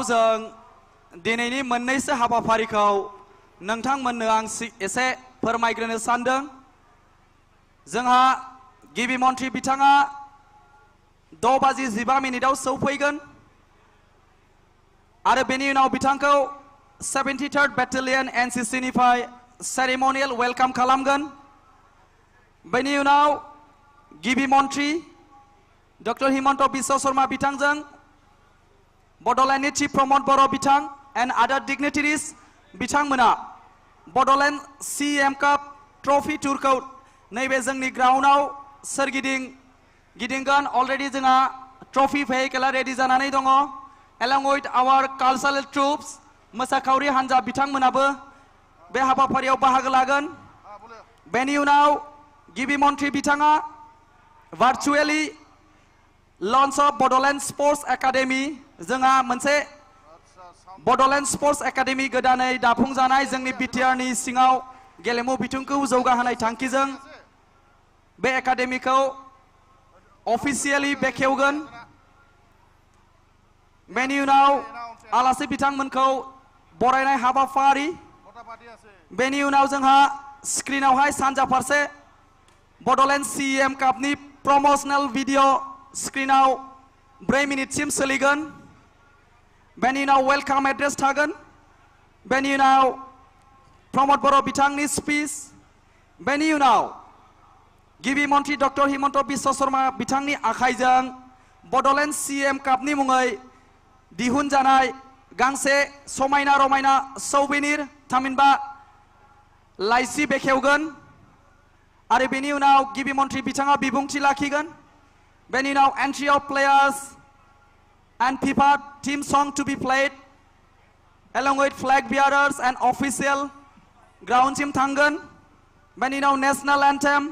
जों दिनैनि मोननैसो हाबाफारिखौ नोंथांमोननो आं एसे फोरमायग्रोनो सानदों। जोंहा गिबि मन्थ्रि बिथाङा 6:15 सौफैगोन आरो बेनि उनाव बिथांखौ 73rd Battalion NCC निफ्राय सेरेमनियेल वेलकाम खालामगोन। बेनि उनाव गिबि मन्थ्रि डक्टर हिमन्त बिश्व शर्मा बिथांजों बड'लेण्डनि चिफ प्रमद बर' बिथां एन्ड आदार डिगनिटारिस बिथांमोना बड'लेण्ड CM काप ट्रफि टुरखौ नैबे जोंनि ग्राउन्डआव सोरगिदिं गिदिंगोन। अलरेडि जोंहा ट्रफि भेहिकेला रेडि जानानै दङ। along with our cultural troops मोसाखावरि हान्जा बिथांमोनाबो बे हाबाफारियाव बाहागो लागोन। बेनि उनाव गिबि मन्थ्रि बिथाङा virtually launch of Bodoland sports academy, जोंहा मोनसे बड'लेण्ड स्पर्ट्स एकाडेमि गोदानै दाफुंजानाय जोंनि बिटिआरनि सिङाव गेलेमु बिथिंखौ जौगाहोनाय थांखिजों बे एकाडेमिखौ अफिसियेलि बेखेवगोन। बेनि उनाव आलासि बिथांमोनखौ बरायनाय हाबाफारि, बेनि उनाव जोंहा स्क्रिनावहाय सानजा फारसे बड'लेण्ड CM कापनि प्रम'सनेल भिडिअ स्क्रिनाव 4 मिनिटसिम सोलिगोन। बेनि उनाव वेलकाम एड्रेस थागोन। बेनि उनाव प्रमद बर' बिथांनि स्पिच, बेनि उनाव गिबि मन्थ्रि डक्टर हिमन्त बिश्व शर्मा बिथांनि आखाइजों बड'लेण्ड CM कापनि मुङै दिहुनजानाय गांसे समायना रमायना सौवेनिर थामहिनबा लाइसि बेखेवगोन आरो बेनि उनाव गिबि मन्थ्रि बिथाङा बिबुंथि लाखिगोन। बेनि उनाव entry of players and FIFA team song to be played along with flag bearers and official ground team थांगोन। बेनि उनाव नेशनल एन्थेम,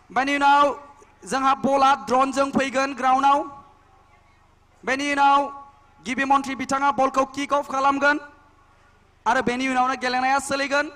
बेनि उनाव जोंहा बला ड्रनजों फैगोन ग्राउन्डआव। बेनि उनाव गिबि मन्थ्रि बिथाङा बलखौ किक अफ खालामगोन आरो बेनि उनावनो गेलेनाया सोलिगोन।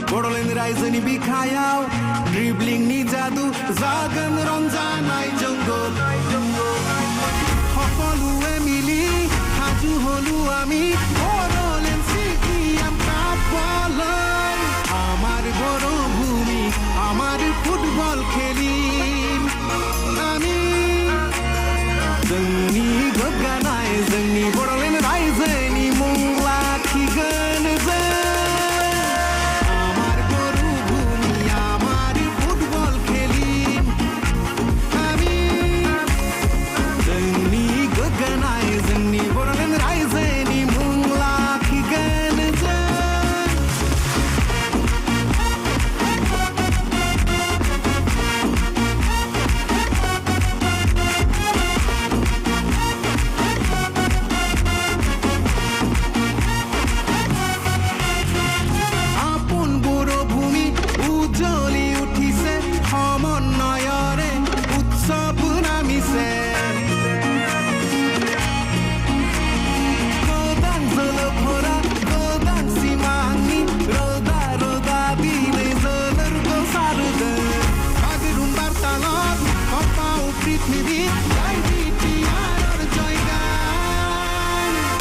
बड'लेण्ड रायजोनि बिखायाव ड्रिब्लिंनि जादु जागोन रंजानाय जंगल। সকলোৱে মিলি সাজু হলো আমি বড়লেণ্ড CM কাপলৈ। আমার বড় ভূমি আমার ফুটবল খেলিম আমি। जोंनि गोग्गानाय जोंनि बड'लेण्ड रायजोनि मुं लाखिगोन जों। जोंनि गोग्गानाय जोंनि बड'लेण्ड रायजोनि मुं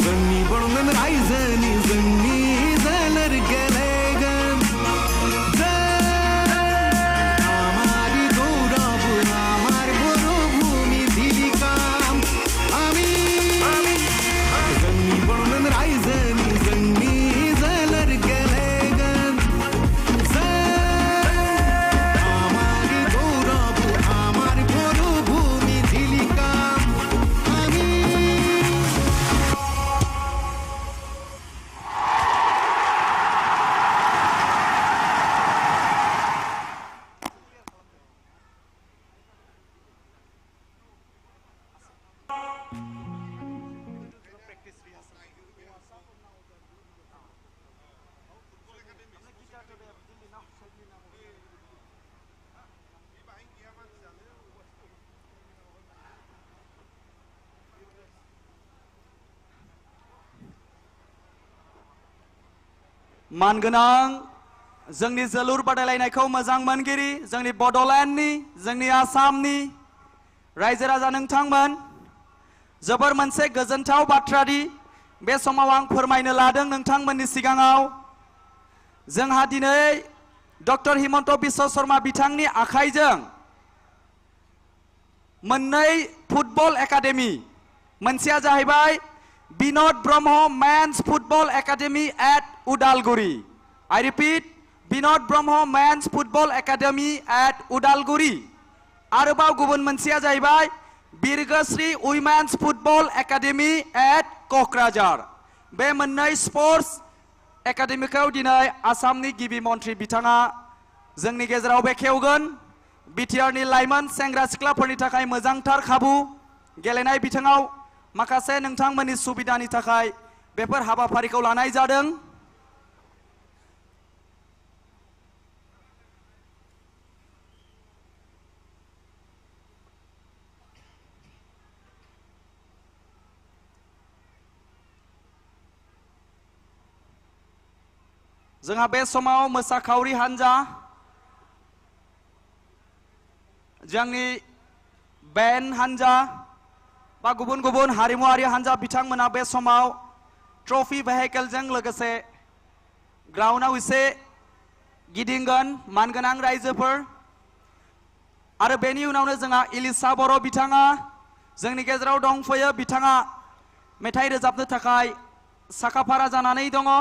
जोंनि बड'लेण्ड रायजोनि जोंनि जोलुर गेलेगोन आमारि गौरव आमार बर' भूमि धिलिकाम आमी जोंनि बड'लेण्ड रायजोनि जोंनि जोलुर गेलेगोन आमारि गौरव आमार बर' भूमि धिलिकाम आमी मानगोनां जोंनि जोलुर बादायलायनायखौ मोजां मोनगिरि जोंनि बड'लेण्डनि जोंनि आसामनि रायजो राजा नोंथांमोन जोबोर मोनसे गोजोनथाव बाथ्रादि बे समाव आं फोरमायनो लादों नोंथांमोननि सिगाङाव जोंहा दिनै डक्टर हिमन्त बिश्व शर्मा बिथांनि आखाइजों मोननै फुटबल एकाडेमि मोनसेया जाहैबाय Binod Brahma men's football academy at Udalguri I repeat Binod Brahma men's football academy at Udalguri आरोबाव गुबुन मोनसेया जाहैबाय Birgoshri women's football academy at Kokrajhar बे मोननै स्पर्ट्स एकाडेमिखौ दिनै आसामनि गिबि मन्थ्रि बिथाङा जोंनि गेजेराव बेखेवगोन बिटिआरनि लाइमोन सेंग्रा सिख्लाफोरनि थाखाय मोजांथार खाबु गेलेनाय बिथिङाव माखासे नोंथांमोननि सुबिदानि थाखाय बेफोर हाबाफारिखौ लानाय जादों जोंहा बे समाव मोसाखावरि हान्जा जोंनि बेन्ड हान्जा बा गुबुन गुबुन हारिमुआरि हान्जा बिथांमोना बे समाव ट्रफी भेहिकेलजों लोगोसे ग्राउन्डआव एसे गिदिंगोन मानगोनां रायजोफोर आरो बेनि उनावनो जोंहा इलिसा बर' बिथाङा जोंनि गेजेराव दंफैयो बिथाङा मेथाइ रोजाबनो थाखाय साखाफारा जानानै दङ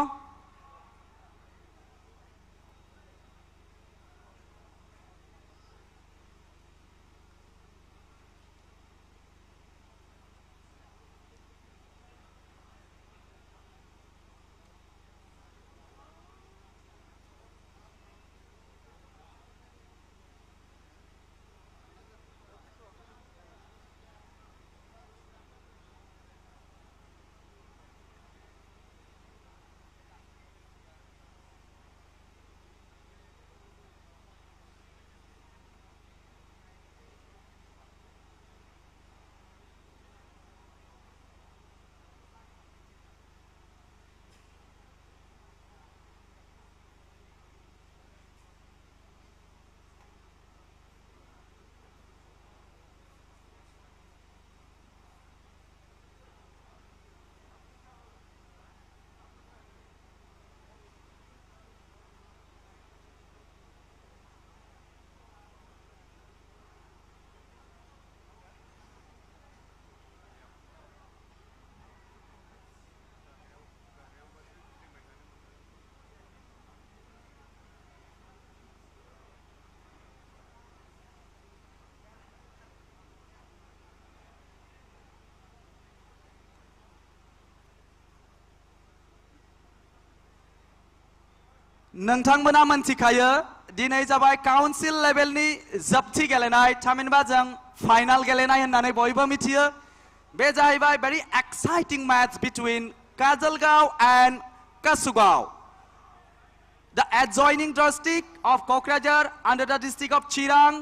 नोंथांमोना मोनथिखायो दिनै जाबाय काउन्सिल लेभेलनि जोबथि गेलेनाय थामहिनबा जों फाइनाल गेलेनाय होननानै बयबो मिथियो बे जाहैबाय very exciting match between Kajolgaon and Kasugao the adjoining district of Kokrajhar under the district of Chirang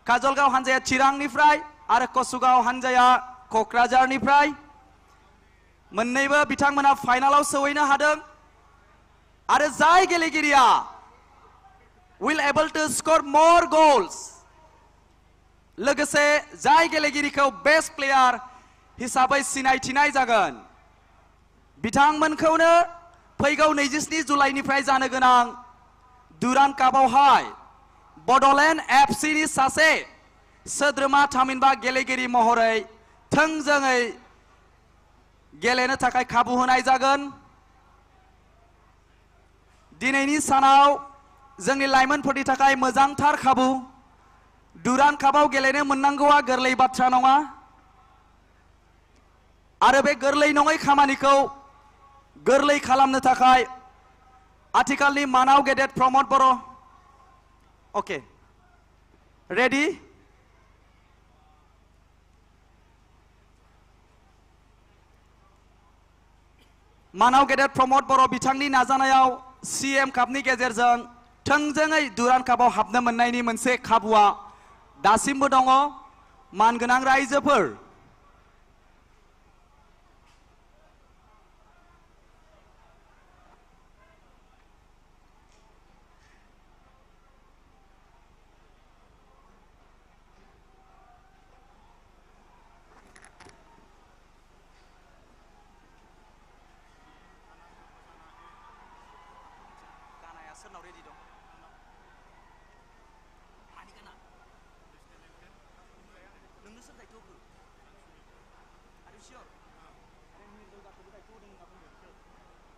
Kajolgaon हान्जाया चिरांनिफ्राय आरो कसुगाव हान्जाया क'क्राझारनिफ्राय मोन्नैबो बिथांमोना फाइनालाव सौहैनो हादों आरो जाय गेलेगिरिया will able to score more goals लोगोसे जाय गेलेगिरिखौ बेस्ट प्लेयार हिसाबै सिनायथिनाय जागोन बिथांमोनखौनो फैगौ 27 जुलाइनिफ्राय जानो गोनां दुरान्ड कापआवहाय बड'लेण्ड एफसिनि सासे सोद्रोमा थामहिनबा गेलेगिरि महरै थोंजोङै गेलेनो थाखाय खाबु होनाय जागोन। दिनैनि सानाव जोंनि लाइमोनफोरनि थाखाय मोजांथार खाबु। दुरान्ड कापआव गेलेनो मोननांगौआ गोरलै बाथ्रा नङा आरो बे गोरलै नङै खामानिखौ गोरलै खालामनो थाखाय आथिखालनि मानाव गेदेर प्रमद बर' ओके रेडि मानाव गेदेर प्रमद बर' बिथांनि नाजानायाव सीएम कापनि गेजेरजों थोंजोङै दुरान्ड कापआव हाबनो मोननायनि मोनसे खाबुआ दासिमबो दङ। मानगोनां रायजोफोर सोरनाव रेडि दं मानि गाना नोंनो सोर दायथ' होखो आरो सियर आरो मिर्जा गाखौबो दायथ' होदों होनना बुंदों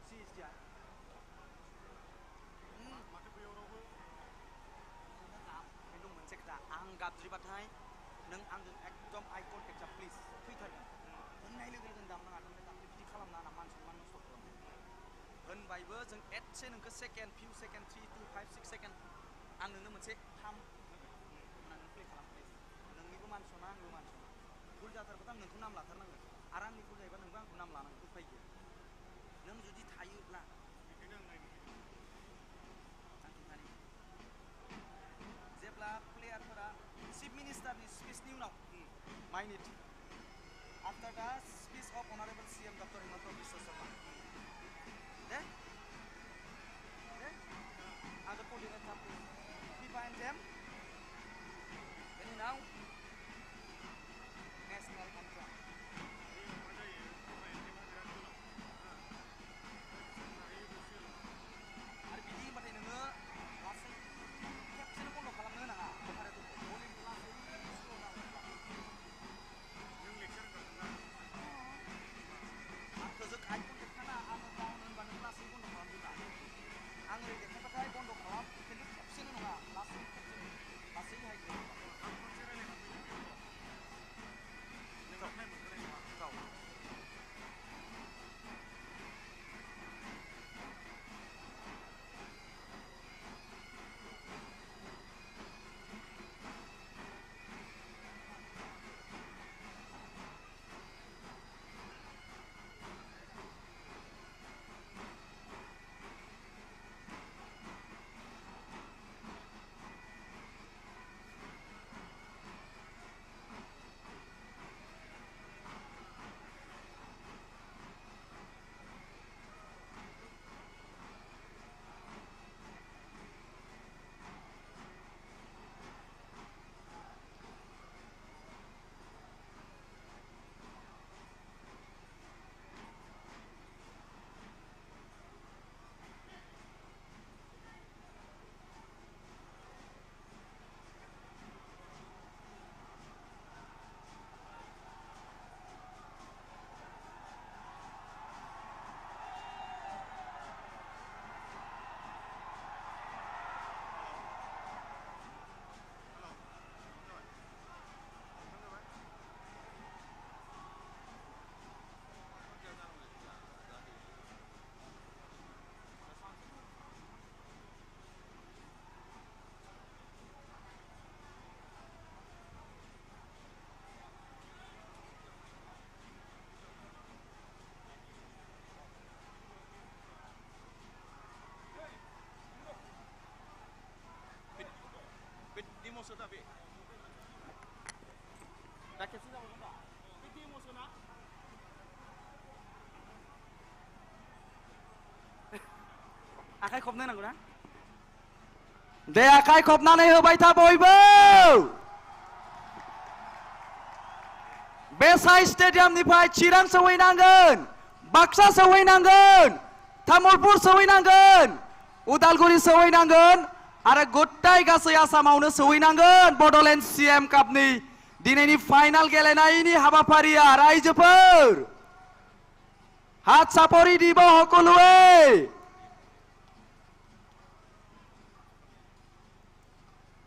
सिएसडिआ माथो बैयाव रावबो दं मोनसे खोथा आं गाबज्रिबाथाय नों आंजों एकदम आइ कन्टेक्ट जा प्लिज फैथारगोन होननाय लोगो लोगो दामनाङा दामनाय बिदि खालामना ना मान सनमान नस्थ' खालामो होनबायबो जों एसे नोंखौ सेकेन्ड फिउ सेकेन्ड 3 2 5 6 सेकेन्ड आं नोंनो मोनसे थाम होननानै प्ले खालाम प्लिज नोंनिबो मान सना आंबो मान सना भुल जाथारबाथ' आं नोंखौ नाम लाथारनांगोन आरो आंनि भुल जायोबा नोंबो आंखौ नाम लानांगोन उफाय गैया नों जुदि थायोब्ला जेब्ला प्लेयारफोरा चिफ मिनिस्टारनि स्पिचनि उनाव minute after the speech of honourable CM doctor Himanta Biswa Sarma दे आं कोर्डिनेट खालामो FIFA and them बेनि उनाव नेशनेल एन्थेम आरो बिदि होनबाथाय नोङो लासै खेबसेनो बन्द' खालामनो होनाङा अपारेटरखौ भलिउमखौ लासै स्ल' डाउन नों लेक्सार आंखौ जों आइ कन्टेक्ट खाना आङो डाउन होनबा नों लासै बन्द' खालामदोंना आं ओरै देखायबाथाय बन्द' खालाम खिन्थु खेबसेनो नङा लासै खेबसेनो लासैहाय Emosi tapi. Dah kesini dah bukan? Itu emosi na? Akai khobna naंगौ ना? दे आखाइ खबनानै होबाय था बयबो। बेसाइ स्टेडियामनिफ्राय चिरां सौहैनांगोन। बाक्सा सहैनांगोन तामुलपुर सहैनांगोन उदालगुरि सहैनांगोन आरो गथाय गासै आसामावनो सहैनांगोन बडलेण्ड सिएम कापनि दिनैनि फाइनाल गेलेनायनि हाबाफारिया रायजोफोर हात सापरि দিব সকলোৱে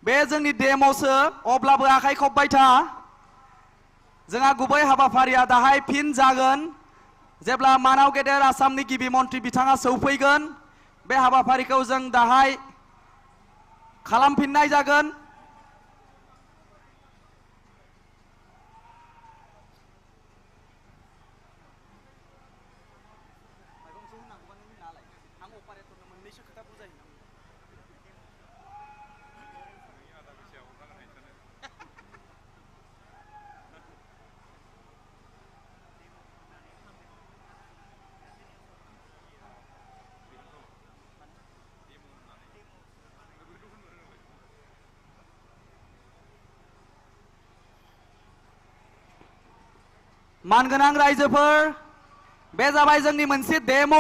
बे जोंनि डेम'सो अब्लाबो आखाइ खबबाय था जोंहा गुबै हाबाफारिया दाहाय फिन जागोन जेब्ला मानाव गेदेर आसामनि गिबि मन्त्रि बिथाङा सौफैगोन बे हाबाफारिखौ जों दाहाय खालामफिननाय जागोन मानगोनां रायजोफोर बे जाबाय जोंनि मोनसे डेम'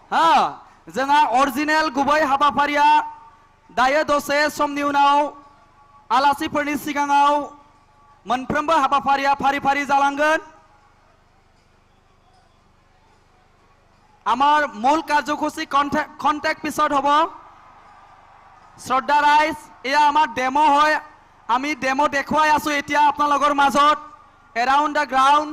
हा जोंहा अरिजिनेल गुबै हाबाफारिया दायो दसे समनि उनाव आलासिफोरनि सिगाङाव मोनफ्रोमबो हाबाफारिया फारि फारि जालांगोन আমার মূল কার্যসূচী কন্টেক্ট পিছত হব শ্রদ্ধা রাইজ এয়া আমার ডেমো হয় আমি ডেমো দেখুৱাই আছো এতিয়া আপোনালোকৰ মাজত এৰাউণ্ড দ্য গ্ৰাউণ্ড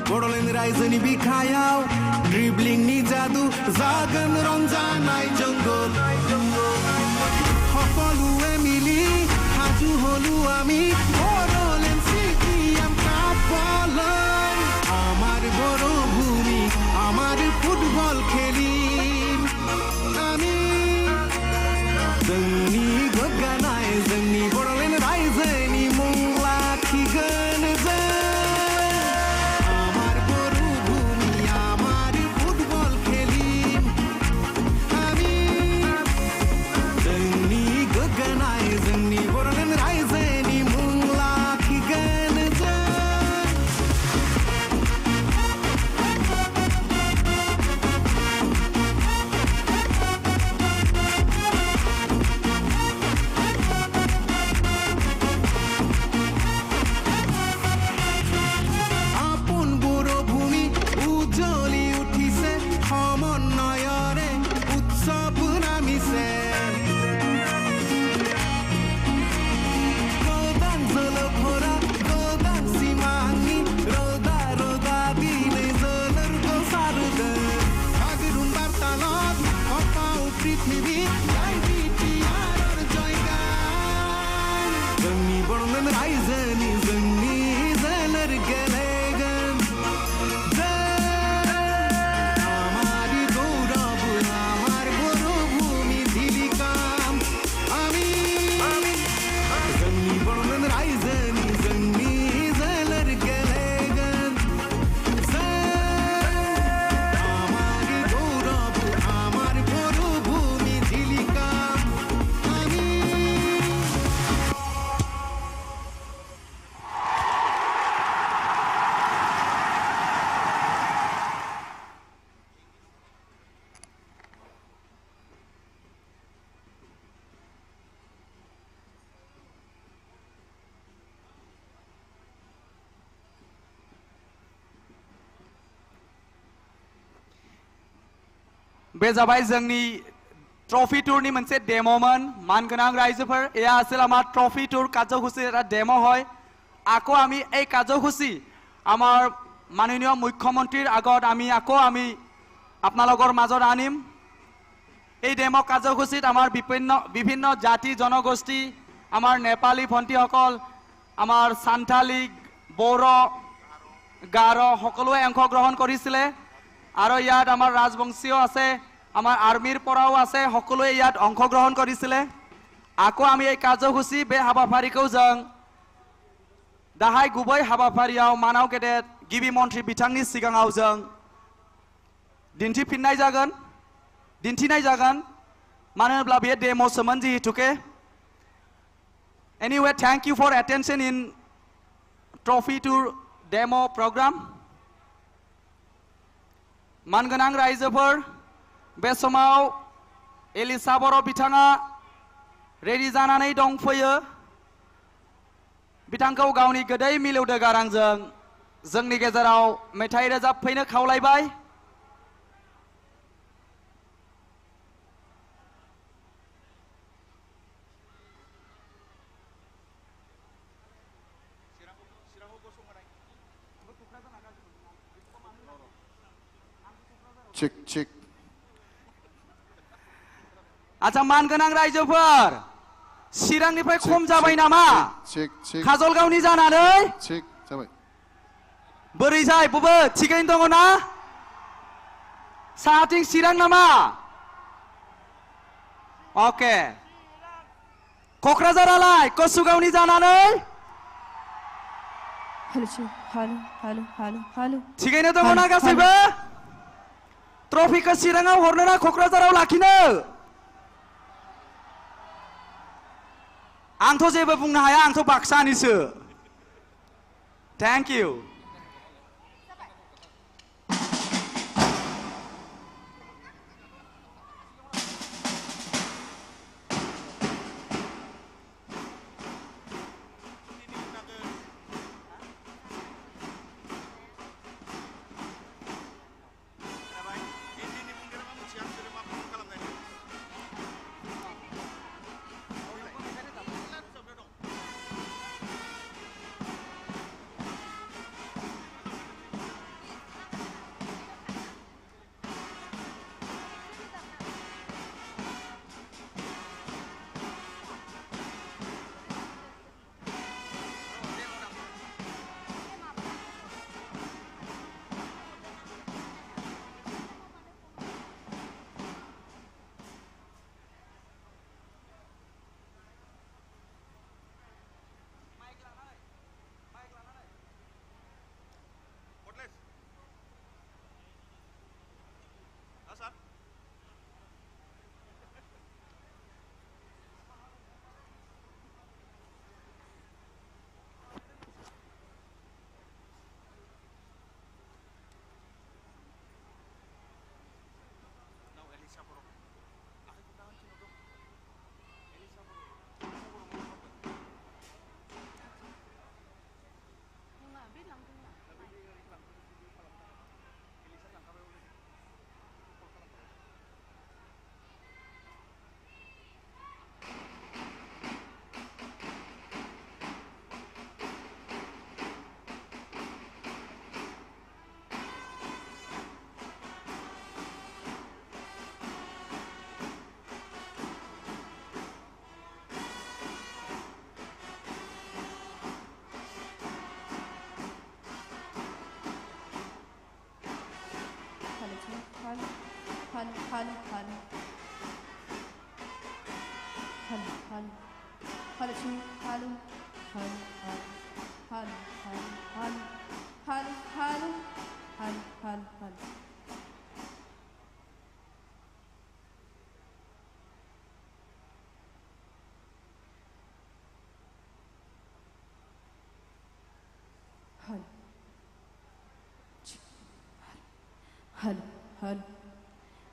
बडलेण्ड रायजोनि बिखायाव ड्रिब्लिंनि जादु जागोन रंजानाय जंगल সকলোৱে মিলি সাজু হলো আমি বড়লেণ্ড সিএম কাপলৈ আমার বড় ভূমি আমার ফুটবল খেলিম আমি जोंनि गोग्गानाय जोंनि बडलेण्ड रायजोनि मुं लाखिगोन जों जोंनि बडलेण्ड रायजोनि मुं बे जाबाय जोंनि ट्रफी टूरनि मोनसे डेमोमोन मानगोनां रायजोफोर एया আছিল আমাৰ ট্ৰফি টুৰ কাৰ্যসূচীৰ এটা ডেমো হয় আকৌ আমি এই কাৰ্যসূচী আমাৰ মাননীয় মুখ্যমন্ত্ৰীৰ আগত আমি আপোনালোকৰ মাজত আনিম এই ডেমো কাৰ্যসূচীত আমাৰ বিভিন্ন জাতি জনগোষ্ঠী আমাৰ নেপালী ভণ্টিসকল আমাৰ সান্থালী বড়ো গাৰো সকলোৱে অংশগ্ৰহণ কৰিছিলে আৰু ইয়াত আমাৰ ৰাজবংশীয় আছে আমাৰ আৰ্মিৰ পৰাও আছে সকলোৱে ইয়াত অংশগ্ৰহণ কৰিছিলে আকৌ আমি এই কাৰ্যসূচী বে হাবাফাৰিखौ जों दाहाय गुबै हाबाफारियाव मानाव गेदेर गिबि मन्त्रि बिथांनि सिगाङाव जों दिन्थिनाय जागोन मानो होनब्ला बे डेमोसोमोन जिहेतुके anyway thank you for attention in trophy tour demo program मानगोनां रायजोफोर बे समाव एलिसा बर' बिथाङा रेडि जानानै दंफैयो बिथांखौ गावनि गोदै मिलौदो गारांजों जोंनि गेजेराव मेथाइ रोजाबफैनो खावलायबाय चिक चिक अच्छा मानगोनां रायजोफोर चिरांनिफ्राय खम जाबाय नामा चिक चिक काजलगावनि जानानै चिक जाबाय बोरै जाय बबो थिगैनो दङ ना साहाथिं चिरां नामा ओके क'क्राझारालाय कसुगावनि जानानै थिगैनो दङ ना गासैबो ट्रफिखौ चिराङाव हरनो ना क'क्राझाराव लाखिनो आंथ' जेबो बुंनो हाया आंथ' बाक्सानिसो thank you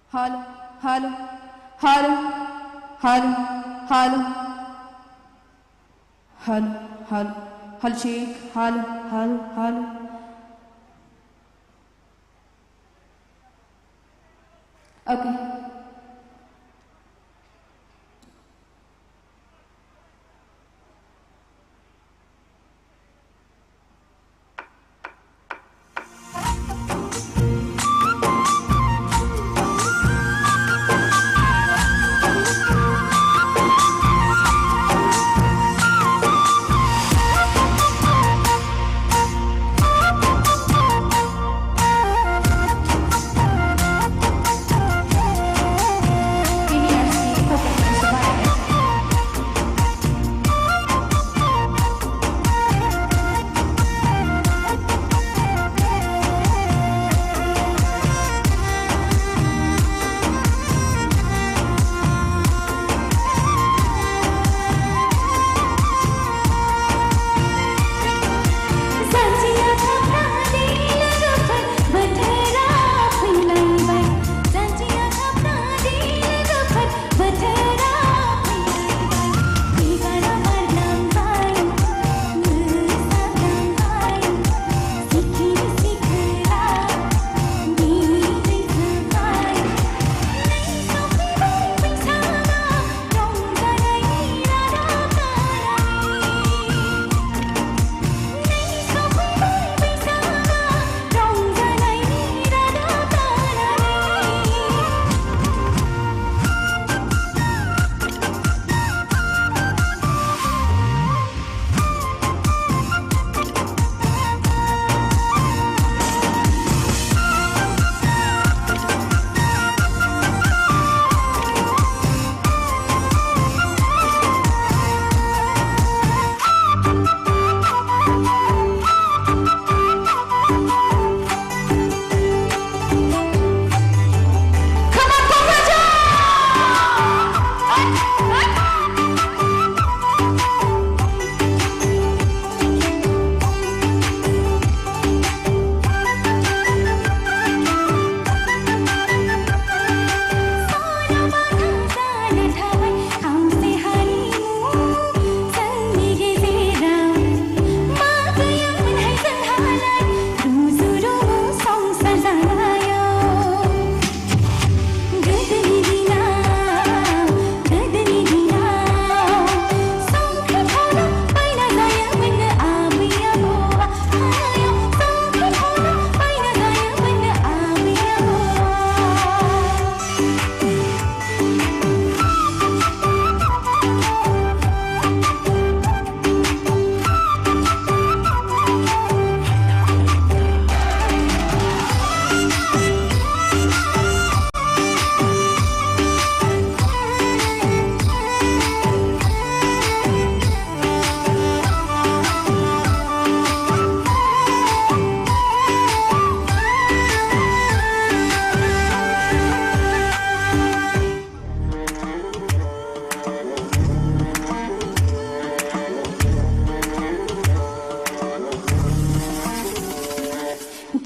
Hello, hello, hello, hello, hello, hello, hello, hello, cheek, hello, hello, hello. Okay.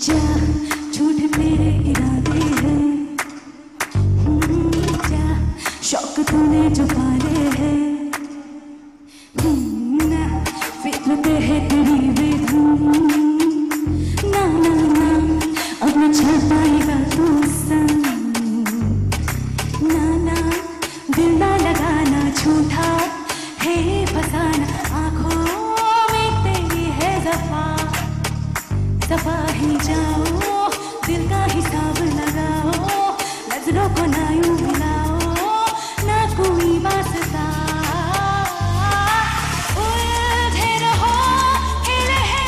जा झूठ तेरे इरादे हैं जा शौक तूने जो पाले हैं ना फितरते है तेरी बेधुन ना ना ना अब न छा पाएगा तू संग ना ना दिल ना लगाना झूठा है फसाना आँखों में तेरी है दफा दफा ही जाओ दिल का हिसाब लगाओ नजरों को ना यूं मिलाओ ना कोई वास्ता उलझे रहो हिल है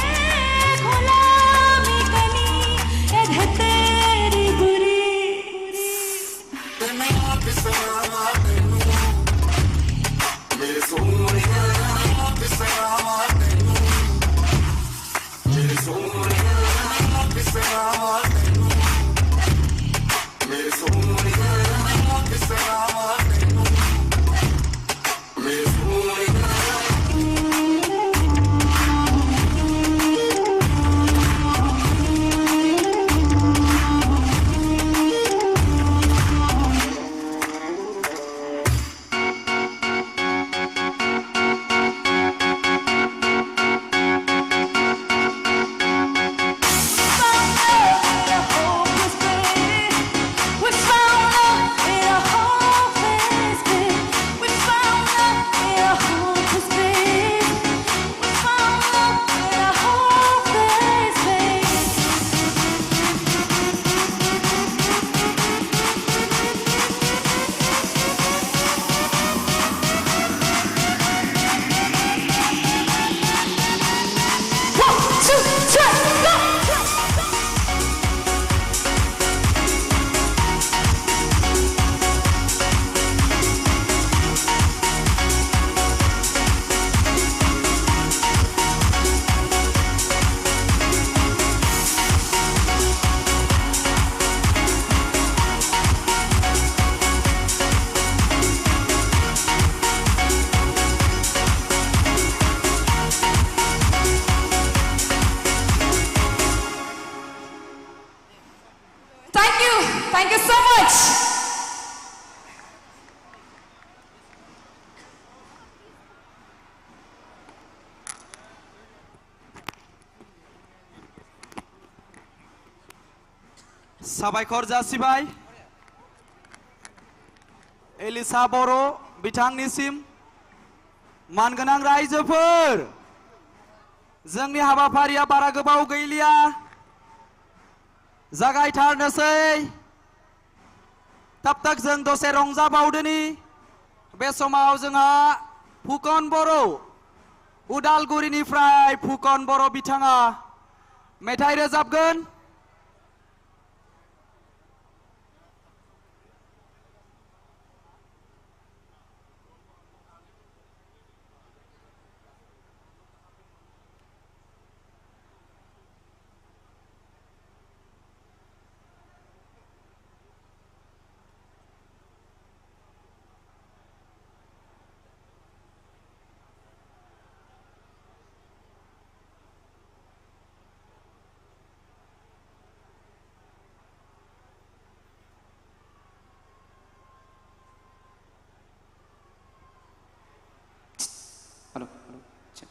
गुलामी कली यद है तेरी बुरी much. साबायखर जासिबाय एलिसा बर' बिथांनिसिम मानगोनां रायजोफोर जोंनि हाबाफारिया बारा गोबाव गैलिया जागायथारनोसै तब तक जों दसे रंजाबावदोनि बे समाव जोंहा फुकन बर' उदालगुरिनिफ्राय फुकन बर' बिथाङा मेथाइ रोजाबगोन Hello, hello, check.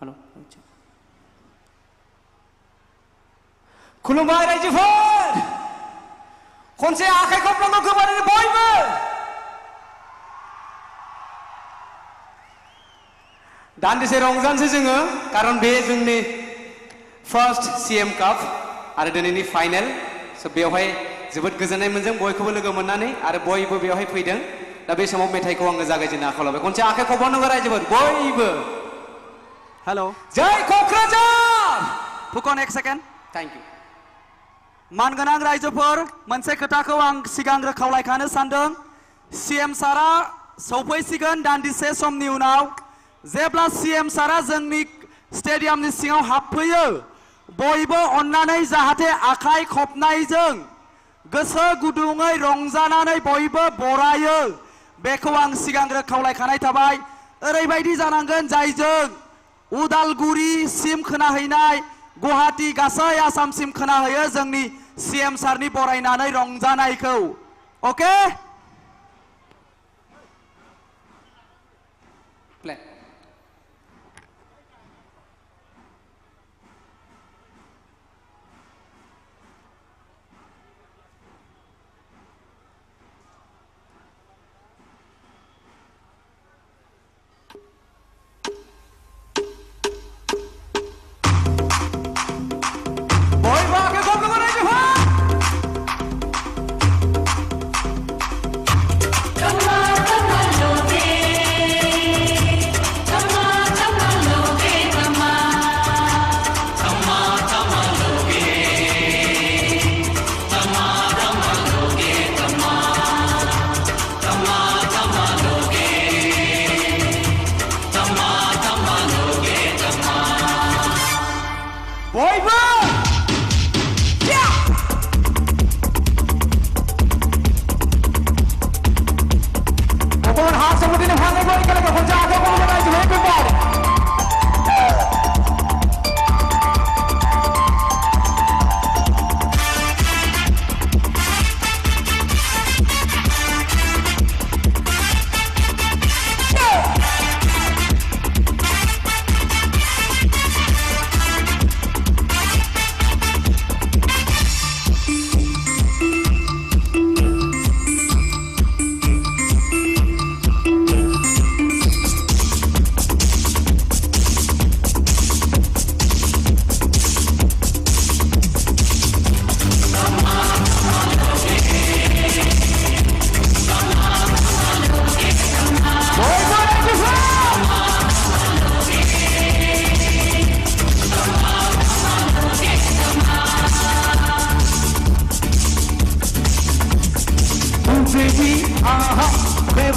Hello, hello, check. खुलुमबाय रायजोफोर खनसे आखाइ खबनांगौ गोबारैनो बयबो दान्दिसे रंजानोसै जोङो कारन बे जोंनि फार्स्ट सीएम काप आरो दिनैनि फाइनाल स बेवहाय जोबोद गोजोननाय मोनदों बयखौबो लोगो मोननानै आरो बयबो बेवहाय फैदों दा बे समाव मेथाइखौ आङो जागायजेननो आखायाव लाबाय खनसे आखाइ खबनांगौ रायजोफोर बयबो हेलो जय क'क्राझार फुकन एक सेकेन्ड थैंक यू मानगोनां रायजोफोर मोनसे खोथाखौ आं सिगांग्रो खावलायखानो सानदों सीएम सारा सौफैसिगोन दान्दिसे समनि उनाव जेब्ला सीएम सारा जोंनि स्टेडियामनि सिङाव हाबफैयो बयबो अन्नानै जाहाथे आखाइ खबनायजों गोसो गुदुङै रंजानानै बयबो बरायो बेखौ आं सिगांग्रो खावलायखानाय थाबाय ओरैबायदि जानांगोन जायजों उदालगुरिसिम खोनाहैनाय गुवाहाटी गासै आसामसिम खोनाहैयो जोंनि सीएम सारनि बरायनानै रंजानायखौ ओके प्ले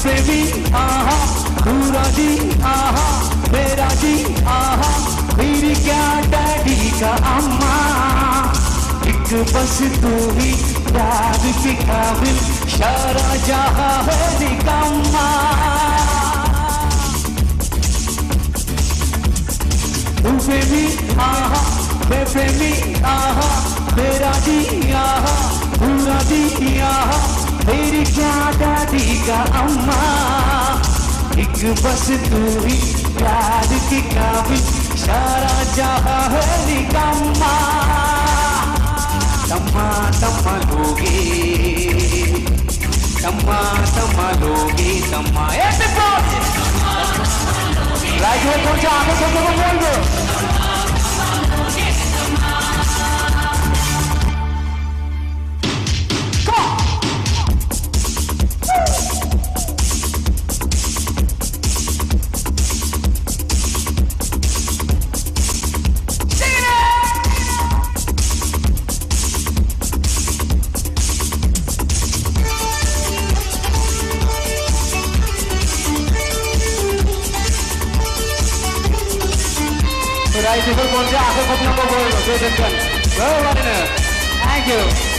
बेबी आहा पूरा जी आहा मेरा जी आहा मेरी क्या डैडी का अम्मा एक बस तू ही प्यार की काबिल सारा जहां है निकम्मा बेबी आहा बेबी आहा मेरा जी आहा पूरा जी आहा मेरी क्या दादी का अम्मा एक बस तू ही प्यार की काबिल सारा जहां है निकम्मा तम्मा तम्मा लोगे तम्मा तम्मा लोगे तम्मा ऐसे बोल राइट में कौन सा आगे सब लोग बोल दो Right, people want to ask a couple of words. Well, thank you.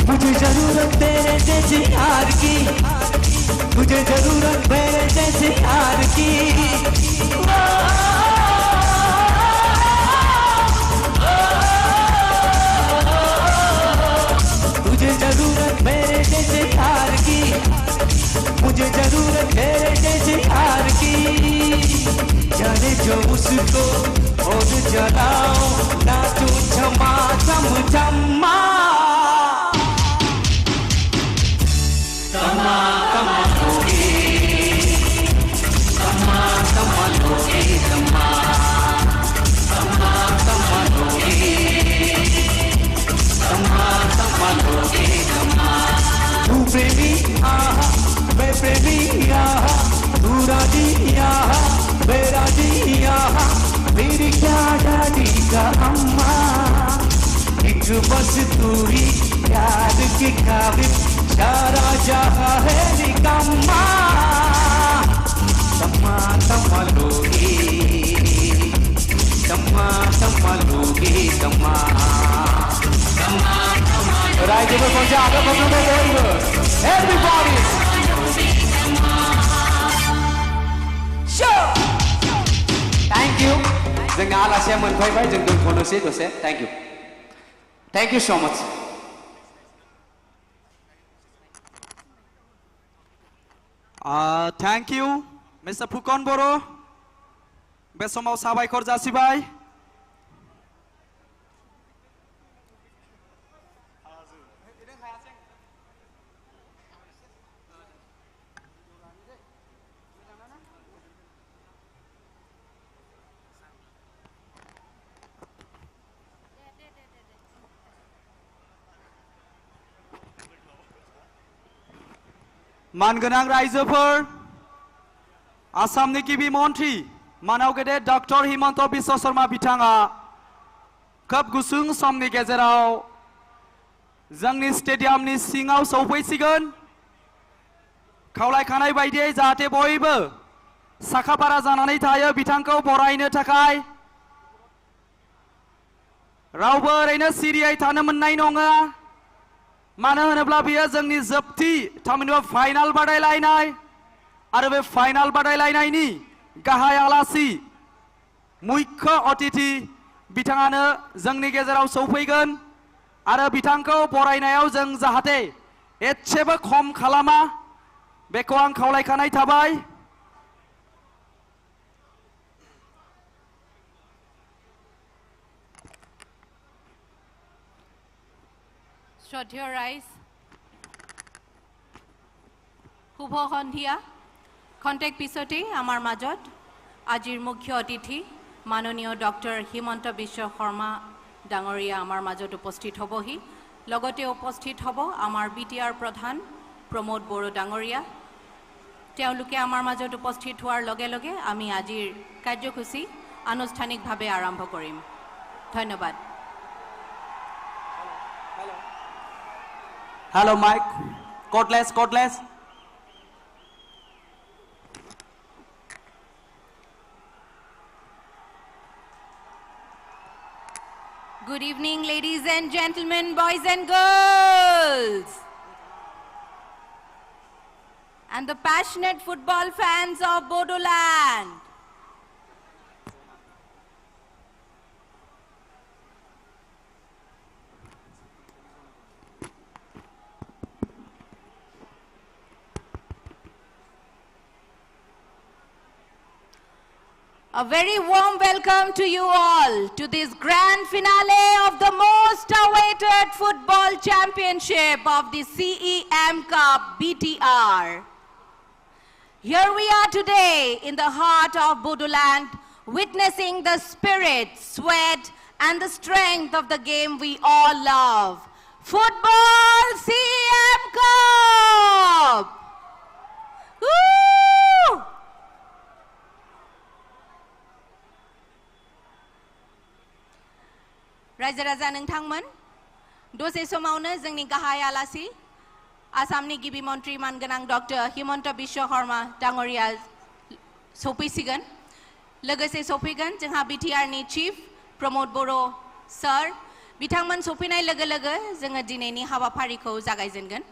मुझे जरूरत तेरे जैसे यार की मुझे जरूरत मेरे जैसे यार की मुझे जरूरत मेरे जैसे यार की मुझे जरूरत मेरे जैसे यार की जाने जो उसको और जलाओ नाचो छमा छम छमा तम्मा तम्मा लोगे तम्मा तम्मा लोगे तम्मा तम्मा तम्मा लोगे तम्मा तम्मा लोगे तम्मा तू प्रेमी आहा मैं प्रेमी आहा तू राजी आहा मैं राजी आहा मेरी क्या दादी का अम्मा एक बस तू ही याद के काबिल सारा जहां है निकम्मा तम्मा तम्मा लोगे तम्मा तम्मा लोगे तम्मा तम्मा तम्मा राइट पे कौन सा आगे पकड़ में बोल एवरीबॉडी शो थैंक यू जों आलासिया मोनफैबाय जों दोनथ'नोसै दसे thank you so much Thank you, Mr. Phukon Boro. बे समाव साबायखर जासिबाय मानगोनां रायजोफोर आसामनि गिबि मन्थ्रि मानाव गेदेर डक्टर हिमन्त बिश्व शर्मा बिथाङा खोब गुसुं समनि गेजेराव जोंनि स्टेडियामनि सिङाव सौफैसिगोन खावलायखानाय बायदियै जाहाथे बयबो साखाफारा जानानै थायो बिथांखौ बरायनो थाखाय रावबो ओरैनो सिरियै थानो मोननाय नङा मानो होनोब्ला बियो जोंनि जोबथि थामहिनबा फाइनाल बादायलायनाय आरो बे फाइनाल बादायलायनायनि गाहाय आलासि मुख्य अतिथि बिथाङानो जोंनि गेजेराव सौफैगोन आरो बिथांखौ बरायनायाव जों जाहाथे एसेबो खम खालामा बेखौ आं खावलायखानाय थाबाय শ্ৰদ্ধেয় ৰাইজ শুভ সন্ধিয়া খন্তেক পিছতেই আমাৰ মাজত আজিৰ মুখ্য অতিথি মাননীয় ডক্টৰ হিমন্ত বিশ্ব শৰ্মা ডাঙৰীয়া আমাৰ মাজত উপস্থিত হ'বহি লগতে উপস্থিত হ'ব আমাৰ বিটিআৰ প্ৰধান প্ৰমোদ বড়ো ডাঙৰীয়া তেওঁলোকে আমাৰ মাজত উপস্থিত হোৱাৰ লগে লগে আমি আজিৰ কাৰ্যসূচী আনুষ্ঠানিকভাৱে আৰম্ভ কৰিম ধন্যবাদ Hello, Mike. Cordless. Good evening, ladies and gentlemen, boys and girls, and the passionate football fans of Bodoland. A very warm welcome to you all to this grand finale of the most awaited football championship of the CEM Cup BTR. Here we are today in the heart of Bodoland, witnessing the spirit, sweat, and the strength of the game we all love. Football CEM Cup! Woo! रायजो राजा नोंथांमोन दसे समावनो जोंनि गाहाय आलासि आसामनि गिबि मन्त्रि मानगोनां डक्टर हिमन्त बिश्व शर्मा डांगरिया सफैसिगोन लोगोसे सफैगोन जोंहा बिटिआरनि चिफ प्रमोद बर' सर बिथांमोन सफैनाय लोगो लोगो जोङो दिनैनि हाबाफारिखौ जागायजेनगोन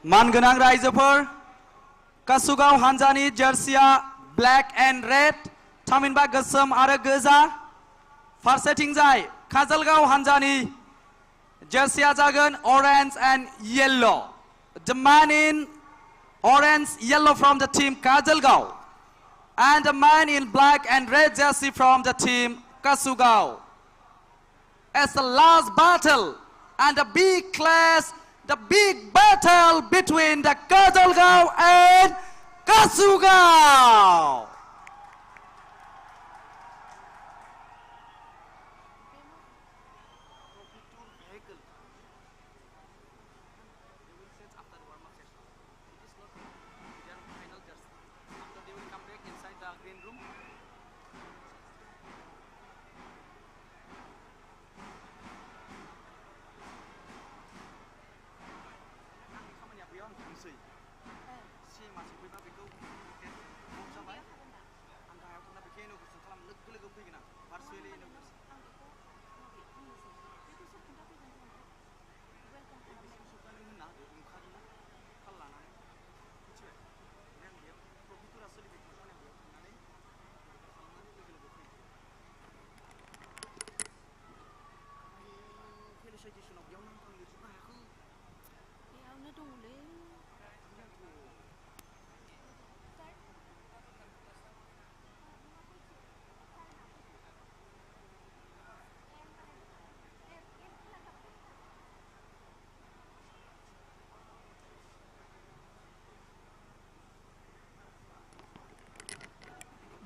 मानगोनां रायजोफोर कासुगाव हानजानि जार्सिया ब्लैक एंड रेड थामहिनबा गोसोम आरो गोजा फारसेथिंजाय काजलगाव हानजानि जार्सिया जागोन orange and yellow. The man in orange yellow from the team Kajalgaon and the man in black and red jersey from the team Kasugaon. As the last battle and the big clash, the big battle between the Kajalgaon and Kasugaon.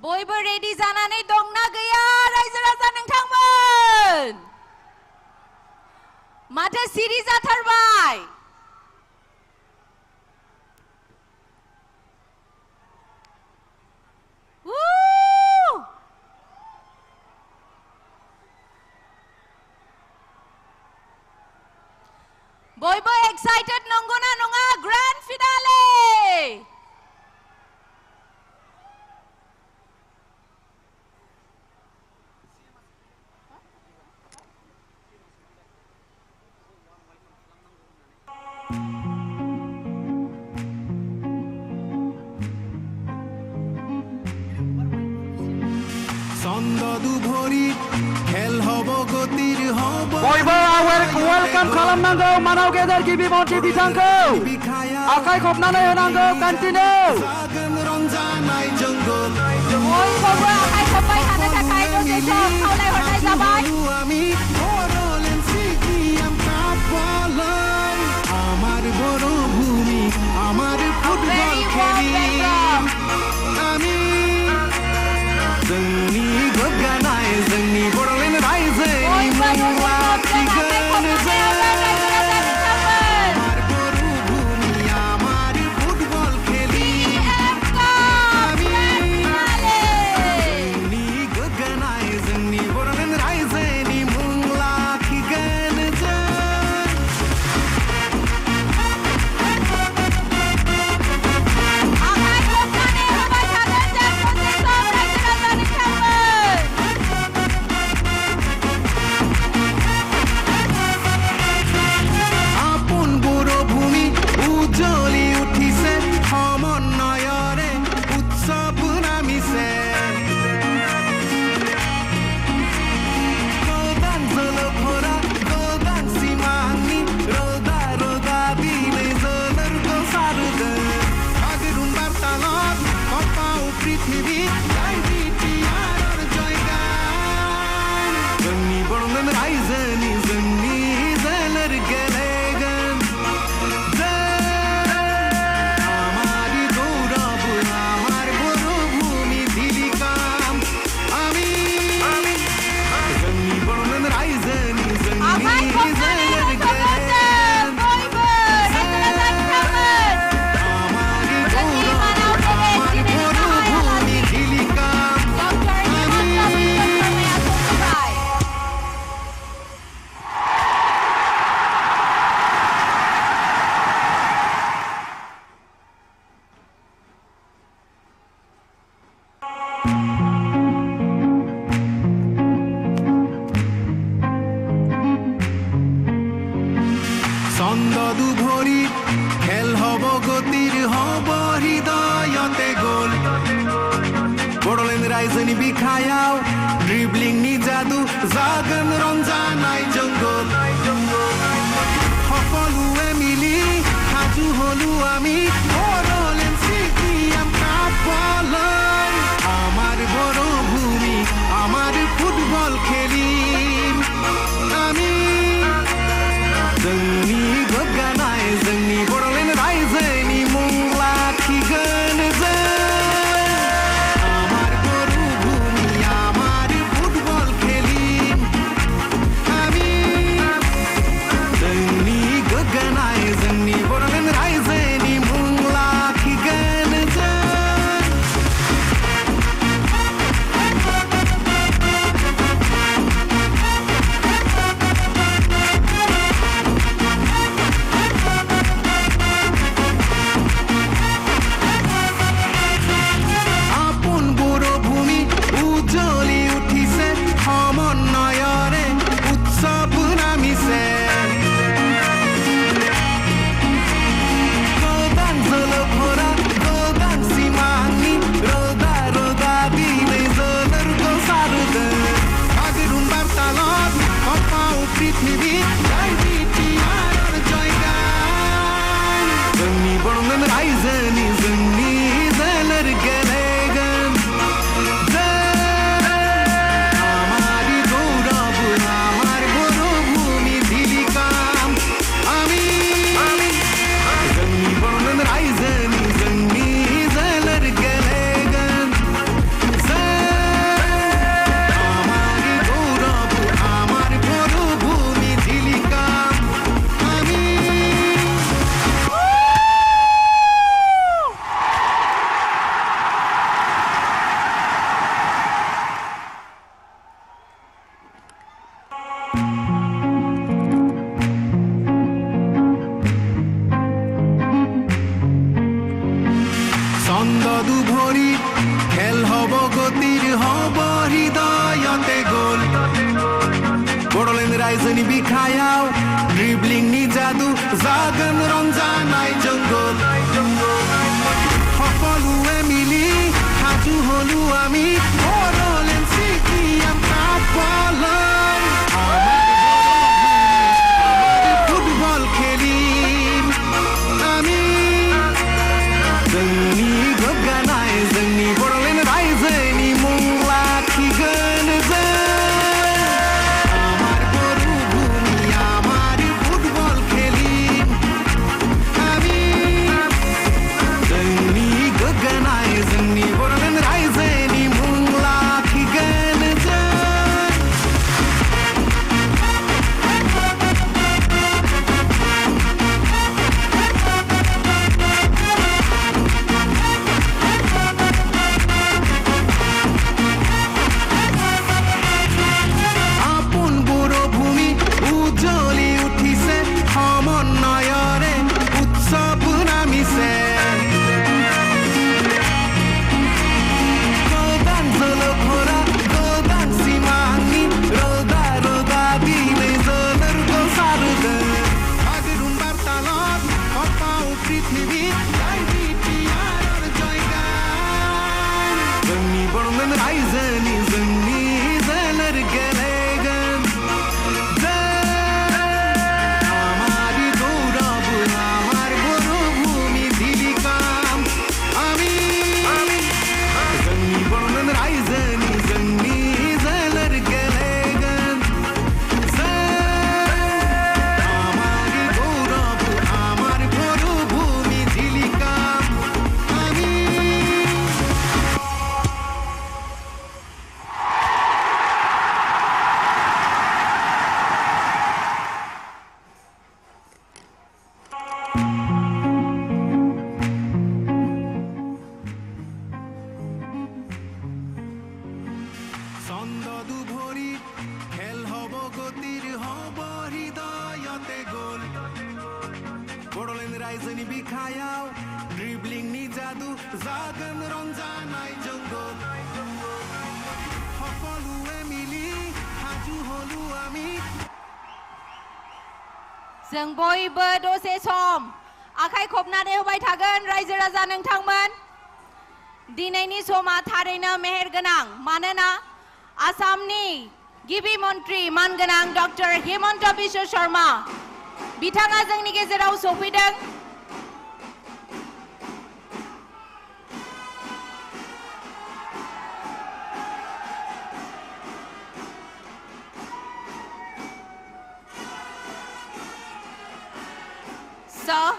बयबो ready जानानै दंना गैया रायजो राजा नोंथांमोन माथो सिरि जाथारबाय बयबो एक्साइटेड नंगौना नङा ग्रैंड फिनाले बयबो वेलकाम खालामनांगौ मानाव गेदेर गिबि मन्त्रि बिथांखौ आखाइ खबनानै होनांगौ कन्टिनिउ बयबो आखाइ खबबाय थानो थाखाय दसे सम खावलायहरनाय जाबाय আমার বড় ভূমি আমার ফুটবল খেলি আমি जोंनि गोग्गानाय जोंनि बड'लेण्ड रायजोनि मुं लाखिगोन जों আমার বড় ভূমি আমার ফুটবল খেলি আমি जोंनि गोग्गानाय जोंनि बड'लेण्ड रायजोनि मुं पृथ्वी गाय बिटियार जयगान जोंनि बड'लेण्ड रायजोनि जोंनि जोलुर गेलेगोन আমার গৌরব আমার বড় ভূমি দিলিকাম আমি जोंनि बड'लेण्ड रायजोनि जोंनि जोलुर गेलेगोन ছন্দদু ভৰি খেল হব গতিৰ হব হৃদয়তে গ'ল বড়োলেণ্ড ৰাইজনী বিখায়াও ড্ৰিবলিংনি যাদু জাগন ৰঞ্জানাই জংগল সকলোৱে মিলি সাজু হলো আমি বড়োলেণ্ড ষ্টেডিয়াম কাপলৈ আমাৰ বড়ো ভূমি আমাৰ ফুটবল খেলিম আমি जोंनि गोग्गानाय जोंनि बड'लेण्ड रायजोनि मुं लाखिगोन जों আমার বড়ো ভূমি আমার ফুটবল খেলিম আমি जोंनि गोग्गानाय जोंनि बड'लेण्ड रायजोनि मुं लाखिगोन जों আপন বড়ো ভূমি উজ্জ্বলি উঠিছে সমন্বয়ৰে উৎসৱ নামিছে গোদান জল ভৰা গোদান সীমানি ৰদা ৰদা দিনে জলৰ গোসাৰুদে বাগৰুম্বাৰ তালত কপাও পৃথিৱী গাই বিটিয়াৰ জয়গান जोंनि बड'लेण्ड रायजोनि जोंनि जोलुर गेलेगोन আমার গৌরব আমার বড় ভূমি দিলিকাম আমি जोंनि बड'लेण्ड रायजोनि जोंनि जोलुर गेलेगोन আমার গৌরব আমার বড় ভূমি দিলিকাম আমি ছন্দদু ভৰি খেল হব গতিৰ হব হৃদয়তে গ'ল বড়োলেণ্ড ৰাইজনী বিখায়াও ড্ৰিবলিংনি যাদু জাগন ৰঞ্জানাই জংগল সকলোৱে মিলি সাজু হলো আমি বড়োলেণ্ড ষ্টেডিয়াম কাপলৈ ফুটবল খেলিম আমি जोंनि गोग्गानाय जोंनि बड'लेण्ड रायजोनि मुं लाखिगोन जों আমার বড়ো ভূমি আমার ফুটবল খেলিম আমি जोंनि गोग्गानाय जोंनि बड'लेण्ड रायजोनि मुं लाखिगोन जों আপন বড়ো ভূমি উজ্জ্বলি উঠিছে সমন্বয়ৰে উৎসৱ নামিছে গোদান জল ভৰা গোদান সীমানি ৰদা ৰদা দিনে জলৰ গোসাৰুদে বাগৰুম্বাৰ তালত কপাও পৃথিৱী গাই বিটিয়াৰ জয়গান जोंनि बड'लेण्ड रायजोनि जोंनि जोलुर गेलेगोन আমার গৌরব আমার বড় ভূমি দিলিকাম আমি जोंनि আনন্দ দুভৰি খেল হব গতিৰ হব হৃদয়তে গ'ল বড়োলেণ্ড ৰাইজনী বিখায়াও ড্ৰিবলিং নি যাদু জাগন ৰঞ্জানাই জংগল সকলোৱে মিলি সাজু হলো আমি जों बयबो दसे सम आखाइ खबनानै होबाय थागोन रायजो राजा नोंथांमोन दिनैनि समा थारैनो मेहेरगोनां मानोना आसामनि गिबि मन्त्रि मानगोनां डक्टर हिमन्त बिश्व शर्मा बिथाङा जोंनि गेजेराव सफैदों Sir,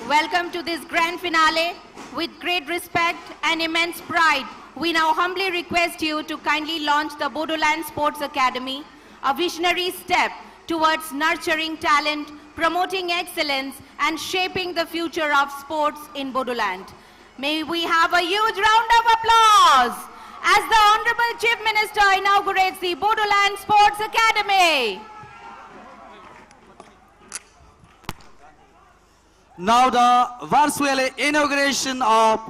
welcome to this grand finale. With great respect and immense pride, we now humbly request you to kindly launch the Bodoland Sports Academy, a visionary step towards nurturing talent, promoting excellence, and shaping the future of sports in Bodoland. May we have a huge round of applause as the Honorable Chief Minister inaugurates the Bodoland Sports Academy. Now the virtual inauguration of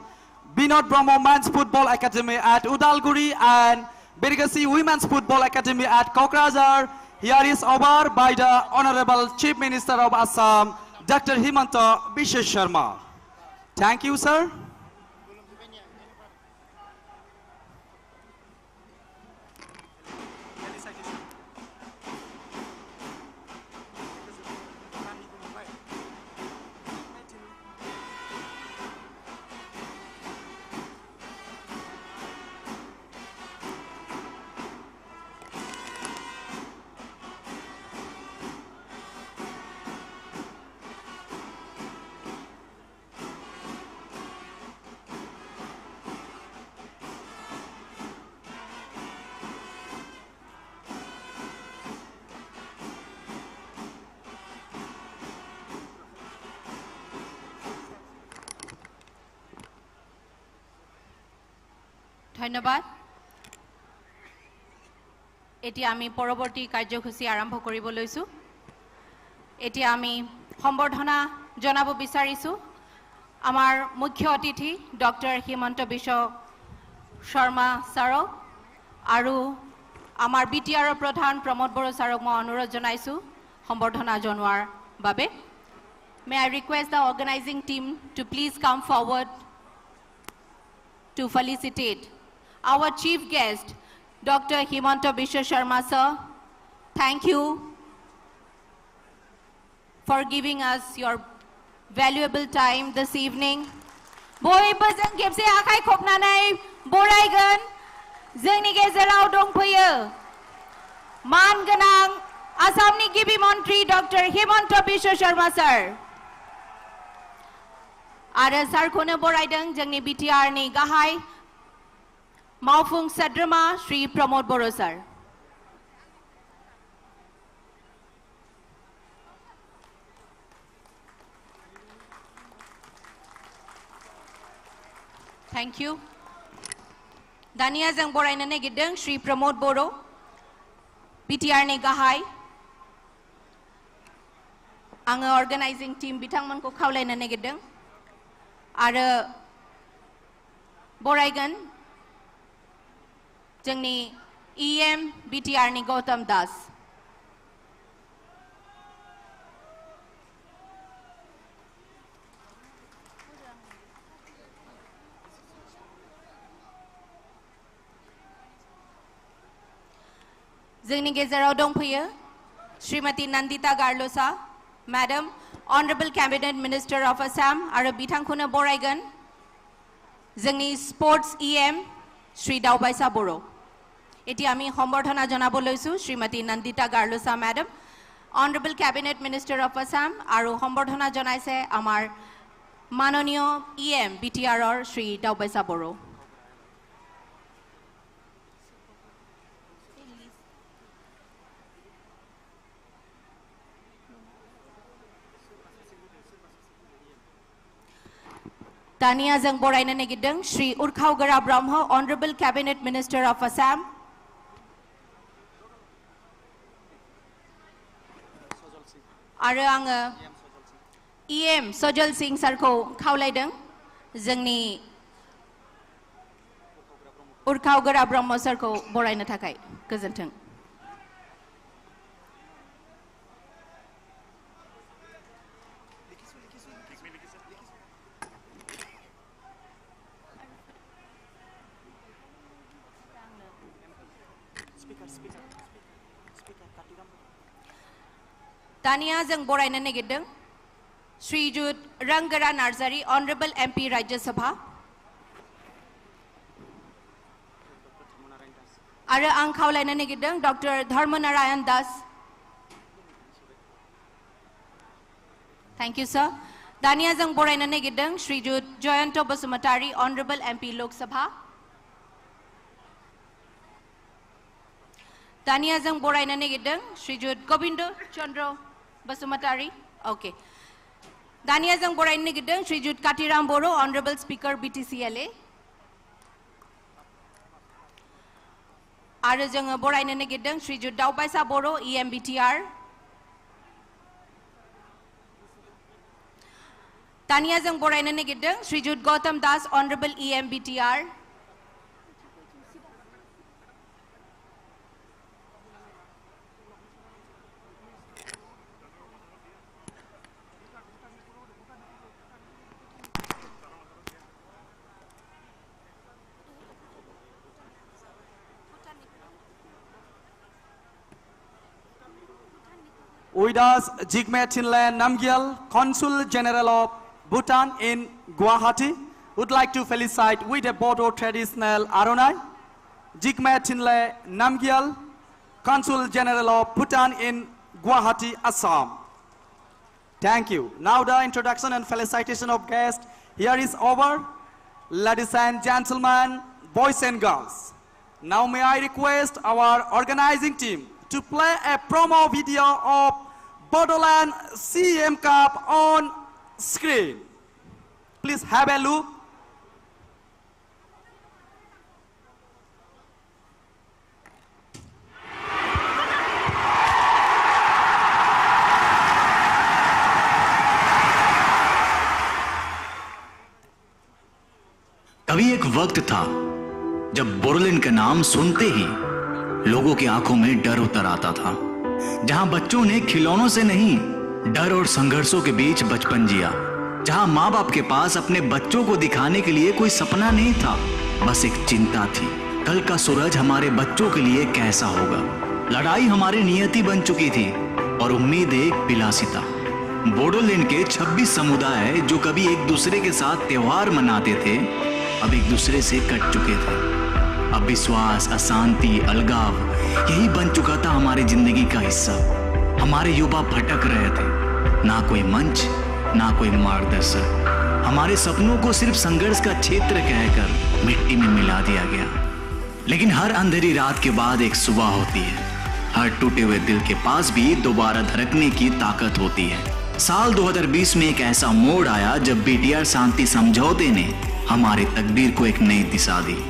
Binod Brahmo Men's Football Academy at Udalguri and Birgasi Women's Football Academy at Kokrajhar. Here is over by the Honorable Chief Minister of Assam, Dr. Himanta Biswa Sharma. Thank you, sir. ধন্যবাদ এতিয়া আমি পৰৱৰ্তী কাৰ্যসূচী আৰম্ভ কৰিব লৈছো এতিয়া আমি সম্বৰ্ধনা জনাব বিচাৰিছো আমাৰ মুখ্য অতিথি ডক্টৰ হিমন্ত বিশ্ব শৰ্মা ছাৰক আৰু আমাৰ বিটিআৰৰ প্ৰধান প্ৰমোদ বড়ো ছাৰক মই অনুৰোধ জনাইছো সম্বৰ্ধনা জনোৱাৰ বাবে May I request the organizing team to please come forward to felicitate our chief guest, Dr. Himanta Biswa Sharma sir. Thank you for giving us your valuable time this evening. Boy bazang kepse akai khopna nai boraigan जोंनि गेजेराव दंफैयो मान गोनां आसामनि गिबि मन्त्रि doctor Himanta Biswa Sharma sir आरो सारखौनो बरायदों जोंनि बिटिआरनि गाहाय मावफुं सोद्रोमा श्री प्रमोद बड़ो सर Thank you. दानिया जों बरायनो नागिरदों श्री प्रमोद बड़ो बिटिआरनि गाहाय आङो अर्गानाइजिं टीम बिथांमोनखौ खावलायनो नागिरदों आरो बरायगोन जोंनि EM बिटिआरनि गौतम दास जोंनि गेजेराव दंफैयो Shrimati Nandita Garlosa madam honourable cabinet minister of Assam आरो बिथांखौनो बरायगोन जोंनि स्पोर्ट्स EM श्री दावबायसा बड़ो एटी आमी सम्बर्धना जनाब लैसु Shrimati Nandita Garlosa madam honourable cabinet minister of Assam आरो सम्बर्धना जनाइছে आमार माननीय EM बिटिआरर श्री दावबायसा बड़ो दानिया जों बरायनो नागिरदों श्री उर्खावगोरा ब्रह्म Honorable Cabinet Minister of Assam आरो आङो EM सजल सिंह सारखौ खावलायदों जोंनि उर्खावगोरा ब्रह्म सारखौ बरायनो थाखाय गोजोन्थों दानिया जों बरायनो नागिरदों श्रीजुत रंगरा नार्जारी Honorable MP राज्य सभा आरो आं खावलायनो नागिरदों Dr. Dharmnarayan Das thank you sir दानिया जों बरायनो नागिरदों श्रीजुत जयंत बसुमतारी Honorable MP लोक सभा दानिया जों बरायनो नागिरदों श्रीजुत गोविंद चंद्र बसुमतारी ओके दानिया जों बरायनो नागिरदों श्रीजुत कातिराम बर' Honorable Speaker BTCLA आरो जोङो बरायनो नागिरदों श्रीजुत दावबायसा बर' EMBTR दानिया जों बरायनो नागिरदों श्रीजुत गौतम दास Honorable EMBTR With us, Jigme Chinle Namgyal, Consul General of Bhutan in Guwahati, would like to felicitate with a Bodo traditional Aronai. Jigme Chinle Namgyal, Consul General of Bhutan in Guwahati, Assam. Thank you. Now the introduction and felicitation of guests here is over. Ladies and gentlemen, boys and girls. Now may I request our organizing team to play a promo video of Bodoland CM Cup on screen. Please have a look. कभी एक वक्त था जब बोडोलैंड का नाम सुनते ही लोगों की आंखों में डर उतर आता था, जहां बच्चों ने खिलौनों से नहीं डर और संघर्षों के बीच बचपन जिया, जहां माँ बाप के पास अपने बच्चों को दिखाने के लिए कोई सपना नहीं था, बस एक चिंता थी, कल का सूरज हमारे बच्चों के लिए कैसा होगा। लड़ाई हमारी नियति बन चुकी थी और उम्मीद एक विलासिता। बोडोलैंड के 26 समुदाय जो कभी एक दूसरे के साथ त्योहार मनाते थे, अब एक दूसरे से कट चुके थे। अब विश्वास, अशांति, अलगाव यही बन चुका था हमारी जिंदगी का हिस्सा। हमारे युवा भटक रहे थे, ना कोई मंच, ना कोई मार्गदर्शक। हमारे सपनों को सिर्फ संघर्ष का क्षेत्र कहकर मिट्टी में मिला दिया गया। लेकिन हर अंधेरी रात के बाद एक सुबह होती है। हर टूटे हुए दिल के पास भी दोबारा धड़कने की ताकत होती है। साल 2020 में एक ऐसा मोड़ आया जब BTR शांति समझौते ने हमारी तकदीर को एक नई दिशा दी।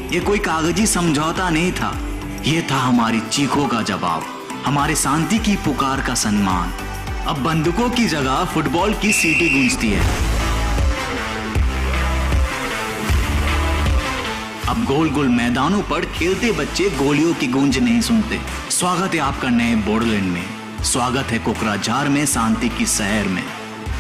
ये कोई कागजी समझौता नहीं था, ये था हमारी चीखों का जवाब, हमारे शांति की पुकार का सम्मान। अब बंदूकों की जगह फुटबॉल की सीटी गूंजती है। अब गोल गोल मैदानों पर खेलते बच्चे गोलियों की गूंज नहीं सुनते। स्वागत है आपका नए बोडोलैंड में, स्वागत है कोकराझार में, शांति की शहर में।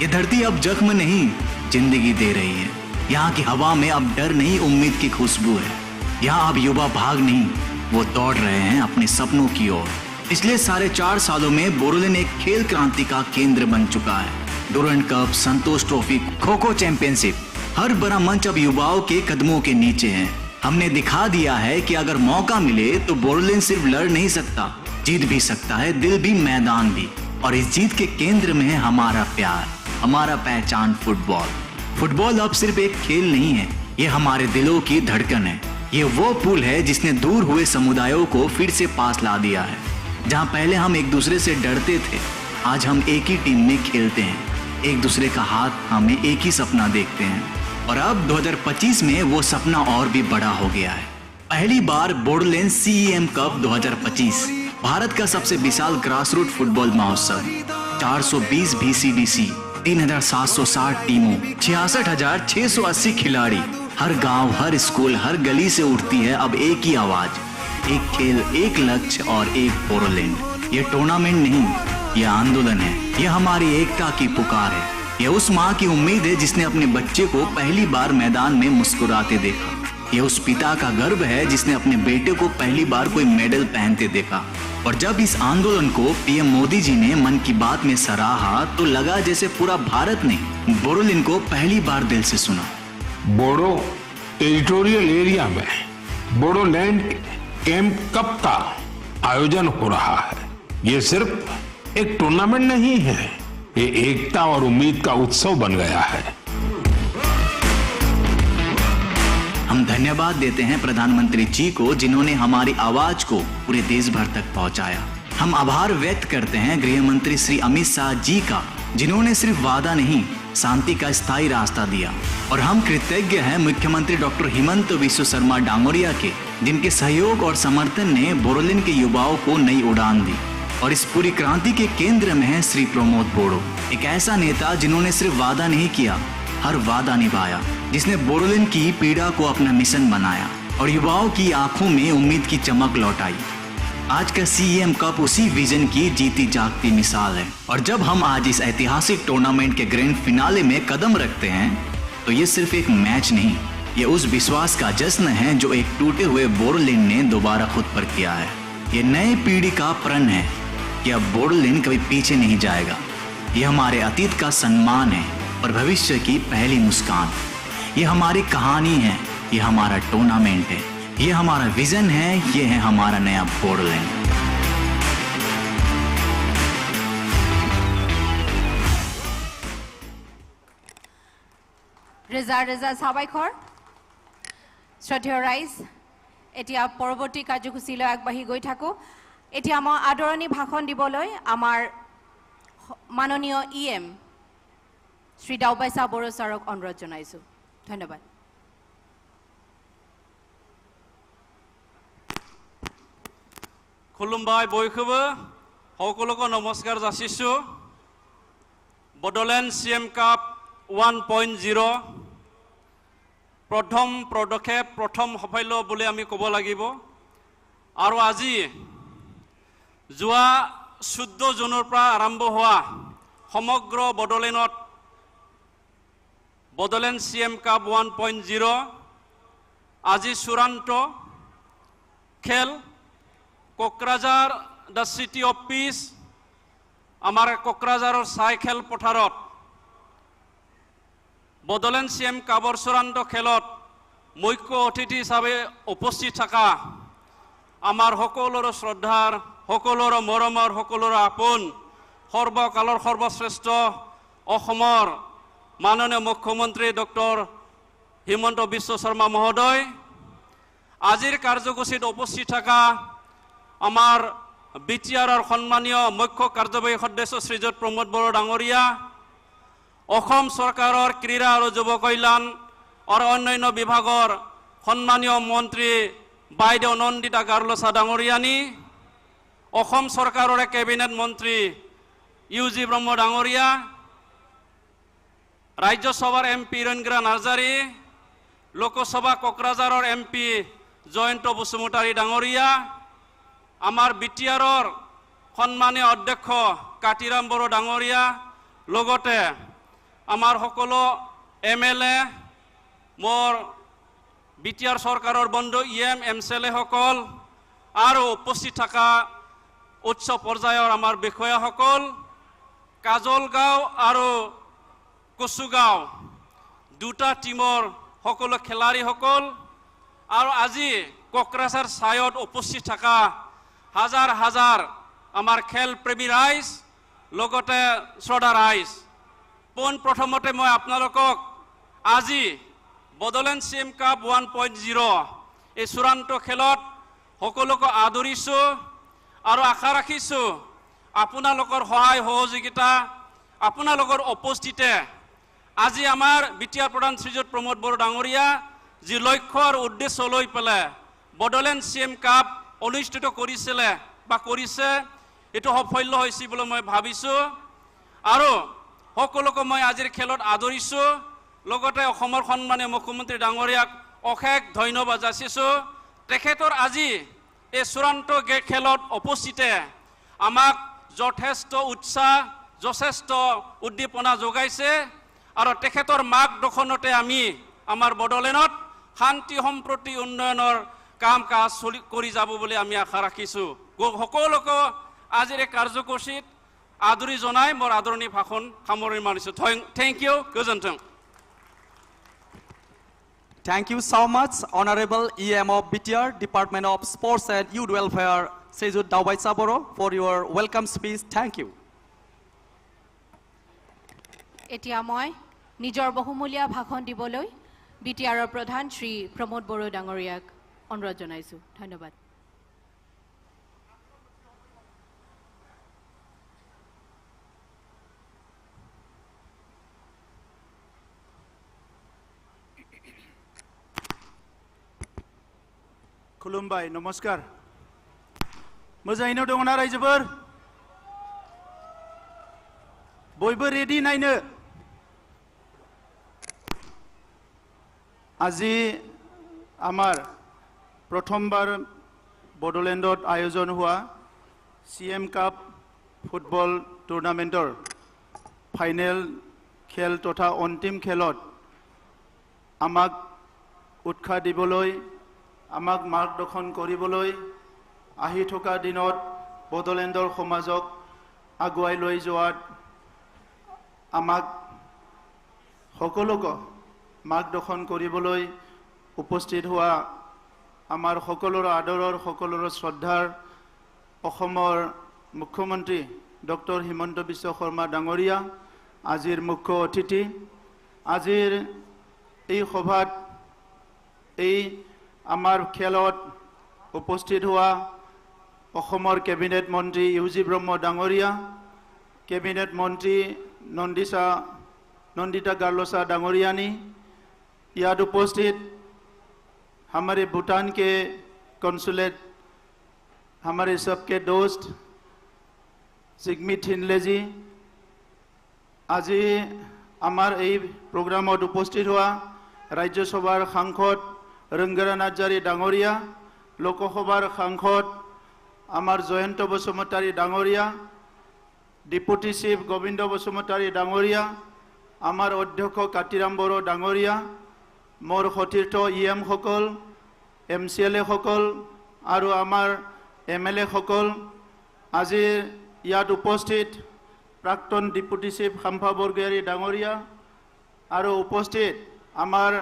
ये धरती अब जख्म नहीं, जिंदगी दे रही है। यहाँ की हवा में अब डर नहीं, उम्मीद की खुशबू है। यहाँ अब युवा भाग नहीं, वो दौड़ रहे हैं अपने सपनों की ओर। पिछले 4.5 सालों में बोडोलैंड एक खेल क्रांति का केंद्र बन चुका है। डुरंड कप, संतोष ट्रॉफी, खो खो चैंपियनशिप, हर बड़ा मंच अब युवाओं के कदमों के नीचे है। हमने दिखा दिया है कि अगर मौका मिले तो बोडोलैंड सिर्फ लड़ नहीं सकता, जीत भी सकता है, दिल भी, मैदान भी। और इस जीत के केंद्र में है हमारा प्यार, हमारा पहचान फुटबॉल। फुटबॉल अब सिर्फ एक खेल नहीं है, ये हमारे दिलों की धड़कन है। ये वो पुल है जिसने दूर हुए समुदायों को फिर से पास ला दिया है। जहां पहले हम एक दूसरे से डरते थे, आज हम एक ही टीम में खेलते हैं। एक दूसरे का हाथ थामे एक ही सपना देखते हैं। और अब 2025 में वो सपना और भी बड़ा हो गया है। पहली बार बोडोलैंड CEM कप 2025 भारत का सबसे विशाल ग्रासरूट फुटबॉल महोत्सव, 420 VCDC, 3760 टीमों, 66,680 खिलाड़ी, हर गांव, हर स्कूल, हर गली से उठती है अब एक ही आवाज, एक खेल, एक लक्ष्य और एक बोडोलैंड। ये टूर्नामेंट नहीं, यह आंदोलन है, यह हमारी एकता की पुकार है, यह उस माँ की उम्मीद है जिसने अपने बच्चे को पहली बार मैदान में मुस्कुराते देखा, यह उस पिता का गर्व है जिसने अपने बेटे को पहली बार कोई मेडल पहनते देखा। और जब इस आंदोलन को PM मोदी जी ने मन की बात में सराहा तो लगा जैसे पूरा भारत ने बोडोलैंड को पहली बार दिल से सुना। बोडो टेरिटोरियल एरिया में बोडोलैंड कैंप कप का आयोजन हो रहा है। ये सिर्फ एक टूर्नामेंट नहीं है, ये एकता और उम्मीद का उत्सव बन गया है। हम धन्यवाद देते हैं प्रधानमंत्री जी को जिन्होंने हमारी आवाज को पूरे देश भर तक पहुंचाया। हम आभार व्यक्त करते हैं गृह मंत्री श्री अमित शाह जी का जिन्होंने सिर्फ वादा नहीं शांति का स्थायी रास्ता दिया। और हम कृतज्ञ हैं मुख्यमंत्री डॉक्टर हिमंत बिस्व शर्मा डांगोरिया के जिनके सहयोग और समर्थन ने बोडोलैंड के युवाओं को नई उड़ान दी। और इस पूरी क्रांति के केंद्र में है श्री प्रमोद बोड़ो, एक ऐसा नेता जिन्होंने सिर्फ वादा नहीं किया, हर वादा निभाया, जिसने बोडोलैंड की पीड़ा को अपना मिशन बनाया और युवाओं की आंखों में उम्मीद की चमक लौटाई। आज का CEM कप उसी विजन की जीती जागती मिसाल है। और जब हम आज इस ऐतिहासिक टूर्नामेंट के ग्रैंड फिनाले में कदम रखते हैं तो ये सिर्फ एक मैच नहीं, ये उस विश्वास का जश्न है जो एक टूटे हुए बोडोलैंड ने दोबारा खुद पर किया है। ये नई पीढ़ी का प्रण है कि अब बोडोलैंड कभी पीछे नहीं जाएगा। ये हमारे अतीत का सम्मान है और भविष्य की पहली मुस्कान। ये हमारी कहानी है, ये हमारा टूर्नामेंट है, ये हमारा विजन है, ये है हमारा नया बोडोलैंड। ৰেজা সাবাইখৰ শ্ৰদ্ধেয় ৰাইজ, এতিয়া পৰৱৰ্তী কাৰ্যসূচীলৈ আগবাঢ়ি গৈ থাকোঁ। এতিয়া মই আদৰণি ভাষণ দিবলৈ আমাৰ মাননীয় EM শ্ৰী দাওবাইছা বড়ো ছাৰক অনুৰোধ জনাইছোঁ। ধন্যবাদ। खुलुमबाय बयखौबो সকলোকে নমস্কাৰ যাচিছোঁ। बोडोलैंड CM কাপ 1.0 প্ৰথম পদক্ষেপ, প্ৰথম সাফল্য বুলি আমি ক'ব লাগিব। আৰু আজি যোৱা 14 জুনৰ পৰা আৰম্ভ হোৱা সমগ্ৰ बोडोलैंडত बोडोलैंड CM কাপ 1.0 আজি চূড়ান্ত খেল Kokrajhar the city of peace আমাৰ কোকৰাঝাৰৰ চাইকেল পথাৰত बोडोलैंड CM কাপৰ চূড়ান্ত খেলত মুখ্য অতিথি হিচাপে উপস্থিত থকা আমাৰ সকলোৰে শ্ৰদ্ধাৰ, সকলোৰে মৰমৰ, সকলোৰে আপোন সৰ্বকালৰ সৰ্বশ্ৰেষ্ঠ অসমৰ মাননীয় মুখ্যমন্ত্ৰী ডক্টৰ হিমন্ত বিশ্ব শৰ্মা মহোদয়, আজিৰ কাৰ্যসূচীত উপস্থিত থকা আমাৰ BTRৰ সন্মানীয় মুখ্য কাৰ্যবাহী সদস্য শ্ৰীযুত প্ৰমোদ বড়ো ডাঙৰীয়া, অসম চৰকাৰৰ ক্ৰীড়া আৰু যুৱ কল্যাণ আৰু অন্যান্য বিভাগৰ সন্মানীয় মন্ত্ৰী বাইদেউ নন্দিতা গাৰ্লছা ডাঙৰীয়ানী, অসম চৰকাৰৰ কেবিনেট মন্ত্ৰী UG ব্ৰহ্ম ডাঙৰীয়া, ৰাজ্যসভাৰ MP ৰঞ্গৰা নাৰ্জাৰী, লোকসভা কোকৰাঝাৰৰ MP জয়ন্ত বসুমতাৰী ডাঙৰীয়া, আমাৰ BTRৰ সন্মানীয় অধ্যক্ষ কাতিৰাম বড়ো ডাঙৰীয়া, লগতে আমাৰ সকলো MLA, মোৰ BTR চৰকাৰৰ বন্ধু EM MCLA সকল আৰু উপস্থিত থকা উচ্চ পৰ্যায়ৰ আমাৰ বিষয়াসকল, কাজলগাঁও আৰু কচুগাঁও দুটা টিমৰ সকলো খেলাড়ীসকল আৰু আজি কোকৰাঝাৰ চাইত উপস্থিত থকা হাজাৰ হাজাৰ আমাৰ খেল প্ৰেমী ৰাইজ, লগতে শ্ৰদ্ধা ৰাইজ, পোন প্ৰথমতে মই আপোনালোকক আজি बोडोलैंड CM কাপ 1.0 এই চূড়ান্ত খেলত সকলোকে আদৰিছোঁ আৰু আশা ৰাখিছোঁ আপোনালোকৰ সহায় সহযোগিতা, আপোনালোকৰ উপস্থিতিতে আজি আমাৰ বিটিআৰ প্ৰধান শ্ৰীযুত প্ৰমোদ বড়ো ডাঙৰীয়া যি লক্ষ্য আৰু উদ্দেশ্য লৈ পেলাই বড়োলেণ্ড CM কাপ অনুষ্ঠিত কৰিছিলে বা কৰিছে এটো সফল হৈছে বুলি মই ভাবিছো আৰু সকলোকে মই আজিৰ খেলত আদৰিছো লগতে অসমৰ সন্মানীয় মুখ্যমন্ত্ৰী ডাঙৰীয়াক অশেষ ধন্যবাদ যাচিছো তেখেতৰ আজি এই চূড়ান্ত খেলত উপস্থিতে আমাক যথেষ্ট উৎসাহ যথেষ্ট উদ্দীপনা যোগাইছে আৰু তেখেতৰ মাৰ্গদৰ্শনতে আমি আমাৰ বড়োলেণ্ডত শান্তি সম্প্ৰতি উন্নয়নৰ কাম কাজ কৰি যাব বুলি আমি আশা ৰাখিছো সকলোকে আজিৰ এই কাৰ্যসূচীত আদৰি জনাই মোৰ আদৰণি ভাষণ সামৰণি মাৰিছো থ্যাংক ইউ গোজন্টং Thank you so much, Honorable EM of BTR, Department of Sports and Youth Welfare, Sejut Daubai Saboro, for your welcome speech. Thank you. এতিয়া মই নিজৰ বহুমূলীয়া ভাষণ দিবলৈ বিটিআৰৰ প্ৰধান শ্ৰী প্ৰমোদ বড়ো ডাঙৰীয়াক অনুৰোধ জনাইছো ধন্যবাদ खुलुमबाय नमस्कार मोजाङैनो दङना रायजोफोर बयबो रेडि नायनो আজি আমাৰ প্ৰথমবাৰ বড়োলেণ্ডত আয়োজন হোৱা CM কাপ ফুটবল টুৰ্ণামেণ্টৰ ফাইনেল খেল তথা অন্তিম খেলত আমাক উৎসাহ দিবলৈ আমাক মাৰ্গদৰ্শন কৰিবলৈ আহি থকা দিনত বড়োলেণ্ডৰ সমাজক আগুৱাই লৈ যোৱাত আমাক সকলোকে মাৰ্গদৰ্শন কৰিবলৈ উপস্থিত হোৱা আমাৰ সকলোৰে আদৰৰ সকলোৰে শ্ৰদ্ধাৰ অসমৰ মুখ্যমন্ত্ৰী ডক্টৰ হিমন্ত বিশ্ব শৰ্মা ডাঙৰীয়া আজিৰ মুখ্য অতিথি আজিৰ এই সভাত এই আমাৰ খেলত উপস্থিত হোৱা অসমৰ কেবিনেট মন্ত্ৰী ইউজি ব্ৰহ্ম ডাঙৰীয়া কেবিনেট মন্ত্ৰী नंदिता गार्लोसा डांगोरियानी याद उपस्थित हमारे भूटान के कॉन्सुलेट हमारे सबके दोस्त सिग्मी थिनले जी आज आमार এই প্রোগ্রামত উপস্থিত হওয়া রাজ্যসভার সাংসদ रंगरा नार्जारी डांगरिया लोकसभार साংসদ आमार जयंत बसुमतारी डांगरिया डिपुटी चिफ गोविंद बसुमतारी डांगरिया आमार अध्यक्ष कातिराम बड़ो डांगरिया मोर सतीर्थ EM सकल MCLA सकल और आमार MLA सकल आज इयात उपस्थित प्राक्तन डिपुटी चिफ खाम्फा बरगयारी डांगरिया और उपस्थित आमार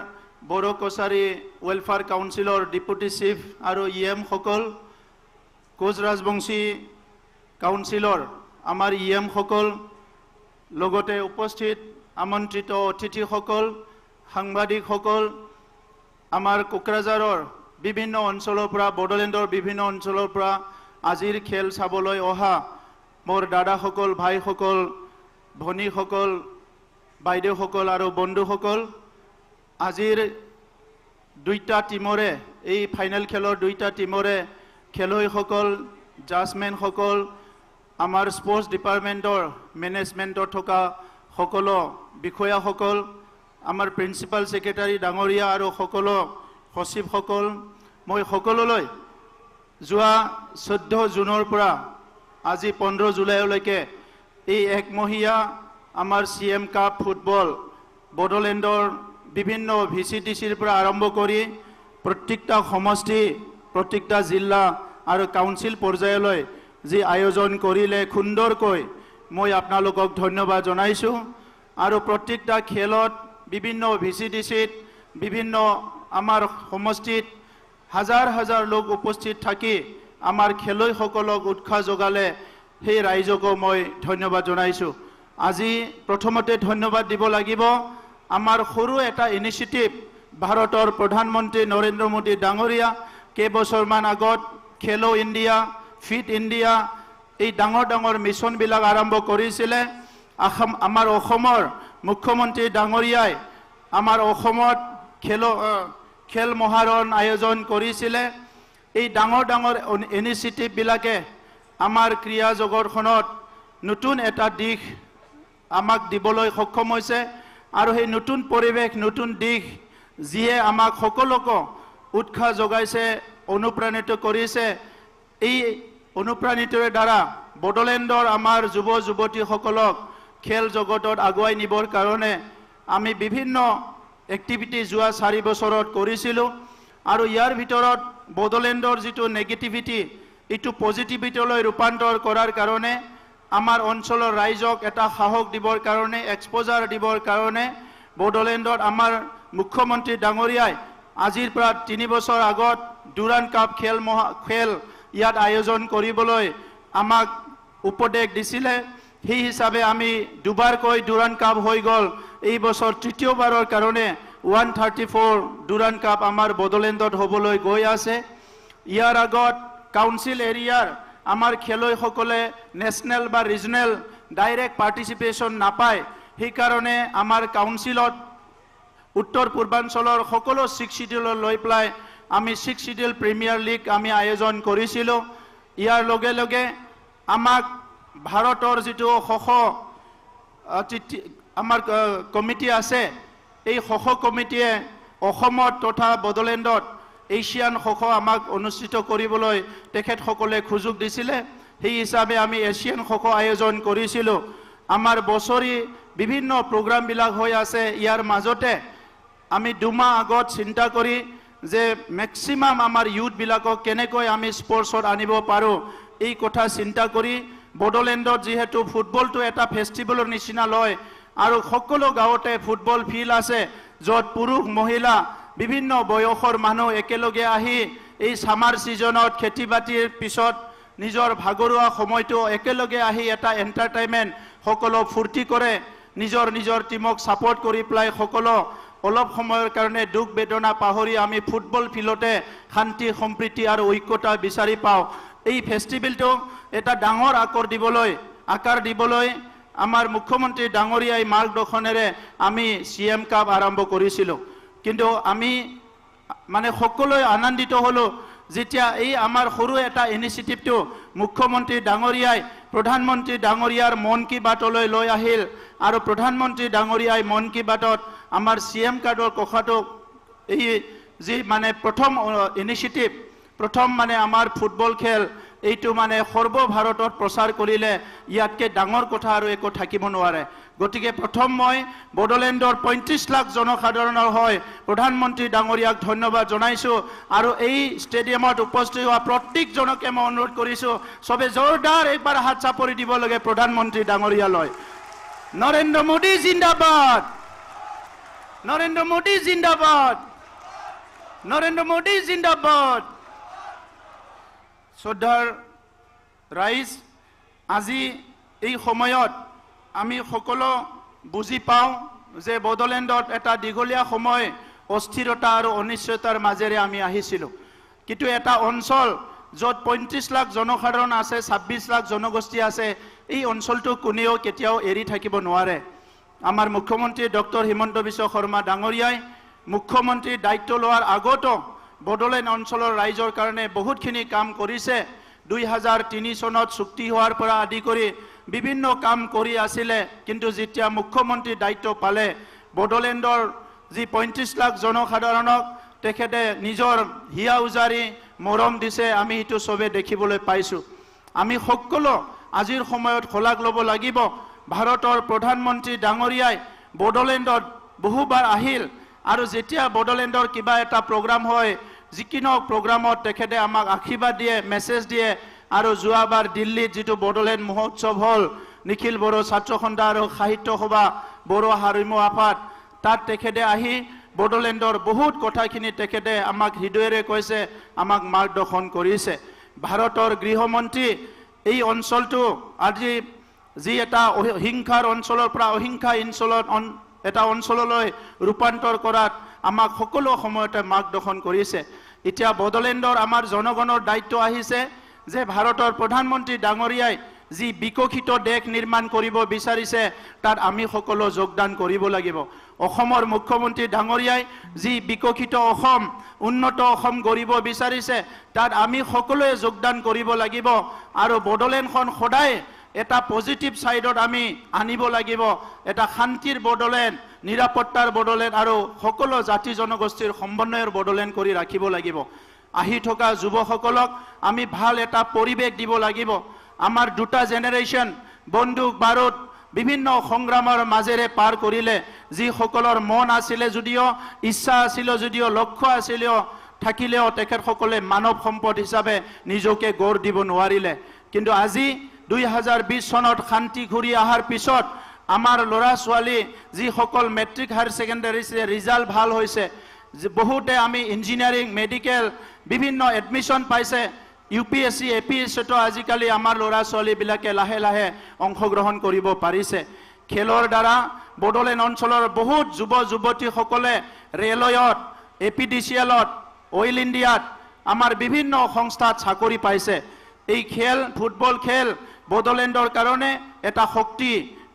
बड़ो Kachari welfare counsellor deputy chief और EM सकल कोच राजबंशी काउन्सिलर आमार EM सकल लगते उपस्थित आमंत्रित अतिथि सकल सांबादिक सकल आमार कोकराझारर विभिन्न अंचলৰ পৰা बडोलेण्डर विभिन्न अंचলৰ পৰা আজিৰ खेल চাবলৈ অহা मोर दादा सकल भाई सकल भनी सकल বাইদেউ सकल और बंधु सकल আজিৰ দুইটা টিমৰে এই ফাইনেল খেলৰ দুইটা টিমৰে খেলুৱৈ সকল জাজমেন সকল आमार स्पोर्ट्स डिपार्टमेंटर मेनेजमेंटर थका सकलो विषया सकल आमार प्रिन्सिपाल सेक्रेटारी डांगरिया और सकलो सचिव सकल मैं सकलोलै जोआ 14 जूनर পৰা আজি 15 जुलाइলৈকে এই একমহীয়া आमार CM কাপ ফুটবল বড়োলেণ্ডৰ বিভিন্ন VCDCৰ পৰা আৰম্ভ কৰি প্ৰত্যেকটা সমষ্টি প্ৰত্যেকটা জিলা আৰু কাউন্সিল পৰ্যায়লৈ जी आयोजन करिले सुंदरকৈ मैं आपनालोকক धन्यवाद जनाइछु और प्रत्येकटा खेलत विभिन्न VCDCत विभिन्न आमार समष्टित हजार हजार लोक उपस्थित थाकी आमार खेलुवै सकलक उत्साह जोगाले সেই राइजको मैं धन्यवाद जनाइछु আজি प्रथमते धन्यवाद দিব লাগিব आमार सरू एटा इनिशिएटिव भारतर प्रधानमंत्री नरेंद्र मोदी डांगरिया केइबছৰমান আগত खेलो इंडिया फिट इंडिया এই ডাঙৰ ডাঙৰ মিশন বিলাক আৰম্ভ কৰিছিলে আমাৰ অসমৰ মুখ্যমন্ত্ৰী ডাঙৰীয়াই আমাৰ অসমত খেল মহাৰণ আয়োজন কৰিছিলে এই ডাঙৰ ডাঙৰ ইনিচিয়েটিভবিলাকে আমাৰ ক্ৰীড়া জগতখনত নতুন এটা দিশ আমাক দিবলৈ সক্ষম হৈছে আৰু সেই নতুন পৰিৱেশ নতুন দিশ যিয়ে আমাক সকলোকে উৎসাহ যোগাইছে অনুপ্ৰাণিত কৰিছে এই অনুপ্ৰাণিতৰ দ্বাৰা বড়োলেণ্ডৰ আমাৰ যুৱ যুৱতীসকলক খেল জগতত আগুৱাই নিবৰ কাৰণে আমি বিভিন্ন এক্টিভিটি যোৱা 4 বছৰত কৰিছিলোঁ আৰু ইয়াৰ ভিতৰত বড়োলেণ্ডৰ যিটো নেগেটিভিটি এইটো পজিটিভিটিলৈ ৰূপান্তৰ কৰাৰ কাৰণে আমাৰ অঞ্চলৰ ৰাইজক এটা সাহস দিবৰ কাৰণে এক্সপোজাৰ দিবৰ কাৰণে বড়োলেণ্ডত আমাৰ মুখ্যমন্ত্ৰী ডাঙৰীয়াই আজিৰ পৰা 3 বছৰ আগত ডুৰাণ্ড কাপ খেল ইয়াত আয়োজন কৰিবলৈ আমাক উপদেশ দিছিলে সেই হিচাপে আমি দুবাৰকৈ ডুৰাণ্ড কাপ হৈ গ'ল এই বছৰ তৃতীয়বাৰৰ কাৰণে 134 ডুৰাণ্ড কাপ আমাৰ বড়োলেণ্ডত হ'বলৈ গৈ আছে ইয়াৰ আগত কাউন্সিল এৰিয়াৰ আমাৰ খেলুৱৈসকলে নেশ্যনেল বা ৰিজনেল ডাইৰেক্ট পাৰ্টিচিপেশ্যন নাপায় সেইকাৰণে আমাৰ কাউন্সিলত উত্তৰ পূৰ্বাঞ্চলৰ সকলো 6 শিডিউল লৈ পেলাই আমি 6 শিডিউল প্ৰিমিয়াৰ লীগ আমি আয়োজন কৰিছিলোঁ ইয়াৰ লগে লগে আমাক ভাৰতৰ যিটো আমাৰ কমিটি আছে এই কমিটিয়ে অসমত তথা বড়োলেণ্ডত এছিয়ান আমাক অনুষ্ঠিত কৰিবলৈ তেখেতসকলে সুযোগ দিছিলে সেই হিচাপে আমি এছিয়ান আয়োজন কৰিছিলোঁ আমাৰ বছৰি বিভিন্ন প্ৰগ্ৰামবিলাক হৈ আছে ইয়াৰ মাজতে আমি 2 মাহ আগত চিন্তা কৰি যে ম্যাক্সিমাম আমাৰ ইউথবিলাকক কেনেকৈ আমি স্পৰ্টছত আনিব পাৰোঁ এই কথা চিন্তা কৰি বড়োলেণ্ডত যেহেতু ফুটবলটো এটা ফেষ্টিভেলৰ নিচিনা লয় আৰু সকলো গাঁৱতে ফুটবল ফিল্ড আছে য'ত পুৰুষ মহিলা বিভিন্ন বয়সৰ মানুহ একেলগে আহি এই সামাৰ সিজনত খেতি বাতিৰ পিছত নিজৰ ভাগৰুৱা সময়টো একেলগে আহি এটা এন্টাৰটেইনমেন্ট সকলো ফূৰ্তি কৰে নিজৰ টিমক সাপোৰ্ট কৰি প্লাই সকলো অলপ সময়ৰ কাৰণে দুখ বেদনা পাহৰি আমি ফুটবল ফিল্ডতে শান্তি সম্প্ৰীতি আৰু ঐক্যতা বিচাৰি পাওঁ এই ফেষ্টিভেলটো এটা ডাঙৰ আকাৰ দিবলৈ আমাৰ মুখ্যমন্ত্ৰী ডাঙৰীয়াই মাৰ্গদৰ্শনেৰে আমি সিএম কাপ আৰম্ভ কৰিছিলোঁ কিন্তু আমি মানে সকলোৱে আনন্দিত হলো যেতিয়া এই আমাৰ সৰু এটা ইনিচিয়েটিভটো মুখ্যমন্ত্ৰী ডাঙৰীয়াই প্ৰধানমন্ত্ৰী ডাঙৰীয়াৰ মন কি বাতলৈ লৈ আহিল আৰু প্ৰধানমন্ত্ৰী ডাঙৰীয়াই মন কি বাতত আমাৰ সিএম কাৰ্ডৰ কথাটো এই যি মানে প্ৰথম ইনিচিয়েটিভ প্ৰথম মানে আমাৰ ফুটবল খেল এইটো মানে সৰ্বভাৰতত প্ৰচাৰ কৰিলে ইয়াতকে ডাঙৰ কথা আৰু একো থাকিব নোৱাৰে গতিকে প্ৰথম মই বড়োলেণ্ডৰ 35 লাখ জনসাধাৰণৰ হয় প্ৰধানমন্ত্ৰী ডাঙৰীয়াক ধন্যবাদ জনাইছো আৰু এই ষ্টেডিয়ামত উপস্থিত হোৱা প্ৰত্যেকজনকে মই অনুৰোধ কৰিছো সবে জোৰদাৰ একবাৰ হাত চাপৰি দিব লাগে প্ৰধানমন্ত্ৰী ডাঙৰীয়ালৈ নৰেন্দ্ৰ মোদী জিন্দাবাদ নৰেন্দ্ৰ মোদী জিন্দাবাদ নৰেন্দ্ৰ মোদী জিন্দাবাদ শ্ৰদ্ধাৰ ৰাইজ আজি এই সময়ত আমি সকলো বুজি পাওঁ যে বড়োলেণ্ডত এটা দীঘলীয়া সময় অস্থিৰতা আৰু অনিশ্চয়তাৰ মাজেৰে আমি আহিছিলোঁ কিন্তু এটা অঞ্চল য'ত 35 লাখ জনসাধাৰণ আছে 26 লাখ জনগোষ্ঠী আছে এই অঞ্চলটো কোনেও কেতিয়াও এৰি থাকিব নোৱাৰে আমাৰ মুখ্যমন্ত্ৰী ডক্টৰ হিমন্ত বিশ্ব শৰ্মা ডাঙৰীয়াই মুখ্যমন্ত্ৰী দায়িত্ব লোৱাৰ আগতো বড়োলেণ্ড অঞ্চলৰ ৰাইজৰ কাৰণে বহুতখিনি কাম কৰিছে 2003 চনত চুক্তি হোৱাৰ পৰা আদি কৰি বিভিন্ন কাম কৰি আছিলে কিন্তু যেতিয়া মুখ্যমন্ত্ৰী দায়িত্ব পালে বড়োলেণ্ডৰ যি 35 লাখ জনসাধাৰণক তেখেতে নিজৰ হিয়া উজাৰি মৰম দিছে আমি এটো সবে দেখিবলৈ পাইছো আমি সকলো আজিৰ সময়ত খোলাক ল'ব লাগিব ভাৰতৰ প্ৰধানমন্ত্ৰী ডাঙৰীয়াই বড়োলেণ্ডত বহুবাৰ আহিল আৰু যেতিয়া বড়োলেণ্ডৰ কিবা এটা প্ৰগ্ৰাম হয় যিকিনো প্ৰগ্ৰামত তেখেতে আমাক আশীৰ্বাদ দিয়ে মেছেজ দিয়ে আৰু যোৱাবাৰ দিল্লীত যেটো বড়োলেণ্ড মহোৎসৱ হল নিখিল বড়ো ছাত্ৰ সন্থা আৰু সাহিত্য সভা বড়ো হাৰিমু আফাত তাত তেখেতে আহি বড়োলেণ্ডৰ বহুত কথাখিনি তেখেতে আমাক হৃদয়েৰে কৈছে আমাক মাৰ্গদৰ্শন কৰিছে ভাৰতৰ গৃহমন্ত্ৰী এই অঞ্চলটো আজি যি এটা হিংসাৰ অঞ্চলৰ পৰা অহিংসা অঞ্চলত এটা অঞ্চললৈ ৰূপান্তৰ কৰাত আমাক সকলো সময়তে মাৰ্গদৰ্শন কৰিছে এতিয়া বড়োলেণ্ডৰ আমাৰ জনগণৰ দায়িত্ব আহিছে যে ভাৰতৰ প্ৰধানমন্ত্ৰী ডাঙৰীয়াই যি বিকশিত দেশ নিৰ্মাণ কৰিব বিচাৰিছে তাত আমি সকলো যোগদান কৰিব লাগিব অসমৰ মুখ্যমন্ত্ৰী ডাঙৰীয়াই যি বিকশিত অসম উন্নত অসম গঢ়িব বিচাৰিছে তাত আমি সকলোৱে যোগদান কৰিব লাগিব আৰু বড়োলেণ্ডখন সদায় এটা পজিটিভ সাইডত আমি আনিব লাগিব এটা শান্তিৰ বড়োলেণ্ড নিৰাপত্তাৰ বড়োলেণ্ড আৰু সকলো জাতি জনগোষ্ঠীৰ সমন্বয়ৰ বড়োলেণ্ড কৰি ৰাখিব লাগিব আহি থকা যুৱসকলক আমি ভাল এটা পৰিৱেশ দিব লাগিব আমাৰ দুটা জেনেৰেশ্যন বন্দুক বাৰুদ বিভিন্ন সংগ্ৰামৰ মাজেৰে পাৰ কৰিলে যি সকলৰ মন আছিলে যদিও ইচ্ছা আছিল যদিও লক্ষ্য আছিল থাকিলেও তেখেতসকলে মানৱ সম্পদ হিচাপে নিজকে গঢ় দিব নোৱাৰিলে কিন্তু আজি 2020 চনত শান্তি ঘূৰি অহাৰ পিছত আমাৰ ল'ৰা ছোৱালী যি সকল মেট্ৰিক হায়াৰ সেকেন্ডাৰী ৰিজাল্ট ভাল হৈছে বহুতে আমি ইঞ্জিনিয়াৰিং মেডিকেল বিভিন্ন এডমিশন পাইছে ইউপিএসসি এপিএসসি তো আজিকালি আমাৰ ল'ৰা ছোৱালী বিলাকে লাহে লাহে অংশগ্ৰহণ কৰিব পাৰিছে খেলৰ দ্বাৰা বড়োলেণ্ড অঞ্চলৰ বহুত যুৱ যুৱতী সকলে ৰেলয়ত এপিডিচিএলত অইল ইণ্ডিয়াত আমাৰ বিভিন্ন সংস্থাত চাকৰি পাইছে এই খেল ফুটবল খেল বড়োলেণ্ডৰ কাৰণে এটা শক্তি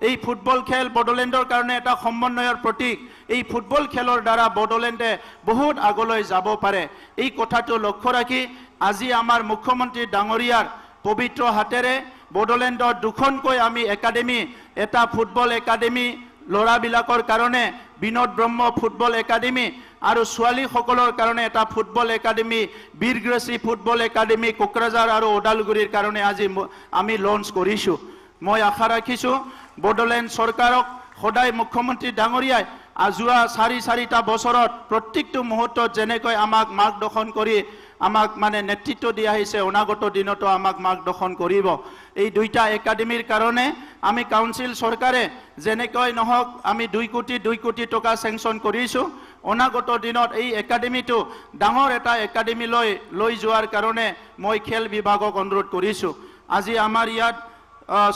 এই ফুটবল খেল বড়োলেণ্ডৰ কাৰণে এটা সমন্বয়ৰ প্ৰতীক এই ফুটবল খেলৰ দ্বাৰা বড়োলেণ্ডে বহুত আগলৈ যাব পাৰে এই কথাটো লক্ষ্য ৰাখি আজি আমাৰ মুখ্যমন্ত্ৰী ডাঙৰীয়াৰ পবিত্ৰ হাতেৰে বড়োলেণ্ডৰ দুখনকৈ আমি একাডেমি এটা ফুটবল একাডেমি ল'ৰাবিলাকৰ কাৰণে বিনোদ ব্ৰহ্ম ফুটবল একাডেমি আৰু ছোৱালীসকলৰ কাৰণে এটা ফুটবল একাডেমি বীৰগ্ৰেছী ফুটবল একাডেমি কোকৰাঝাৰ আৰু ওদালগুৰিৰ কাৰণে আজি আমি লঞ্চ কৰিছো মই আশা ৰাখিছো বড়োলেণ্ড চৰকাৰক সদায় মুখ্যমন্ত্ৰী ডাঙৰীয়াই যোৱা 4-4টা বছৰত প্ৰত্যেকটো মুহূৰ্তত যেনেকৈ আমাক মাৰ্গদৰ্শন কৰি আমাক মানে নেতৃত্ব দি আহিছে অনাগত দিনতো আমাক মাৰ্গদৰ্শন কৰিব এই দুইটা একাডেমিৰ কাৰণে আমি কাউন্সিল চৰকাৰে যেনেকৈ নহওক আমি 2 কোটি টকা সেংচন কৰিছো অনাগত দিনত এই একাডেমিটো ডাঙৰ এটা একাডেমি লৈ যোৱাৰ কাৰণে মই খেল বিভাগক অনুৰোধ কৰিছো আজি আমাৰ ইয়াত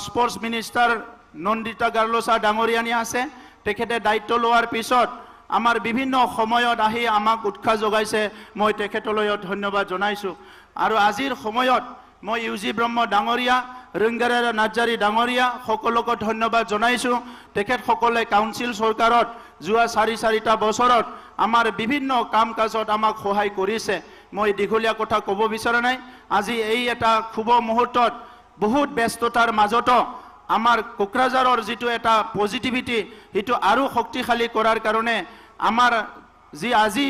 স্পোর্টস মিনিষ্টাৰ নন্দিতা গাৰ্লোছা ডাঙৰীয়ানী আছে তেখেতে দায়িত্ব লোৱাৰ পিছত আমাৰ বিভিন্ন সময়ত আহি আমাক উৎসাহ যোগাইছে মই তেখেতলৈ ধন্যবাদ জনাইছো আৰু আজিৰ সময়ত মই ইউজি ব্ৰহ্ম ডাঙৰীয়া ৰংগাৰা নাৰ্জাৰী ডাঙৰীয়া সকলোকে ধন্যবাদ জনাইছো তেখেতসকলে কাউন্সিল চৰকাৰত যোৱা 4-4টা বছৰত আমাৰ বিভিন্ন কাম কাজত আমাক সহায় কৰিছে মই দীঘলীয়া কথা ক'ব বিচৰা নাই আজি এই এটা শুভ মুহূৰ্তত বহুত ব্যস্ততাৰ মাজতো আমাৰ কোকৰাঝাৰৰ যেটো এটা পজিটিভিটি হেতু আৰু শক্তিশালী কৰাৰ কাৰণে আমাৰ আজি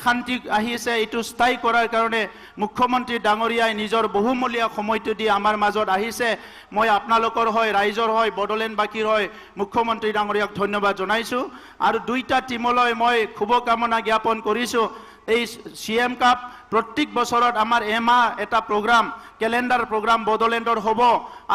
শান্তি আহিছে এটো স্থায়ী কৰাৰ কাৰণে মুখ্যমন্ত্ৰী ডাঙৰীয়াই নিজৰ বহুমূলীয়া সময়টো দি আমাৰ মাজত আহিছে মই আপোনালোকৰ হয় ৰাইজৰ হয় বড়োলেণ্ডবাসীৰ হয় মুখ্যমন্ত্ৰী ডাঙৰীয়াক ধন্যবাদ জনাইছো আৰু দুইটা টিমলৈ মই শুভকামনা জ্ঞাপন কৰিছো এই সিএম কাপ প্ৰত্যেক বছৰত আমাৰ এমাহ এটা প্ৰগ্ৰাম ক্যালেন্ডাৰ প্ৰগ্ৰাম বড়োলেণ্ডৰ হ'ব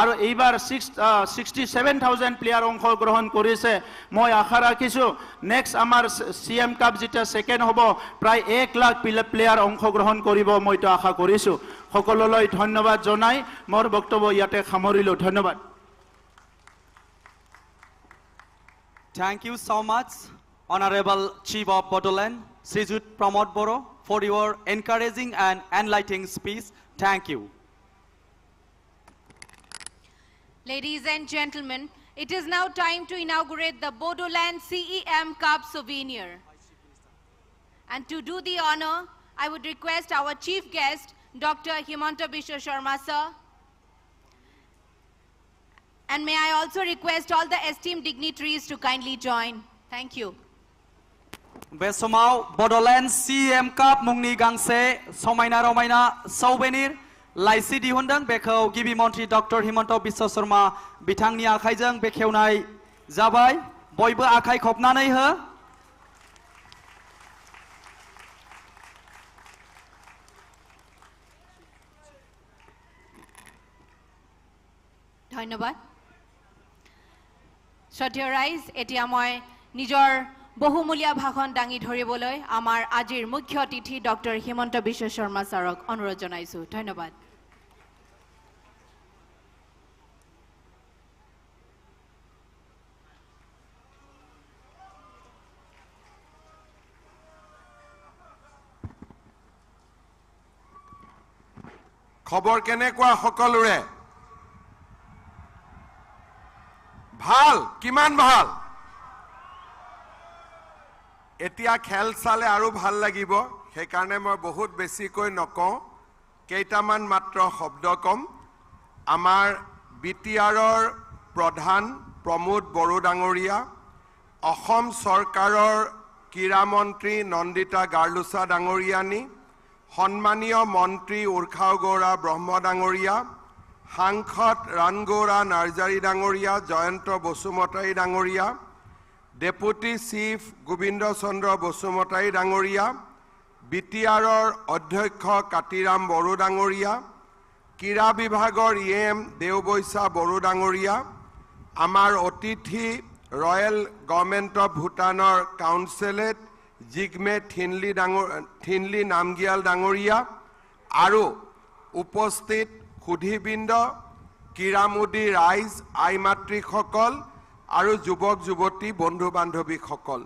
আৰু এইবাৰ 67000 প্লেয়াৰ অংশগ্ৰহণ কৰিছে মই আশা ৰাখিছো নেক্সট আমাৰ সিএম কাপ যেটা সেকেন্ড হ'ব প্ৰায় 1 লাখ প্লেয়াৰ অংশগ্ৰহণ কৰিব মই তো আশা কৰিছো সকলোলৈ ধন্যবাদ জনাই মোৰ বক্তব্য ইয়াতে সামৰিলো ধন্যবাদ Thank you so much, Honorable Chief of Bodoland, Srijut Pramod Boro, for your encouraging and enlightening speech. Thank you. Ladies and gentlemen, it is now time to inaugurate the Bodoland CEM Cup souvenir. And to do the honor, I would request our chief guest, Dr. Himanta Biswa Sharma sir. And may I also request all the esteemed dignitaries to kindly join. Thank you. Besomau Bodoland CEM Cup mungni gangse somaina romaina souvenir laisi dihundang bekau gibi Montri Dr. Himanta Biswa Sharma bitangni akhayjang bekewnai jabai boybo akhay khopnanai ho ধন্যবাদ শ্ৰদ্ধেয় ৰাইজ এতিয়া মই নিজৰ বহুমূলীয়া ভাষণ দাঙি ধৰিবলৈ আমাৰ আজিৰ মুখ্য অতিথি ডক্টৰ হিমন্ত বিশ্ব শৰ্মা ছাৰক অনুৰোধ জনাইছো ধন্যবাদ খবৰ কেনেকুৱা সকলোৰে ভাল কিমান ভাল এতিয়া খেল চালে আৰু ভাল লাগিব সেইকাৰণে মই বহুত বেছিকৈ নকওঁ কেইটামান মাত্ৰ শব্দ কম আমাৰ বিটিআৰৰ প্ৰধান প্ৰমোদ বড়ো ডাঙৰীয়া অসম চৰকাৰৰ ক্ৰীড়া মন্ত্ৰী নন্দিতা গাৰ্লুচা ডাঙৰীয়ানী সন্মানীয় মন্ত্ৰী উৰ্খাও গৌৰা ব্ৰহ্ম ডাঙৰীয়া সাংসদ ৰানগৌৰা নাৰ্জাৰী ডাঙৰীয়া জয়ন্ত বসুমতাৰী ডাঙৰীয়া ডেপুটি চিফ গোবিন্দ চন্দ্ৰ বসুমতাৰী ডাঙৰীয়া বিটিআৰৰ অধ্যক্ষ কাতিৰাম বড়ো ডাঙৰীয়া ক্ৰীড়া বিভাগৰ ইএম দেওবৈচা বড়ো ডাঙৰীয়া আমাৰ অতিথি ৰয়েল গভৰ্ণমেণ্ট অফ ভূটানৰ কাউন্সিলেট জিগমে থিনলি নামগিয়াল ডাঙৰীয়া আৰু উপস্থিত সুধীবৃন্দ ক্ৰীড়ামোদী ৰাইজ আই মাতৃসকল আৰু যুৱক যুৱতী বন্ধু বান্ধৱীসকল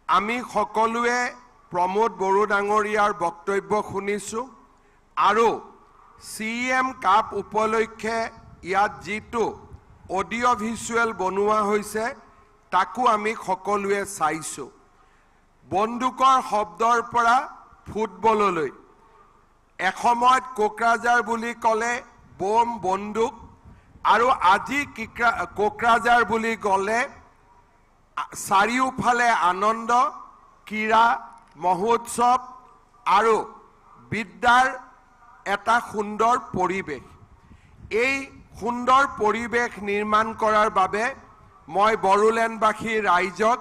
আমি সকলোৱে প্ৰমোদ বড়ো ডাঙৰীয়াৰ বক্তব্য শুনিছোঁ আৰু CM কাপ উপলক্ষে ইয়াত যিটো অডিঅ' ভিজুৱেল বনোৱা হৈছে তাকো আমি সকলোৱে চাইছোঁ বন্দুকৰ শব্দৰ পৰা ফুটবললৈ এসময়ত কোকৰাঝাৰ বুলি ক'লে বোম বন্দুক আৰু আজি কোকৰাঝাৰ বুলি ক'লে চাৰিওফালে আনন্দ ক্ৰীড়া মহোৎসৱ আৰু বিদ্যাৰ এটা সুন্দৰ পৰিৱেশ এই সুন্দৰ পৰিৱেশ নিৰ্মাণ কৰাৰ বাবে মই বড়োলেণ্ডবাসী ৰাইজক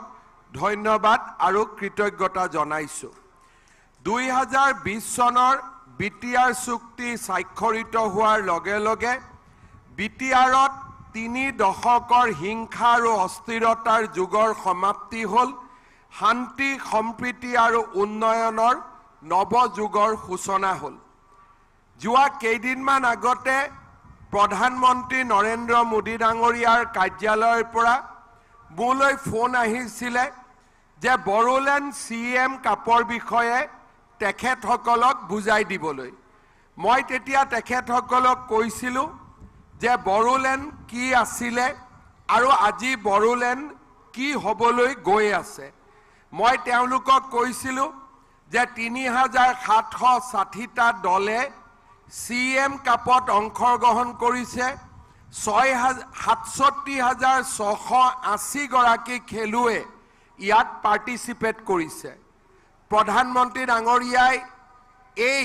ধন্যবাদ আৰু কৃতজ্ঞতা জনাইছোঁ 2020 চনৰ বিটিআৰ চুক্তি স্বাক্ষৰিত হোৱাৰ লগে লগে বিটিআৰত 3 দশকৰ হিংসা আৰু অস্থিৰতাৰ যুগৰ সমাপ্তি হ'ল শান্তি সম্প্ৰীতি আৰু উন্নয়নৰ নৱ যুগৰ সূচনা হ'ল যোৱা কেইদিনমান আগতে প্ৰধানমন্ত্ৰী নৰেন্দ্ৰ মোদী ডাঙৰীয়াৰ কাৰ্যালয়ৰ পৰা মোলৈ ফোন আহিছিলে যে বড়োলেণ্ড CM কাপৰ বিষয়ে তেখেতসকলক বুজাই দিবলৈ মই তেতিয়া তেখেতসকলক কৈছিলোঁ যে বড়োলেণ্ড কি আছিলে আৰু আজি বড়োলেণ্ড কি হ'বলৈ গৈ আছে মই তেওঁলোকক কৈছিলোঁ যে 3760টা দলে CM কাপত অংশগ্ৰহণ কৰিছে 67,680 গৰাকী খেলুৱৈ ইয়াত পাৰ্টিচিপেট কৰিছে প্ৰধানমন্ত্ৰী ডাঙৰীয়াই এই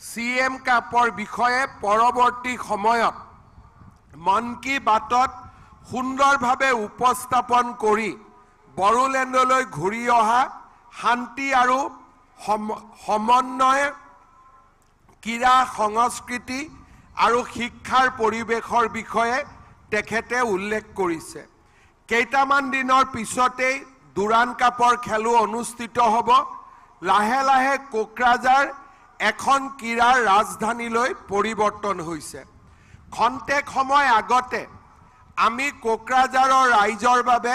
CM কাপৰ বিষয়ে পৰৱৰ্তী সময়ত মন কি বাতত সুন্দৰভাৱে উপস্থাপন কৰি বড়োলেণ্ডলৈ ঘূৰি অহা শান্তি আৰু সমন্বয় ক্ৰীড়া সংস্কৃতি আৰু শিক্ষাৰ পৰিৱেশৰ বিষয়ে তেখেতে উল্লেখ কৰিছে কেইটামান দিনৰ পিছতেই দুৰাণ কাপৰ খেলো অনুষ্ঠিত হ'ব লাহে লাহে কোকৰাঝাৰ এখন ক্ৰীড়াৰ ৰাজধানীলৈ পৰিৱৰ্তন হৈছে খন্তেক সময় আগতে আমি কোকৰাঝাৰৰ ৰাইজৰ বাবে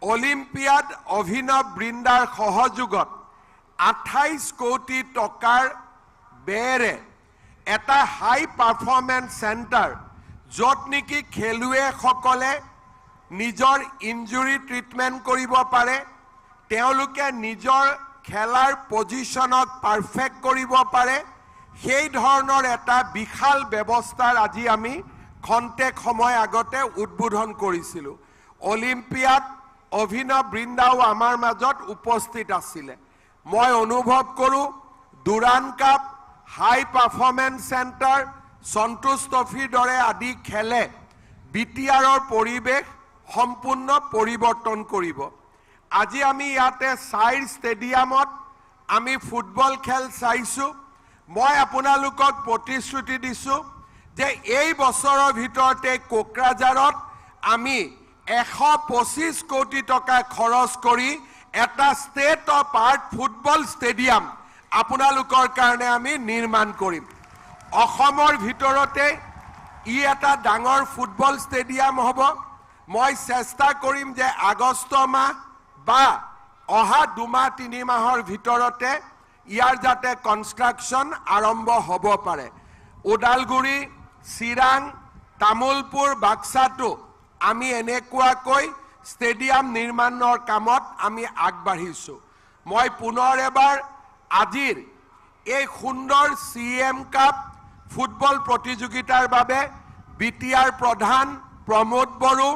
অলিম্পিয়াড অভিনৱ বৃন্দাৰ সহযোগত 28 কোটি টকাৰ বেৰে এটা হাই পাৰফৰ্মেন্স সেন্টাৰ য'ত নেকি খেলুৱৈসকলে নিজৰ ইনজুৰি ট্ৰিটমেন্ট কৰিব পাৰে তেওঁলোকে নিজৰ খেলাৰ পজিশনক পাৰফেক্ট কৰিব পাৰে সেই ধৰণৰ এটা বিশাল ব্যৱস্থাৰ আজি আমি খন্তেক সময় আগতে উদ্বোধন কৰিছিলোঁ অলিম্পিয়াড অভিনৱ বৃন্দাও আমাৰ মাজত উপস্থিত আছিলে মই অনুভৱ কৰোঁ দুৰাণ কাপ হাই পাৰফৰ্মেন্স সেন্টাৰ সন্তোষ ট্ৰফিৰ দৰে আদি খেলে বিটিআৰৰ পৰিৱেশ সম্পূৰ্ণ পৰিৱৰ্তন কৰিব আজি আমি ইয়াতে সাইৰ ষ্টেডিয়ামত আমি ফুটবল খেল চাইছোঁ মই আপোনালোকক প্ৰতিশ্ৰুতি দিছোঁ যে এই বছৰৰ ভিতৰতে কোকৰাঝাৰত আমি 125 কোটি টকা খৰচ কৰি এটা state of art football stadium আপোনালোকৰ কাৰণে আমি নিৰ্মাণ কৰিম অসমৰ ভিতৰতে ই এটা ডাঙৰ ফুটবল ষ্টেডিয়াম হ'ব মই চেষ্টা কৰিম যে আগষ্ট মাহ বা অহা 2-3 মাহৰ ভিতৰতে ইয়াৰ যাতে কনষ্ট্ৰাকচন আৰম্ভ হ'ব পাৰে ওদালগুৰি চিৰাং তামুলপুৰ বাক্সাটো আমি এনেকুৱাকৈ ষ্টেডিয়াম নিৰ্মাণৰ কামত আমি আগবাঢ়িছোঁ মই পুনৰ এবাৰ আজিৰ এই সুন্দৰ CM কাপ ফুটবল প্ৰতিযোগিতাৰ বাবে বিটিআৰ প্ৰধান প্ৰমোদ বড়ো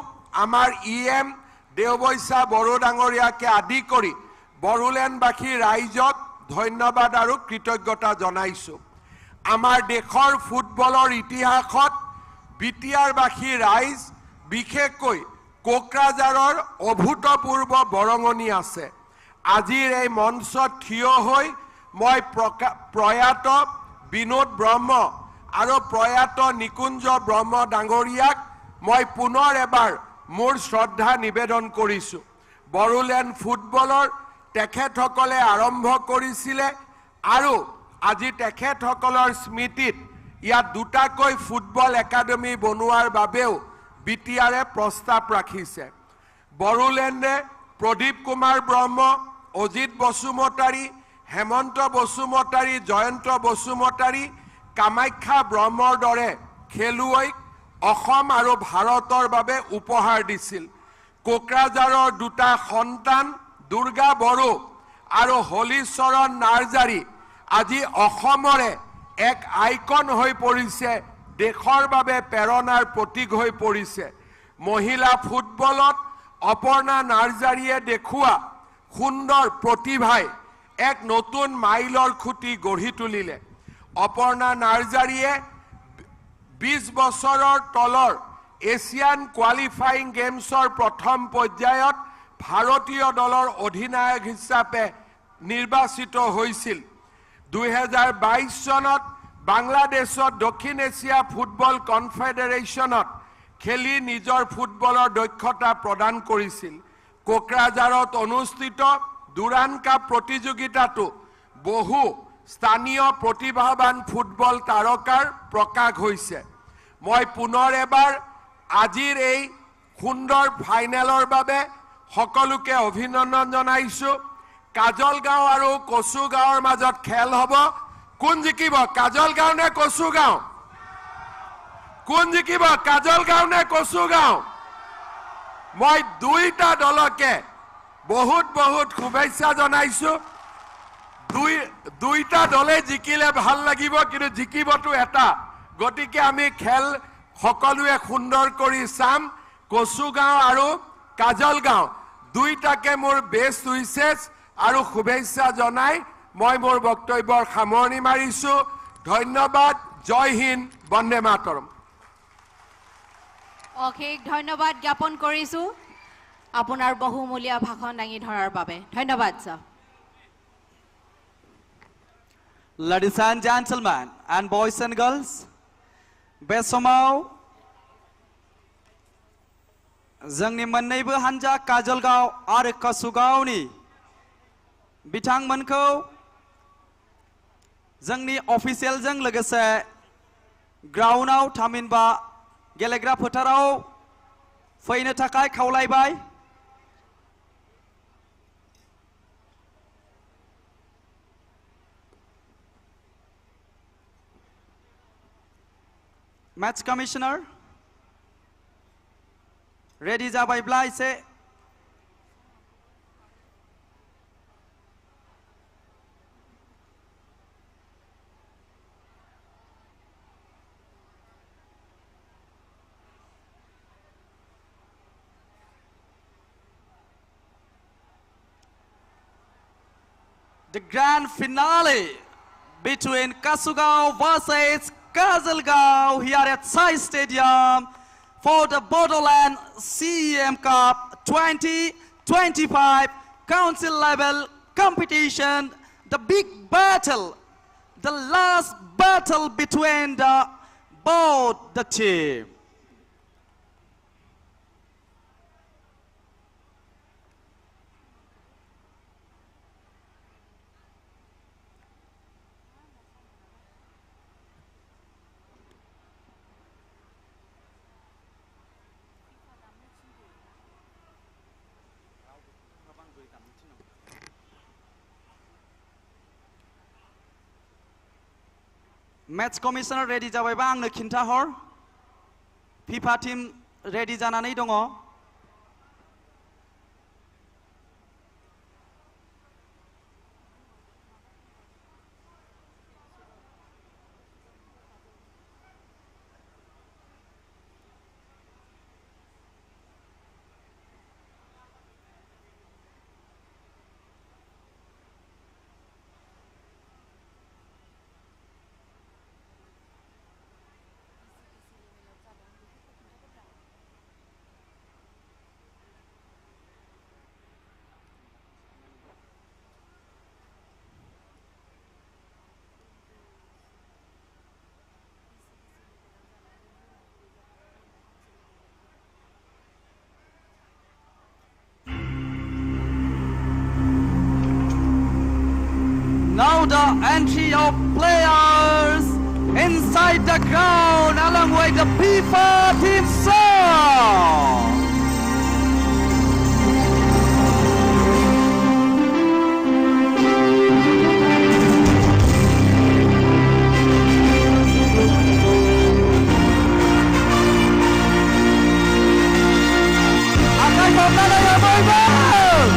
আমাৰ EM দেওবৈচা বড়ো ডাঙৰীয়াকে আদি কৰি বড়োলেণ্ডবাসী ৰাইজক ধন্যবাদ আৰু কৃতজ্ঞতা জনাইছোঁ আমাৰ দেশৰ ফুটবলৰ ইতিহাসত বিটিআৰবাসী ৰাইজ বিশেষকৈ কোকৰাঝাৰৰ অভূতপূৰ্ব বৰঙণি আছে আজিৰ এই মঞ্চত থিয় হৈ মই প্ৰয়াত বিনোদ ব্ৰহ্ম আৰু প্ৰয়াত নিকুঞ্জ ব্ৰহ্ম ডাঙৰীয়াক মই পুনৰ এবাৰ মোৰ শ্ৰদ্ধা নিবেদন কৰিছোঁ বড়োলেণ্ড ফুটবলৰ তেখেতসকলে আৰম্ভ কৰিছিলে আৰু আজি তেখেতসকলৰ স্মৃতিত ইয়াত দুটাকৈ ফুটবল একাডেমি বনোৱাৰ বাবেও বিটিআৰে প্ৰস্তাৱ ৰাখিছে বড়োলেণ্ডে প্ৰদীপ কুমাৰ ব্ৰহ্ম অজিত বসুমতাৰী হেমন্ত বসুমতাৰী জয়ন্ত বসুমতাৰী কামাখ্যা ব্ৰহ্মৰ দৰে খেলুৱৈক অসম আৰু ভাৰতৰ বাবে উপহাৰ দিছিল কোকৰাঝাৰৰ দুটা সন্তান দুৰ্গা বড়ো আৰু হলিচৰণ নাৰ্জাৰী আজি অসমৰে এক আইকন হৈ পৰিছে দেশৰ বাবে প্ৰেৰণাৰ প্ৰতীক হৈ পৰিছে মহিলা ফুটবলত অপৰ্ণা নাৰ্জাৰীয়ে দেখুওৱা সুন্দৰ প্ৰতিভাই এক নতুন মাইলৰ খুঁটি গঢ়ি তুলিলে অপৰ্ণা নাৰ্জাৰীয়ে 20 বছৰৰ তলৰ এছিয়ান কোৱালিফাইং গেমছৰ প্ৰথম পৰ্যায়ত ভাৰতীয় দলৰ অধিনায়ক হিচাপে নিৰ্বাচিত হৈছিল 2022 চনত বাংলাদেশত দক্ষিণ এছিয়া ফুটবল কনফেডাৰেশ্যনত খেলি নিজৰ ফুটবলৰ দক্ষতা প্ৰদান কৰিছিল কোকৰাঝাৰত অনুষ্ঠিত দুৰাণ কাপ প্ৰতিযোগিতাটো বহু স্থানীয় প্ৰতিভাৱান ফুটবল তাৰকাৰ প্ৰকাশ হৈছে মই পুনৰ এবাৰ আজিৰ এই সুন্দৰ ফাইনেলৰ বাবে সকলোকে অভিনন্দন জনাইছোঁ কাজলগাঁও আৰু কচুগাঁৱৰ মাজত খেল হ'ব কোন জিকিব কাজলগাঁও নে কচুগাঁও কোন জিকিব কাজলগাঁও নে কচুগাঁও মই দুইটা দলকে বহুত বহুত শুভেচ্ছা জনাইছোঁ দুইটা দলে জিকিলে ভাল লাগিব কিন্তু জিকিবটো এটা গতিকে আমি খেল সকলোৱে সুন্দৰ কৰি চাম কচুগাঁও আৰু কাজলগাঁও দুইটাকে মোৰ বেষ্ট উইচেছ আৰু শুভেচ্ছা জনাই মই মোৰ বক্তব্যৰ সামৰণি মাৰিছোঁ ধন্যবাদ জয় হিন্দ বন্দে মাতৰম অশেষ ধন্যবাদ জ্ঞাপন কৰিছোঁ আপোনাৰ বহুমূলীয়া ভাষণ দাঙি ধৰাৰ বাবে ধন্যবাদ sir Ladies and gentlemen and boys and girls बे समाव जोंनि मोन्नैबो हान्जा काजलगांव आरो कसुगांवनि बिथांमोनखौ जोंनि अफिसियेलजों लोगोसे ग्राउन्डआव थामहिनबा गेलेग्रा फोथाराव फैनो थाखाय खावलायबाय मैच कमिश्नर रेडी जाबायब्ला एसे the grand finale between Kasugao versus Kazelgaon here at Sai Stadium for the Bodoland CM Cup 2025 council level competition, the big battle, the last battle between both the team. Match commissioner ready जाबायबा आंनो खिन्थाहर FIFA team ready जानानै दङ Now the entry of players inside the ground along with the FIFA team song. Akan membawa yang bergol.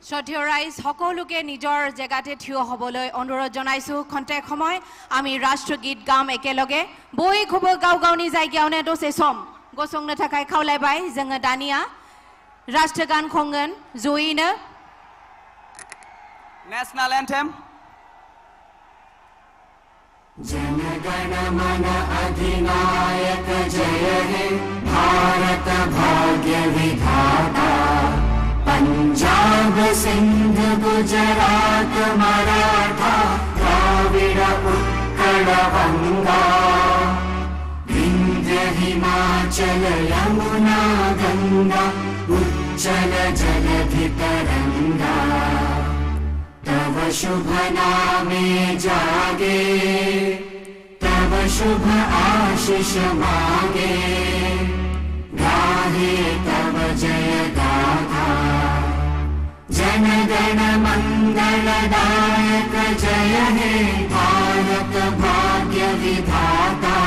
শ্ৰদ্ধেয় ৰাইজ সকলোকে নিজৰ জেগাতে থিয় হ'বলৈ অনুৰোধ জনাইছো খন্তেক সময় আমি ৰাষ্ট্ৰগীত গাম একেলগে বই খুব গাঁও গাঁৱনি जायगायावनो दसे सम गसंनो थाखाय खावलायबाय जोङो दानिया राष्ट्रगान खनगोन जयैनो नेशनल एंथेम जन गण मन अधिनायक जय हे भारत भाग्य विधाता पंजाब सिंध गुजरात मराठा द्राविड़ उत्कल गंगा विंध्य हिमाचल यमुना गंगा उच्चल जलधि तरंगा तव शुभ नामे जागे तव शुभ आशीष मांगे गाहे तव जय गाथा जन गण मंगलदायक जय हे भारत भाग्य विधाता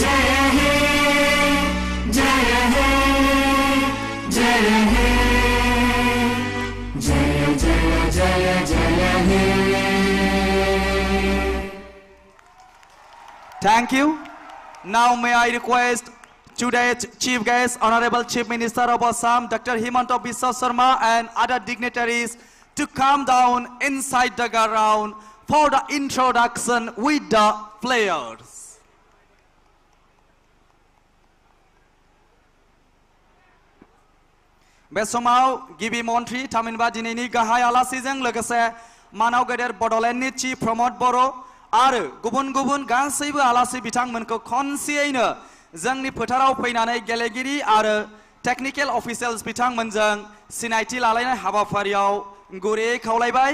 जय हे जय हे जय हे जय जय जय जय हे Thank you. Now may I request today's Chief Guest, Honorable Chief Minister of Assam, Dr. Himanta Biswa Sharma and other dignitaries to come down inside the ground for the introduction with the players. बे समाव गिबि मन्थ्रि थामहिनबा दिनैनि गाहाय आलासिजों लोगोसे मानाव गेदेर बड'लेण्डनि chief प्रमद बर' आरो गुबुन गुबुन गासैबो आलासि बिथांमोनखौ खनसेयैनो जोंनि फोथाराव फैनानै गेलेगिरि आरो टेक्निकेल अफिसियेल्स बिथांमोनजों सिनायथि लालायनाय हाबाफारियाव गुरैयै खावलायबाय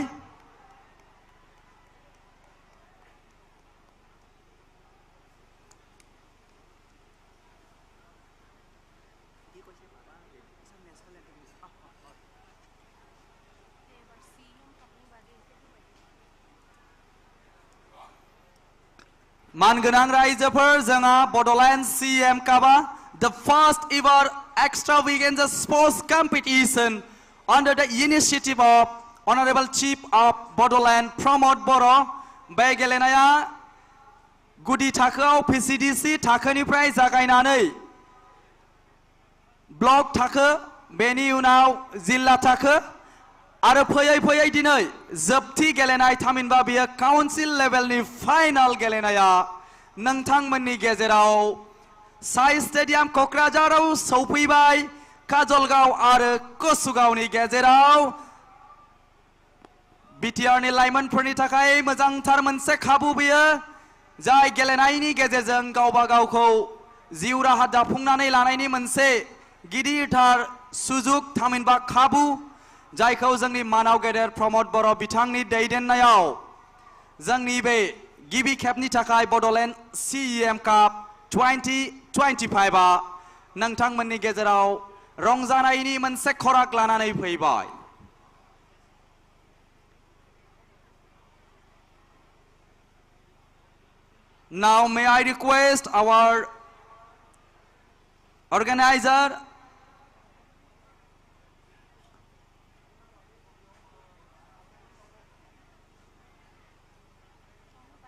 मानगोनां रायजोफोर जोंहा Bodoland CM kappa the first ever extravaganza sports competition under the initiative of Honorable Chief of Bodoland Pramod Boro बे गेलेनाया गुदि थाखोआव PCDC थाखोनिफ्राय जागायनानै ब्लक थाखो बेनि उनाव जिल्ला थाखो आरो फैयै फैयै दिनै जोबथि गेलेनाय थामहिनबा बेयो काउन्सिल लेभेलनि फाइनाल गेलेनाया नोंथांमोननि गेजेराव साई स्टेडियाम क'क्राझाराव सौफैबाय काजलगाव आरो कसुगावनि गेजेराव बिटिआरनि लाइमोनफोरनि थाखाय मोजांथार मोनसे खाबु बेयो जाय गेलेनायनि गेजेरजों गावबा गावखौ जिउ राहा दाफुंनानै लानायनि मोनसे गिदिरथार सुजुग थामहिनबा खाबु जायखौ जोंनि मानाव गेदेर प्रमोद बर' बिथांनि दैदेननायाव जोंनि बे गिबि खेबनि थाखाय बड'लेण्ड CEM काप 2025 आ नोंथांमोननि गेजेराव रंजानायनि मोनसे खराग लानानै फैबाय Now may I request our organizer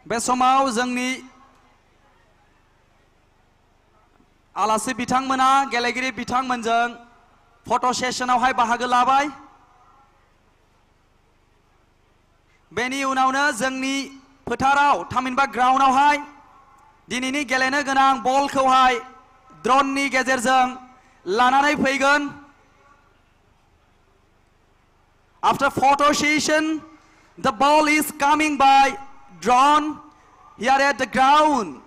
बे समाव जोंनि आलासि बिथांमोना गेलेगिरि बिथांमोनजों फट' सेसनावहाय बाहागो लाबाय बेनि उनावनो जोंनि फोथाराव थामहिनबा ग्राउन्डआवहाय दिनैनि गेलेनो गोनां बलखौहाय ड्रननि गेजेरजों लानानै फैगोन After photo session the ball is coming by drone here at the ground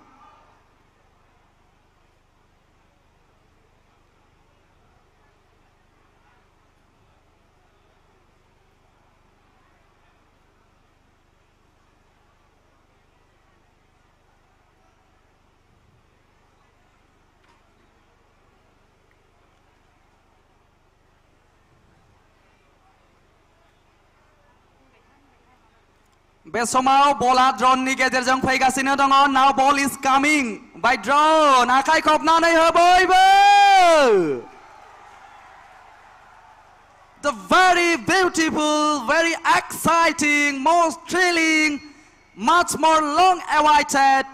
बे समाव बला ड्रोननि गेजेरजों फैगासिनो दङ Now ball is coming by drone आखाइ खबनानै हो बयबो The very beautiful, very exciting, most thrilling, much more long awaited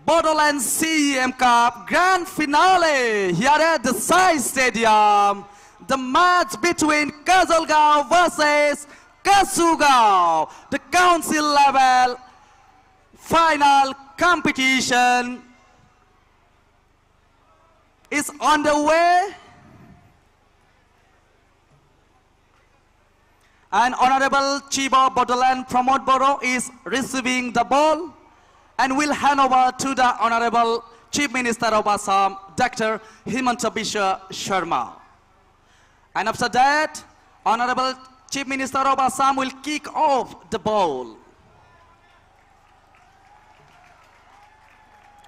Bodoland CEM Cup Grand Finale here at the Sai Stadium. The match between Kazalgaon versus Kasugao, the council level final competition is underway. And Honorable Chief of Bodoland Pramod Boro is receiving the ball and will hand over to the Honorable Chief Minister of Assam, Dr. Himanta Biswa Sharma. And after that, Honorable Chief Minister of Assam will kick off the ball.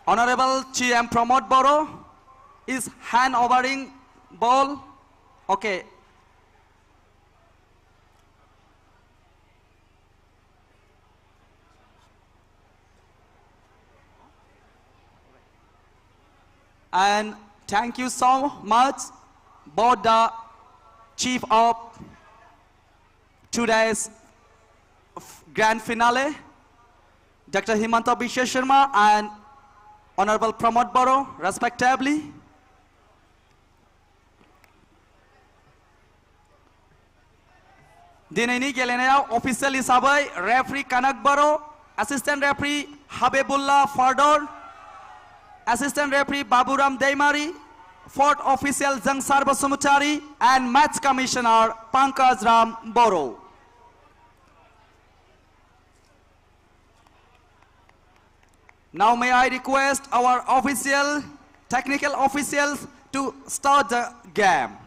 Honorable CM Pramod Boro is hand-overing ball. Okay. And thank you so much, both the chief of today's grand finale, Dr. Himanta Biswa Sharma and Honorable Pramod Boro, respectively. दिनैनि गेलेनायाव official हिसाबै referee Kanak Boro, assistant referee Habibullah Fardor, assistant referee Baburam Deimari, fourth official Zangsar Basumutari, and match commissioner Pankaj Ram Boro. Now may I request our official, technical officials to start the game.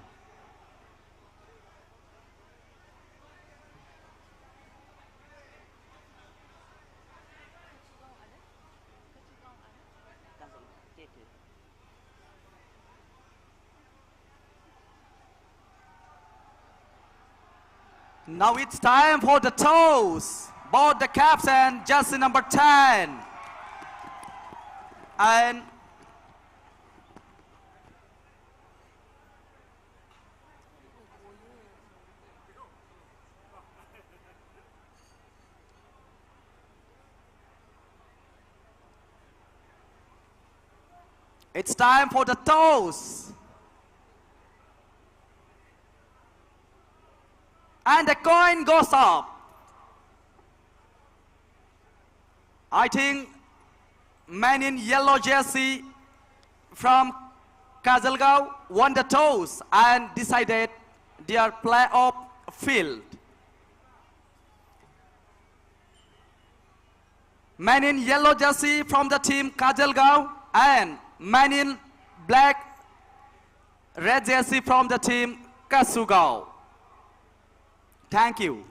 Now it's time for the toss. Both the caps and jersey number 10. And it's time for the toss. And the coin goes up. I think man in yellow jersey from Kajalgaon won the toss and decided their playoff field. Man in yellow jersey from the team Kajalgaon and man in red jersey from the team Kasugao. Thank you.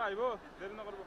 আহিব দেৰি নকৰিব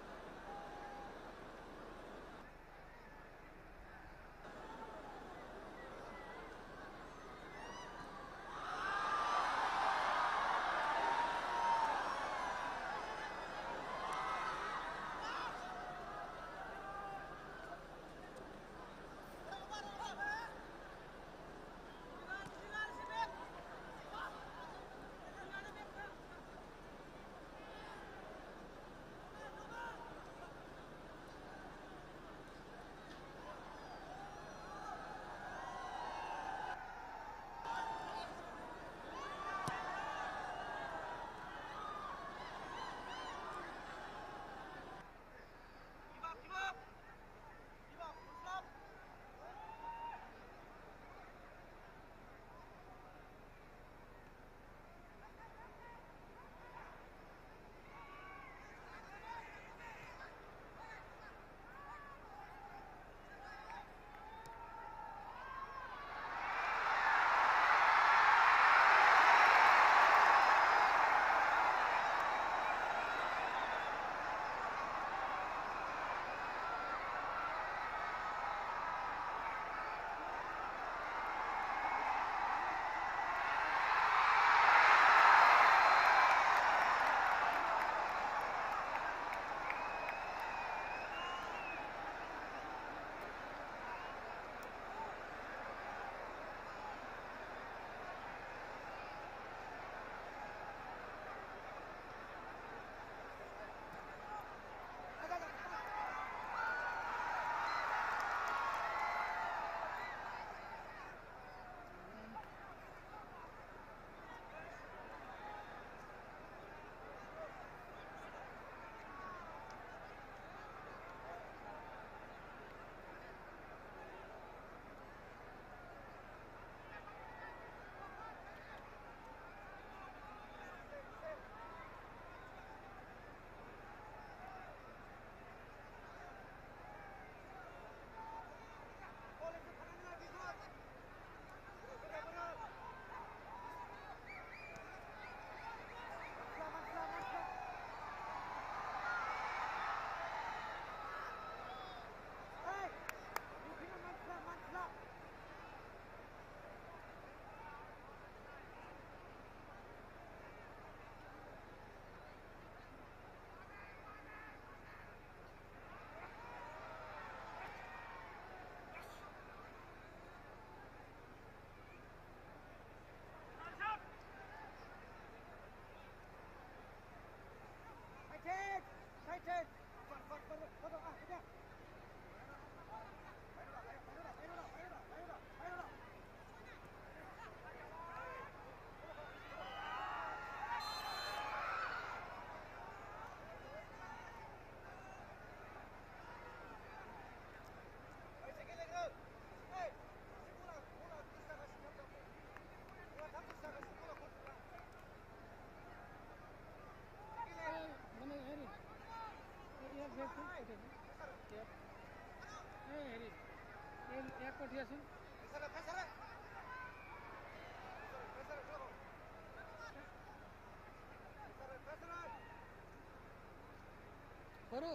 সৰু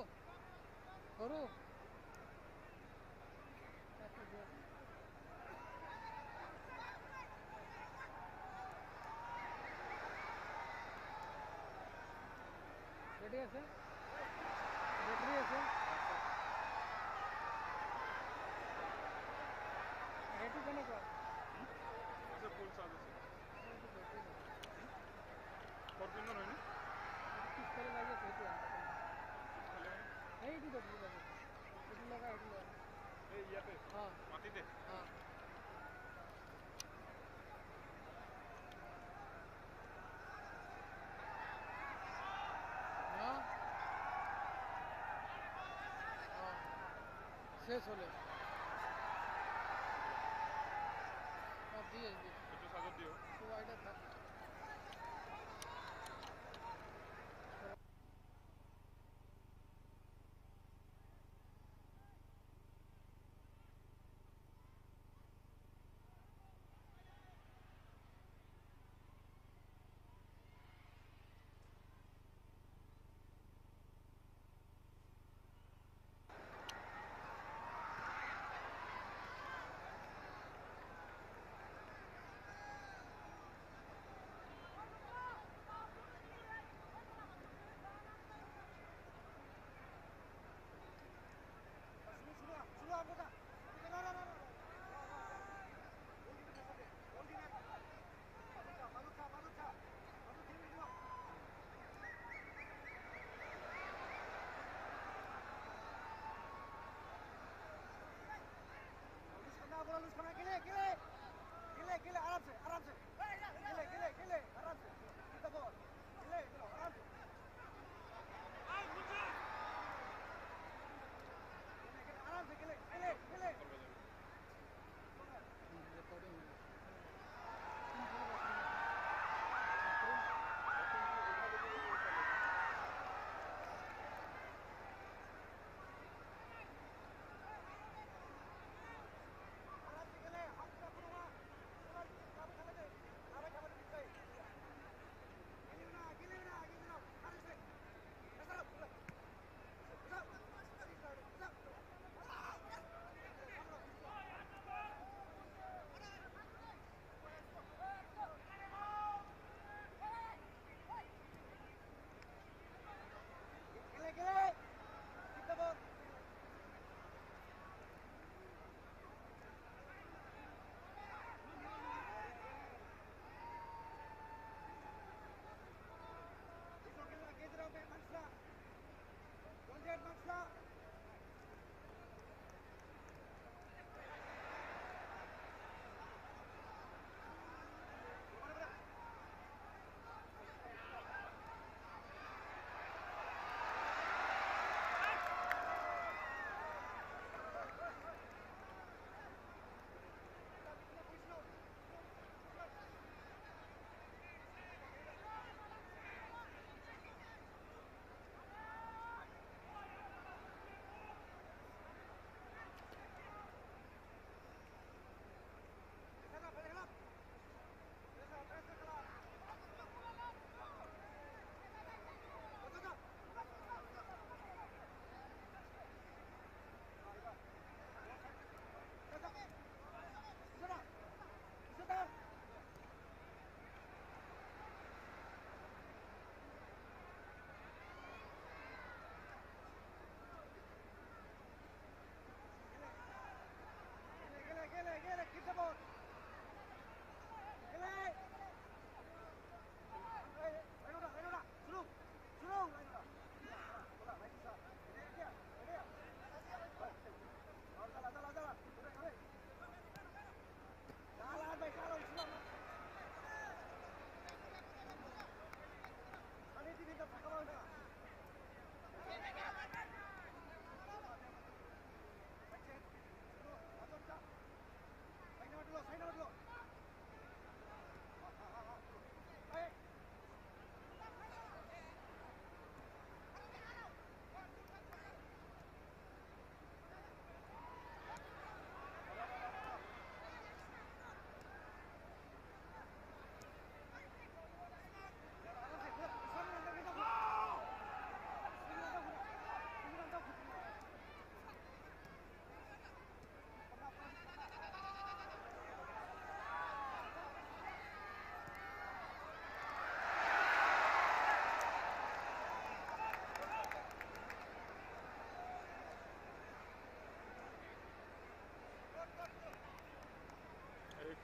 সৰু ready আছে battery আছে ready কেনেকুৱা আছে full charge আছে 14 মান হয়নে পিছফালে লাগি আছে সেইটো পিছফালে এইটো বেটাৰী লাগে এইটো লগা এইটো লগা এই ইয়াতে অঁ মাটিতে অঁ শেষ হলে দিয়ে একটু সাগর দিও তো এটা থাক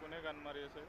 কোনে গান মাৰি আছে?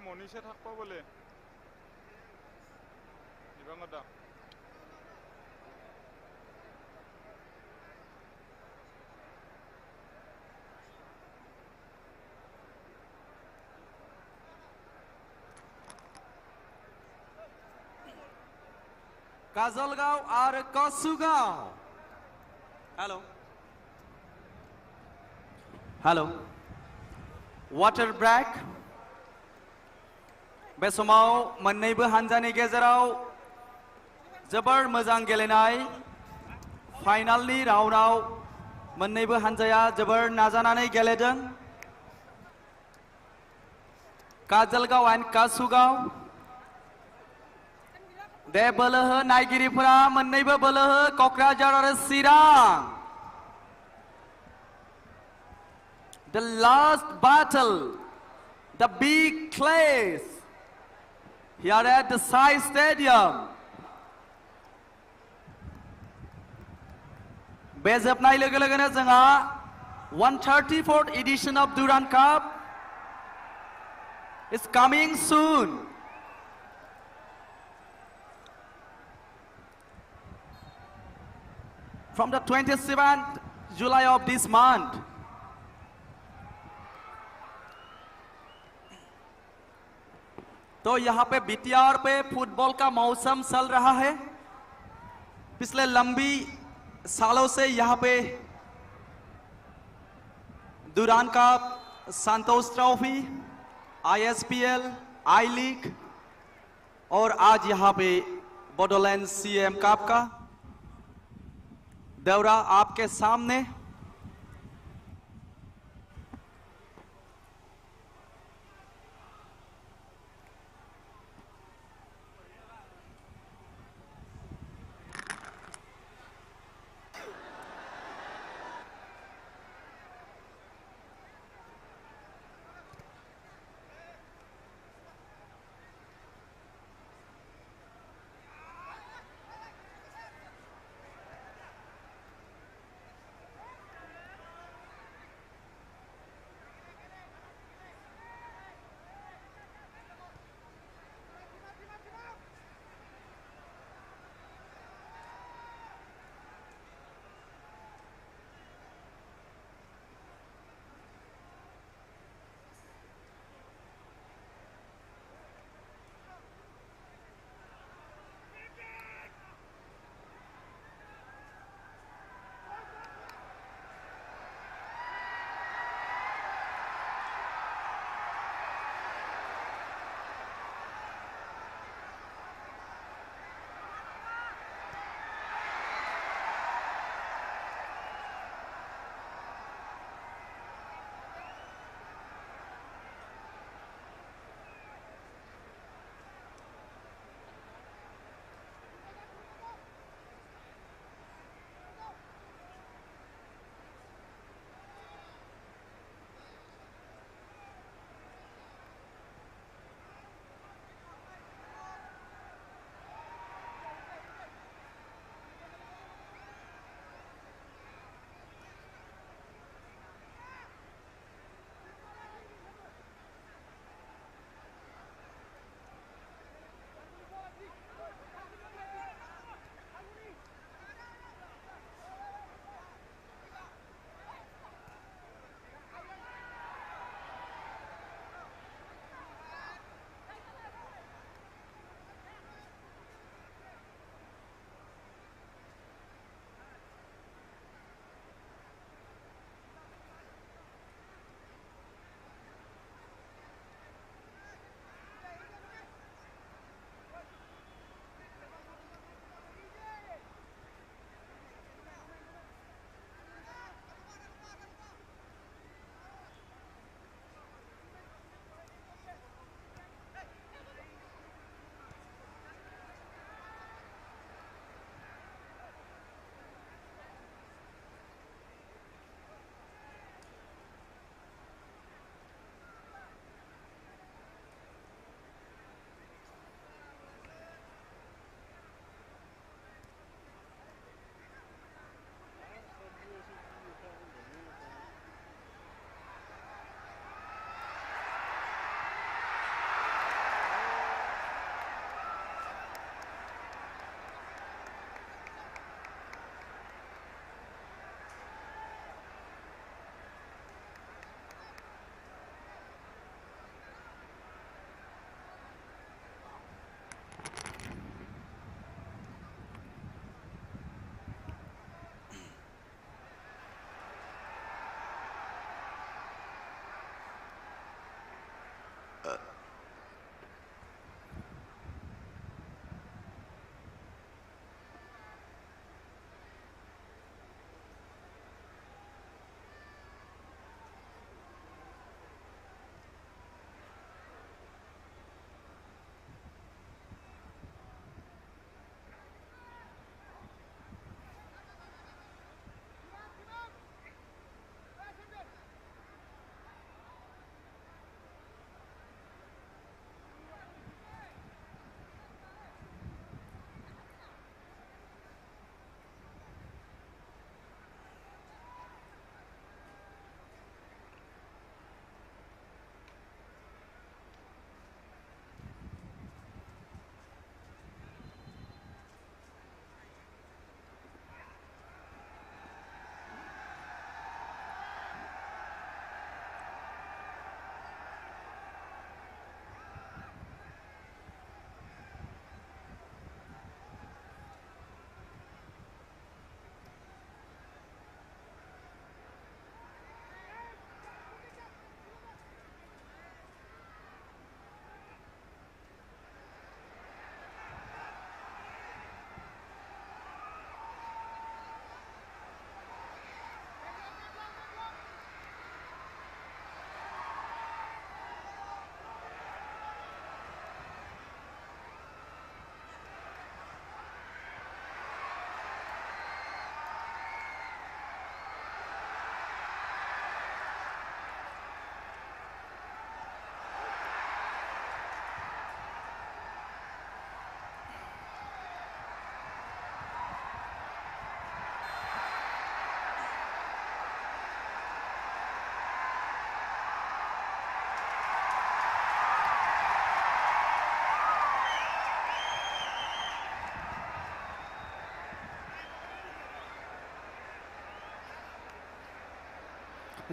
মনীষে থাকবা বলে দিবাঙৰ দাম काजलगांव और कसुगांव हेलो हेलो वाटर ब्रेक बे समाव मोन्नैबो हानजानि गेजेराव जोबोर मोजां गेलेनाय फाइनालनि राउन्डआव मोन्नैबो हानजाया जोबोर नाजानानै गेलेदों काजलगांव एंड कसुगांव दे बोलोहो नायगिरिफोरा मोन्नैबो बोलोहो क'क्राझार आरो चिरां The last battle, the big clash here at the Sai Stadium. बे जोबनाय लोगो लोगोनो जोंहा 134th edition of Durand Cup is coming soon. From the 27th July of this month. तो यहाँ पे बीटीआर पे फुटबॉल का मौसम चल रहा है पिछले लंबी सालों से यहाँ पे दुरान कप, संतोष ट्रॉफी, आईएसपीएल, आई लीग और आज यहाँ पे बोडोलैंड सीएम कप का दौरा आपके सामने।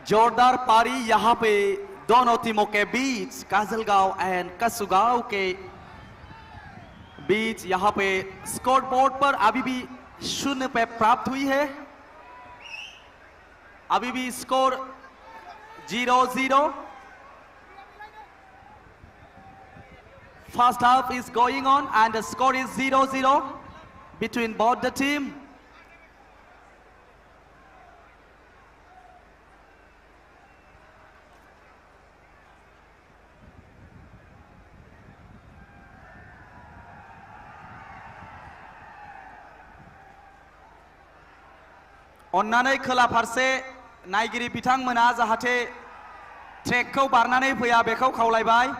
जोरदार पारी यहाँ पे दोनों टीमों के बीच काजलगांव एंड कसुगांव के बीच यहाँ पे स्कोर बोर्ड पर अभी भी 0 पे प्राप्त हुई है। अभी भी score 0-0। First half is going on and the score is 0-0 between both the team. अन्नानै खोला फारसे नायगिरि बिथांमोना जाहाथे ट्रेकखौ बारनानै फैया बेखौ खावलायबाय।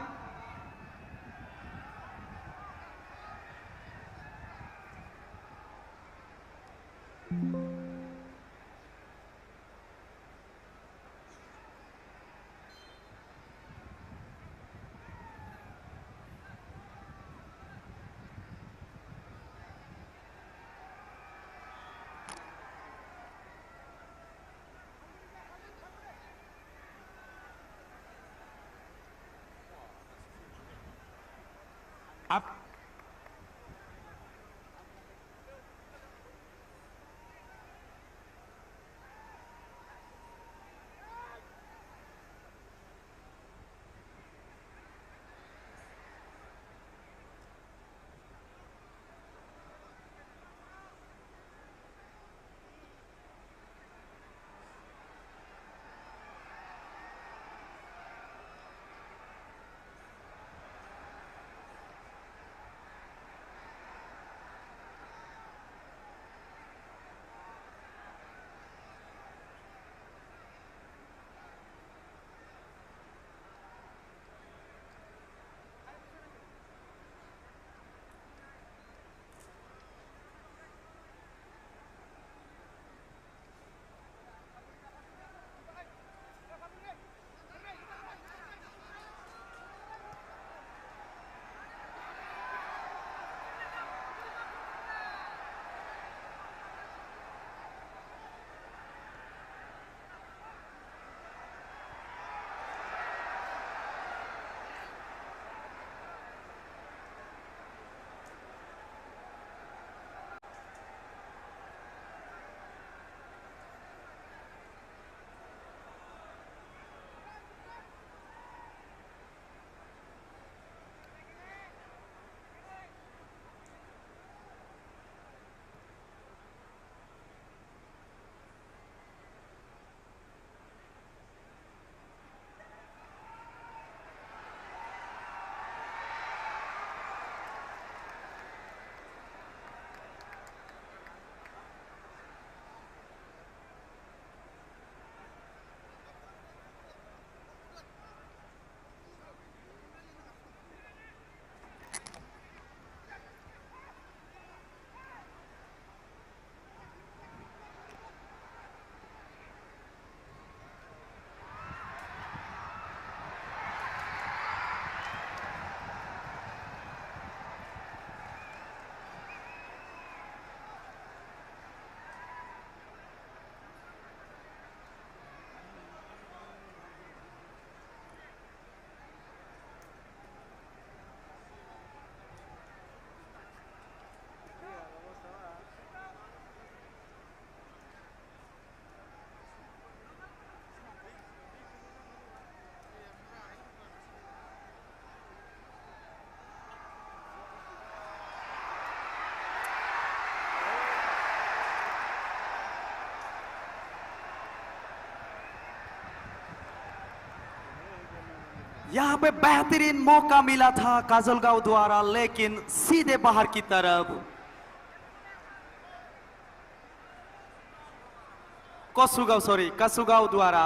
यहाँ पे बेहतरीन मौका मिला था काजलगांव द्वारा, लेकिन सीधे बाहर की तरफ कसुगांव द्वारा।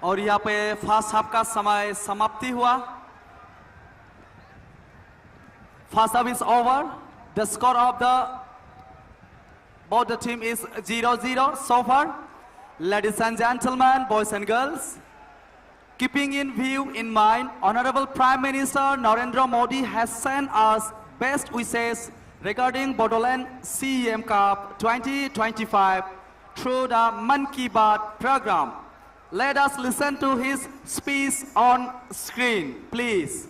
और यहाँ पे फर्स्ट हाफ का समय समाप्ति हुआ. First half is over. The score of both the team is 0-0 so far. Ladies and gentlemen, boys and girls, keeping in view in mind, Honorable Prime Minister Narendra Modi has sent us best wishes regarding Bodoland CEM Cup 2025 through the Man Ki Baat program. Let us listen to his speech on screen, please.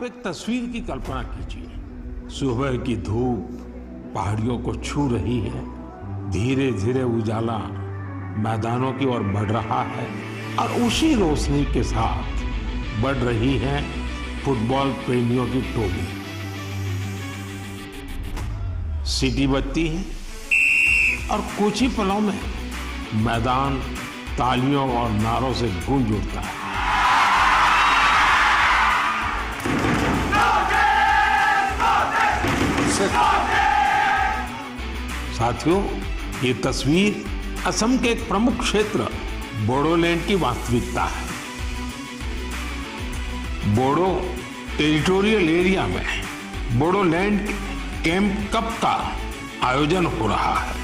एक तस्वीर की कल्पना कीजिए. सुबह की धूप पहाड़ियों को छू रही है. धीरे धीरे उजाला मैदानों की ओर बढ़ रहा है और उसी रोशनी के साथ बढ़ रही है फुटबॉल प्रेमियों की टोली. सीटी बजती है और कुछ ही पलों में मैदान तालियों और नारों से गूंज उठता है. साथियों, ये तस्वीर असम के एक प्रमुख क्षेत्र बोडोलैंड की वास्तविकता है. बोडो टेरिटोरियल एरिया में बोडोलैंड कैंप कप का आयोजन हो रहा है.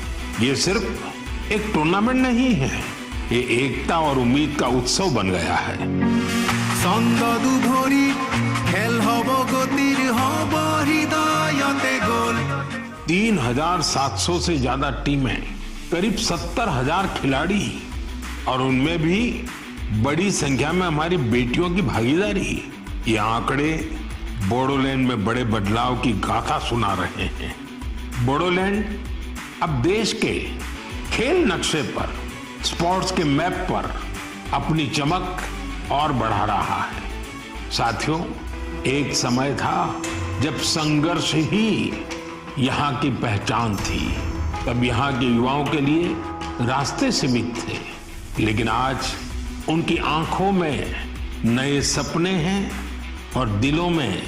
ये सिर्फ एक टूर्नामेंट नहीं है, ये एकता और उम्मीद का उत्सव बन गया है. संगदु भरी खेल हबो गतिर हबो हृदयते गोल. 3,700 से ज्यादा टीमें, करीब 70,000 खिलाड़ी और उनमें भी बड़ी संख्या में हमारी बेटियों की भागीदारी. ये आंकड़े बोडोलैंड में बड़े बदलाव की गाथा सुना रहे हैं. बोडोलैंड अब देश के खेल नक्शे पर, स्पोर्ट्स के मैप पर अपनी चमक और बढ़ा रहा है. साथियों, एक समय था जब संघर्ष ही यहाँ की पहचान थी. तब यहाँ के युवाओं के लिए रास्ते सीमित थे, लेकिन आज उनकी आंखों में नए सपने हैं और दिलों में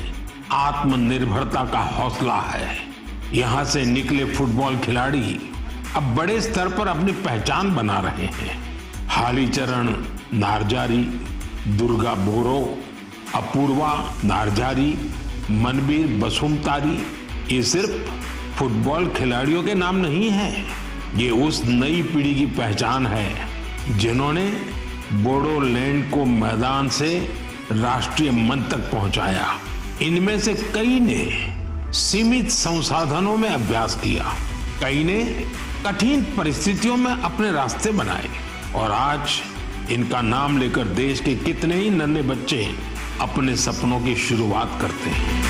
आत्मनिर्भरता का हौसला है. यहाँ से निकले फुटबॉल खिलाड़ी अब बड़े स्तर पर अपनी पहचान बना रहे हैं. हालीचरण नारजारी, दुर्गा बोरो, अपूर्वा नारजारी, मनबीर बसुमतारी, ये सिर्फ फुटबॉल खिलाड़ियों के नाम नहीं है. ये उस नई पीढ़ी की पहचान है जिन्होंने बोडोलैंड को मैदान से राष्ट्रीय मंच तक पहुंचाया. इनमें से कई ने सीमित संसाधनों में अभ्यास किया, कई ने कठिन परिस्थितियों में अपने रास्ते बनाए और आज इनका नाम लेकर देश के कितने ही नन्हे बच्चे अपने सपनों की शुरुआत करते हैं.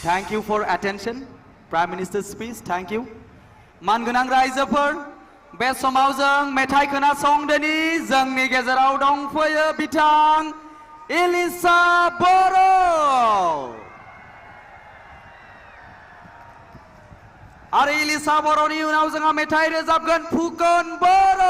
Thank you for attention. Prime Minister's speech. Thank you. मानगोनां रायजोफोर, बे समाव जों मेथाइ खोनासंदोनि जोंनि गेजेराव दंफैयो बिथां इलिसा बर'. आरो इलिसा बर'नि उनाव जोंहा मेथाइ रोजाबगोन फुकन बर'.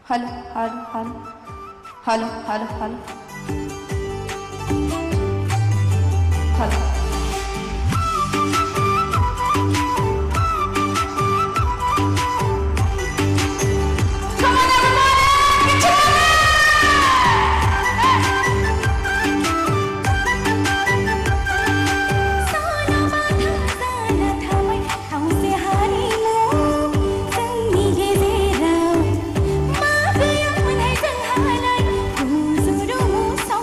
Hello, hello, hello, hello, hello, hello, hello. So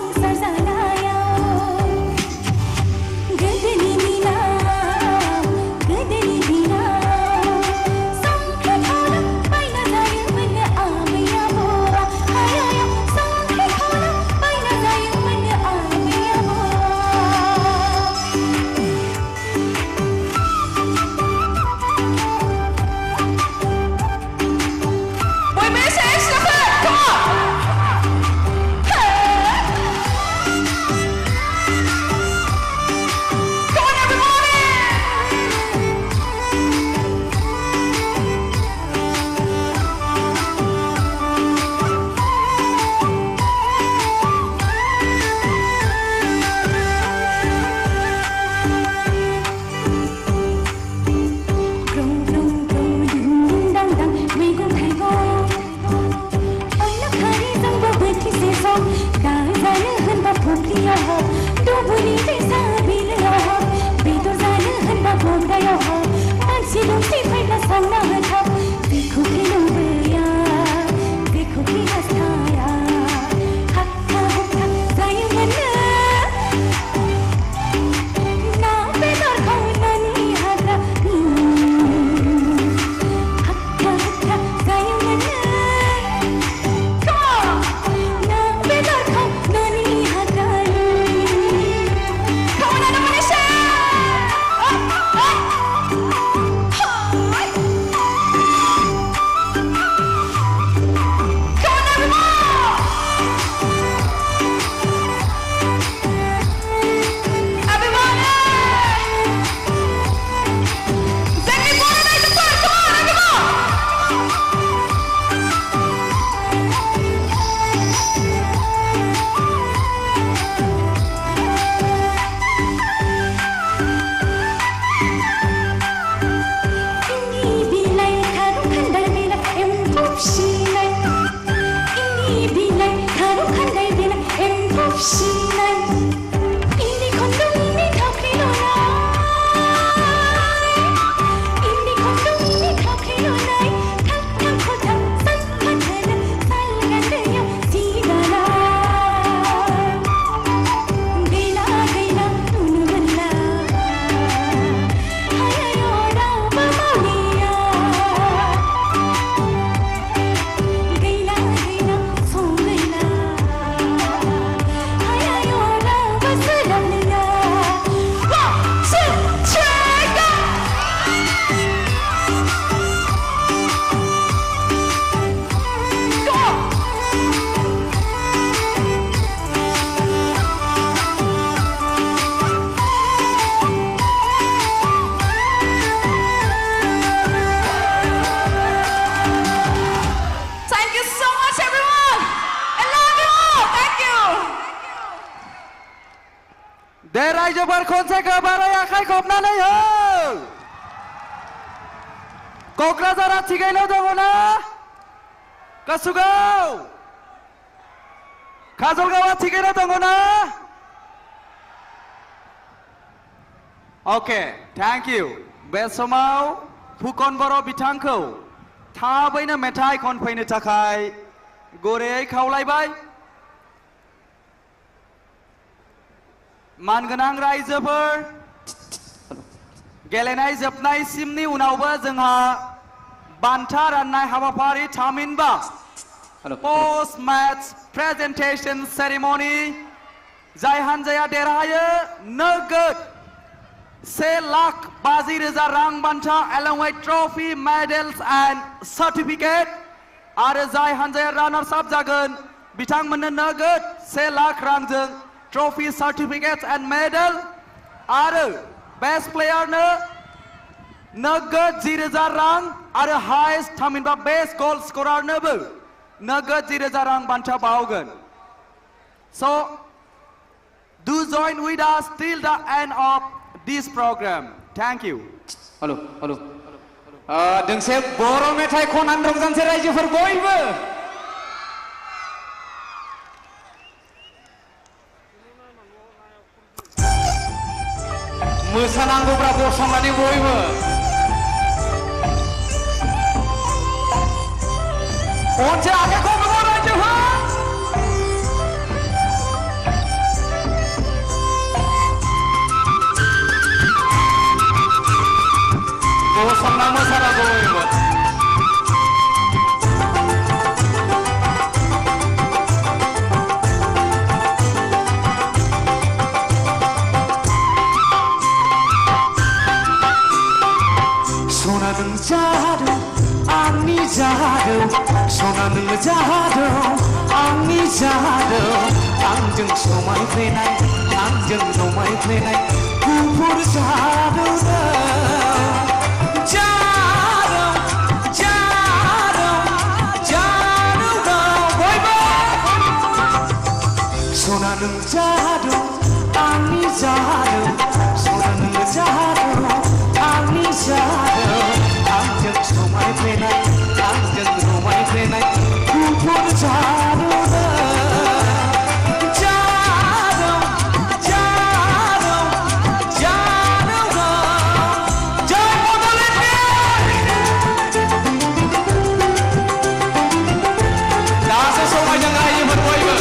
रायजोफोर खनसे गोबारै आखाइ खबनानै हो क'क्राझारा थिगैनो दङ ना कसुगाव काजलगावआ थिगैनो दङ ना अके थैंक यू बे समाव फुकन बर' बिथांखौ थाबैनो मेथाइ खनफैनो थाखाय गुरैयै खावलायबाय मानगोनां रायजोफोर गेलेनाय जोबनायसिमनि उनावबो जोंहा बान्था राननाय हाबाफारि थामहिनबा पोस्ट मैच प्रेजेंटेशन सेरेमनी जाय हान्जाया देरहायो नोगोद 1,50,000 रां बान्था along with trophy medals and certificate आरो जाय हान्जाया रानार्स आप जागोन बिथांमोननो नोगोद 1 लाख रांजों ट्रफी सर्टिफिकेट एंड मेडल आरो बेस्ट प्लेयर नो नगद 10,000 रां आरो हाईएस्ट थामहिनबा बेस्ट गोल स्कोरर नोबो नगद 10,000 रां बान्था बावगोन so do join with us till the end of this program thank you hello hello दोंसे बर' मेथाइ खननानै रंजानोसै रायजोफोर बयबो मोसानांगौब्रा गसंनानै बयबो खनसे आखाइखौ नोङो रायजोफोर गसंना मोसानांगौ बयबो सना는 자도 아니 자도 सना는 자도 आंनि जादो आंजों समाय फैनाय आंजों समाय फैनाय गुफुर जादो जादो जादो जादो बयबो सना는 जादो आंनि जादो सना는 जादो आंनि जादो आंजों समाय फैनाय आंजों समाय फैनाय गुफुर जादो जादो जादो जादो जय बड'लेण्ड दासो समायजों रायजोफोर बयबो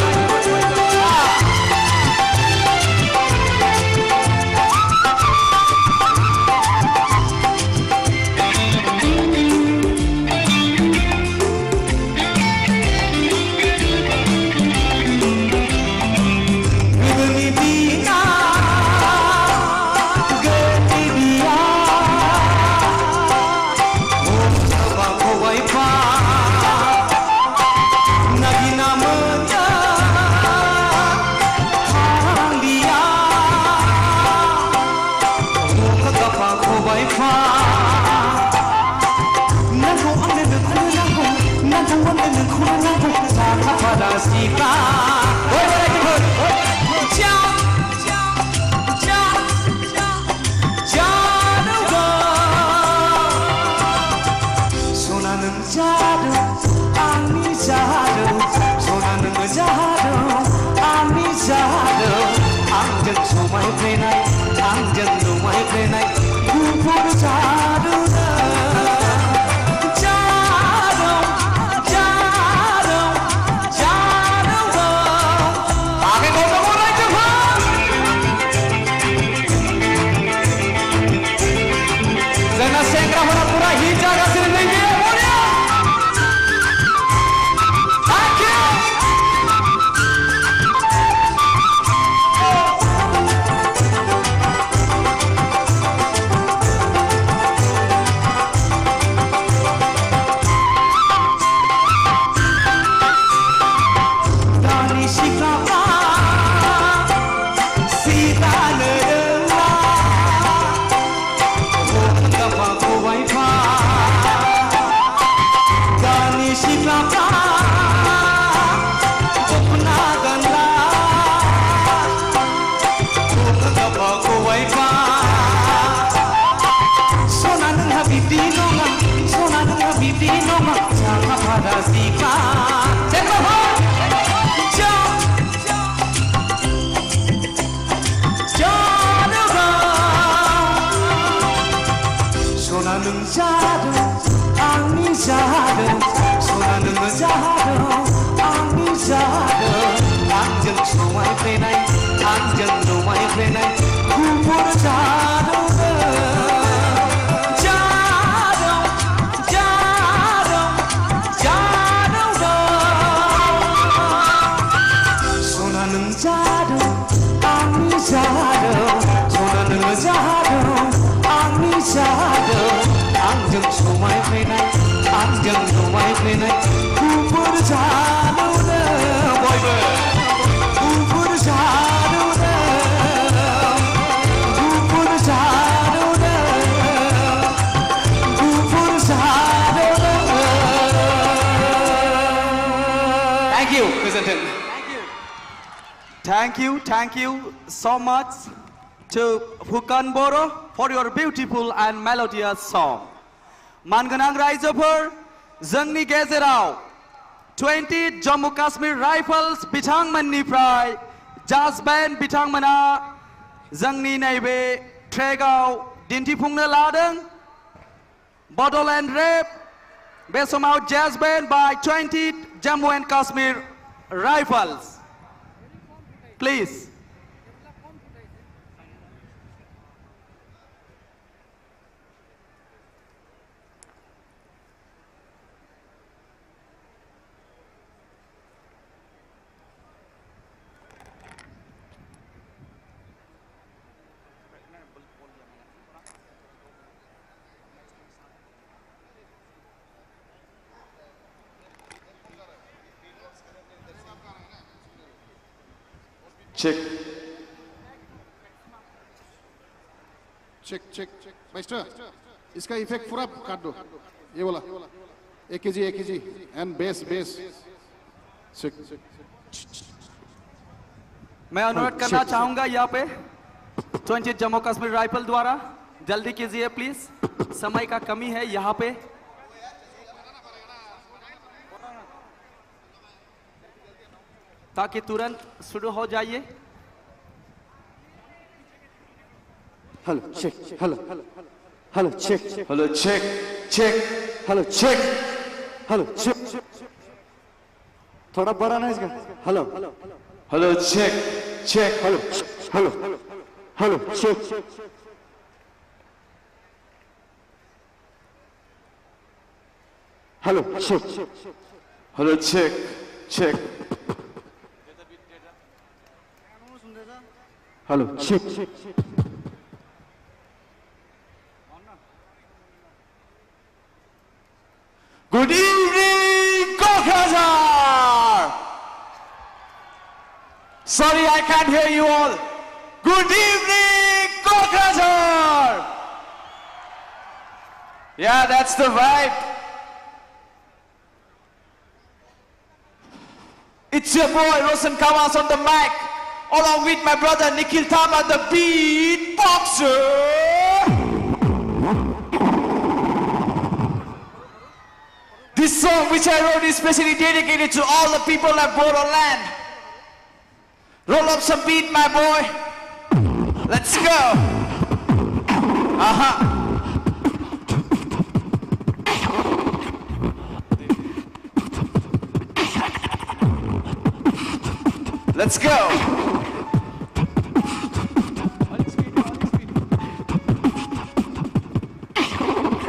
Titi noma Janga pada sika Cekno ho Jaduga Sona nung jadu Angni jadu Sona nung jadu Angni jadu Angjeng somai penai Angjeng somai penai Kubur jadu Angjeng somai penai Angjeng somai penai Kubur jadu na boy Kubur jadu na Kubur jadu na Kubur jadu na Thank you, President. Thank you so much to Phukan Boro for your beautiful and melodious song. Manganang Raizopur, Zangni Gezerao, 20 Jammu Kashmir Rifles, Bitangman Niprai, Jazz Band Bitangmana, Zangni Naibe, Tregao, Dintipungna Ladang, Bodoland Rap, Besomau Jazz Band by 20 Jammu and Kashmir Rifles. Please. Check. Master, इसका effect पूरा काट दो ये वाला 1 kg and bass check. मैं अनुरोध करना चाहूंगा यहाँ पे 20 जम्मू कश्मीर राइफल द्वारा जल्दी कीजिए प्लीज, समय का कमी है यहाँ पे. ताकि तुरंत शुरू हो जाइए. Hello, check. Hello, check. Hello, check. Hello, check. Hello, check. थोड़ा बड़ा ना इसका. Hello, check. Hello, check. Hello, check. Hello, check. Good evening, Kokazar! Sorry, I can't hear you all. Good evening, Kokazar! Yeah, that's the vibe. It's your boy, Roshan Kawas on the mic, along with my brother, Nikhil Tama, the beatboxer. This song which I wrote is specially dedicated to all the people of Bodoland. Roll up some beat, my boy. Let's go. Let's go.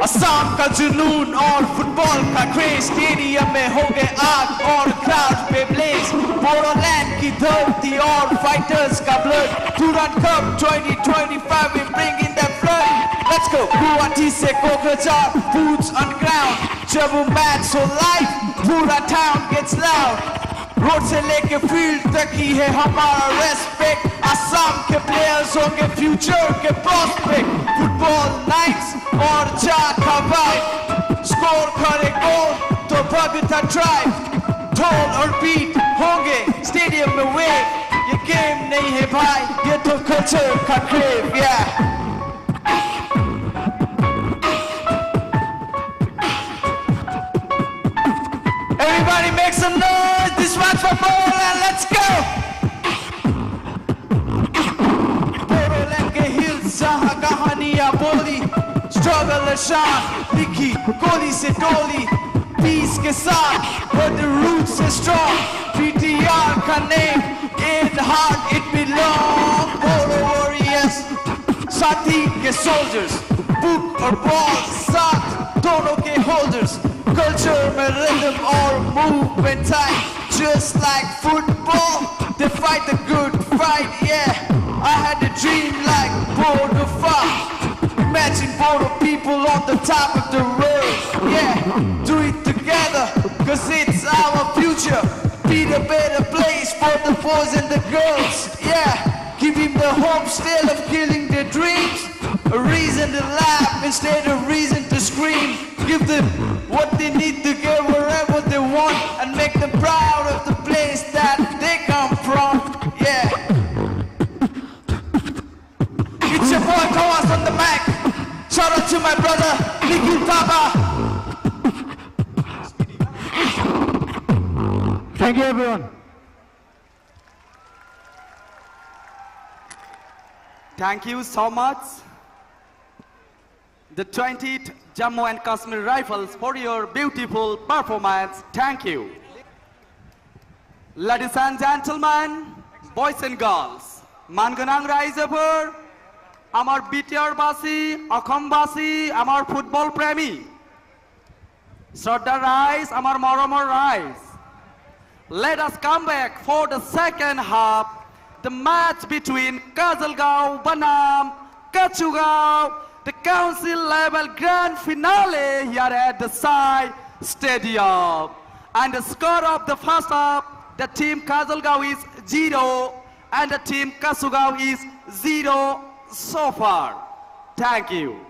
Assam का जुनून और football का craze stadium में हो गए आग और crowd पे ब्लेज बोडोलैंड की धरती और फाइटर्स का blood डूरांड cup 2025 we bring in that flood. Let's go. Guwahati से कोकराझार boots on ground जब वो मैच हो लाइव पूरा टाउन gets loud. रोड से लेके फील्ड तक ही है हमारा रेस्पेक्ट. असम के प्लेयर्स होंगे फ्यूचर के प्रोस्पेक्ट. फुटबॉल नाइट्स और जाका वाइब स्कोर करे गोल तो भगता ड्राइव. ढोल और बीट होंगे स्टेडियम में वेव. ये गेम नहीं है भाई, ये तो कल्चर का crave. Everybody make some noise. This one's for Bodoland. Let's go. Bodoland के hills जहाँ कहानियाँ बोली, struggle है शान लिखी गोली से टोली, peace के साथ but the roots are strong. PTR का name in the heart it belongs. Bodo warriors, साथी के soldiers, book और ball साथ दोनों के holders. Culture में rhythm और movement tight, just like football. They fight the good fight, yeah. I had a dream like Bodo fight. Imagine Bodo people on the top of the world, yeah. Do it together, cause it's our future. Be the better place for the boys and the girls, yeah. Give him the hope instead of killing their dreams. A reason to laugh instead of reason to scream. Give them what they need to get wherever they want, and make them proud of the place that they come from, yeah. It's your boy Thomas on the mic. Shout out to my brother Nikhil Papa. Thank you, everyone. Thank you so much, the 20th Jammu and Kashmir Rifles, for your beautiful performance. Thank you. Ladies and gentlemen, boys and girls, Manganang Raiseper, Amar BTR Basi, Akham Basi, Amar football premi, Shraddha Rais, Amar Moromor Rais. Let us come back for the second half. The match between Kajalgaon Banam, Kachugao, the council level grand finale here at the Sai Stadium. And the score of the first half, the team Kajalgaon is 0 and the team Kachugao is 0 so far. Thank you.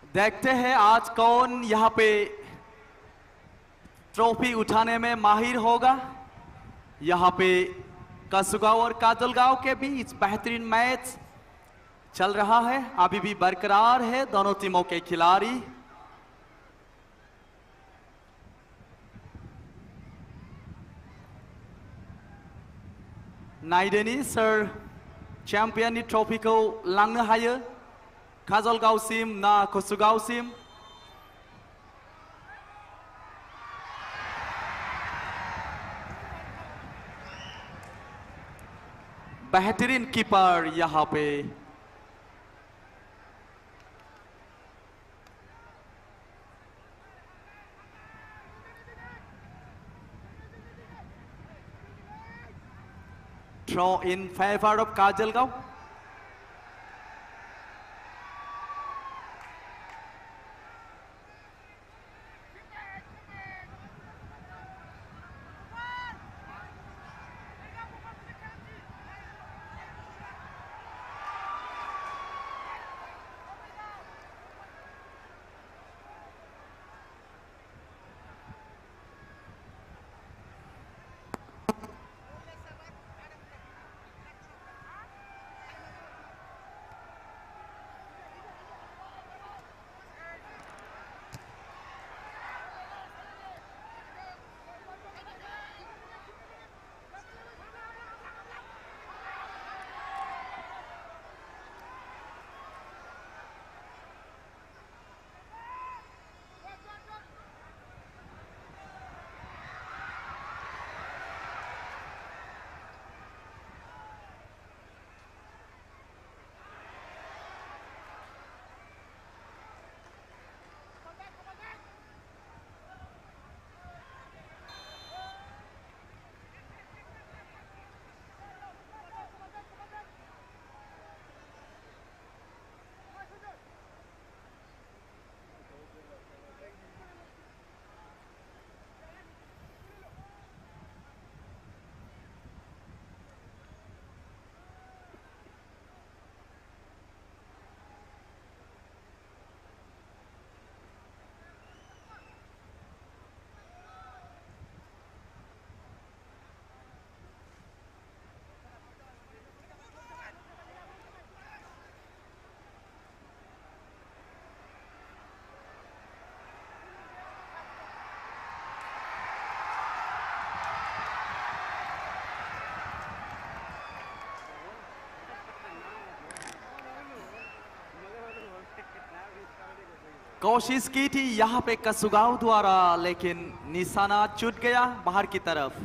देखते हैं आज कौन यहाँ पे trophy उठाने में माहिर होगा। यहाँ पे कसुगांव और काजलगांव के बीच बेहतरीन मैच चल रहा है, अभी भी बरकरार है दोनों टीमों के खिलाड़ी। नाइडेनी सर चैंपियन ट्रॉफी को लांनो हायो काजलगांवसिम ना कसुगांवसिम। बेहतरीन कीपर यहाँ पे throw in favor of Kajalgaon. कोशिश की थी यहाँ पे कसुगांव द्वारा, लेकिन निशाना चूक गया बाहर की तरफ।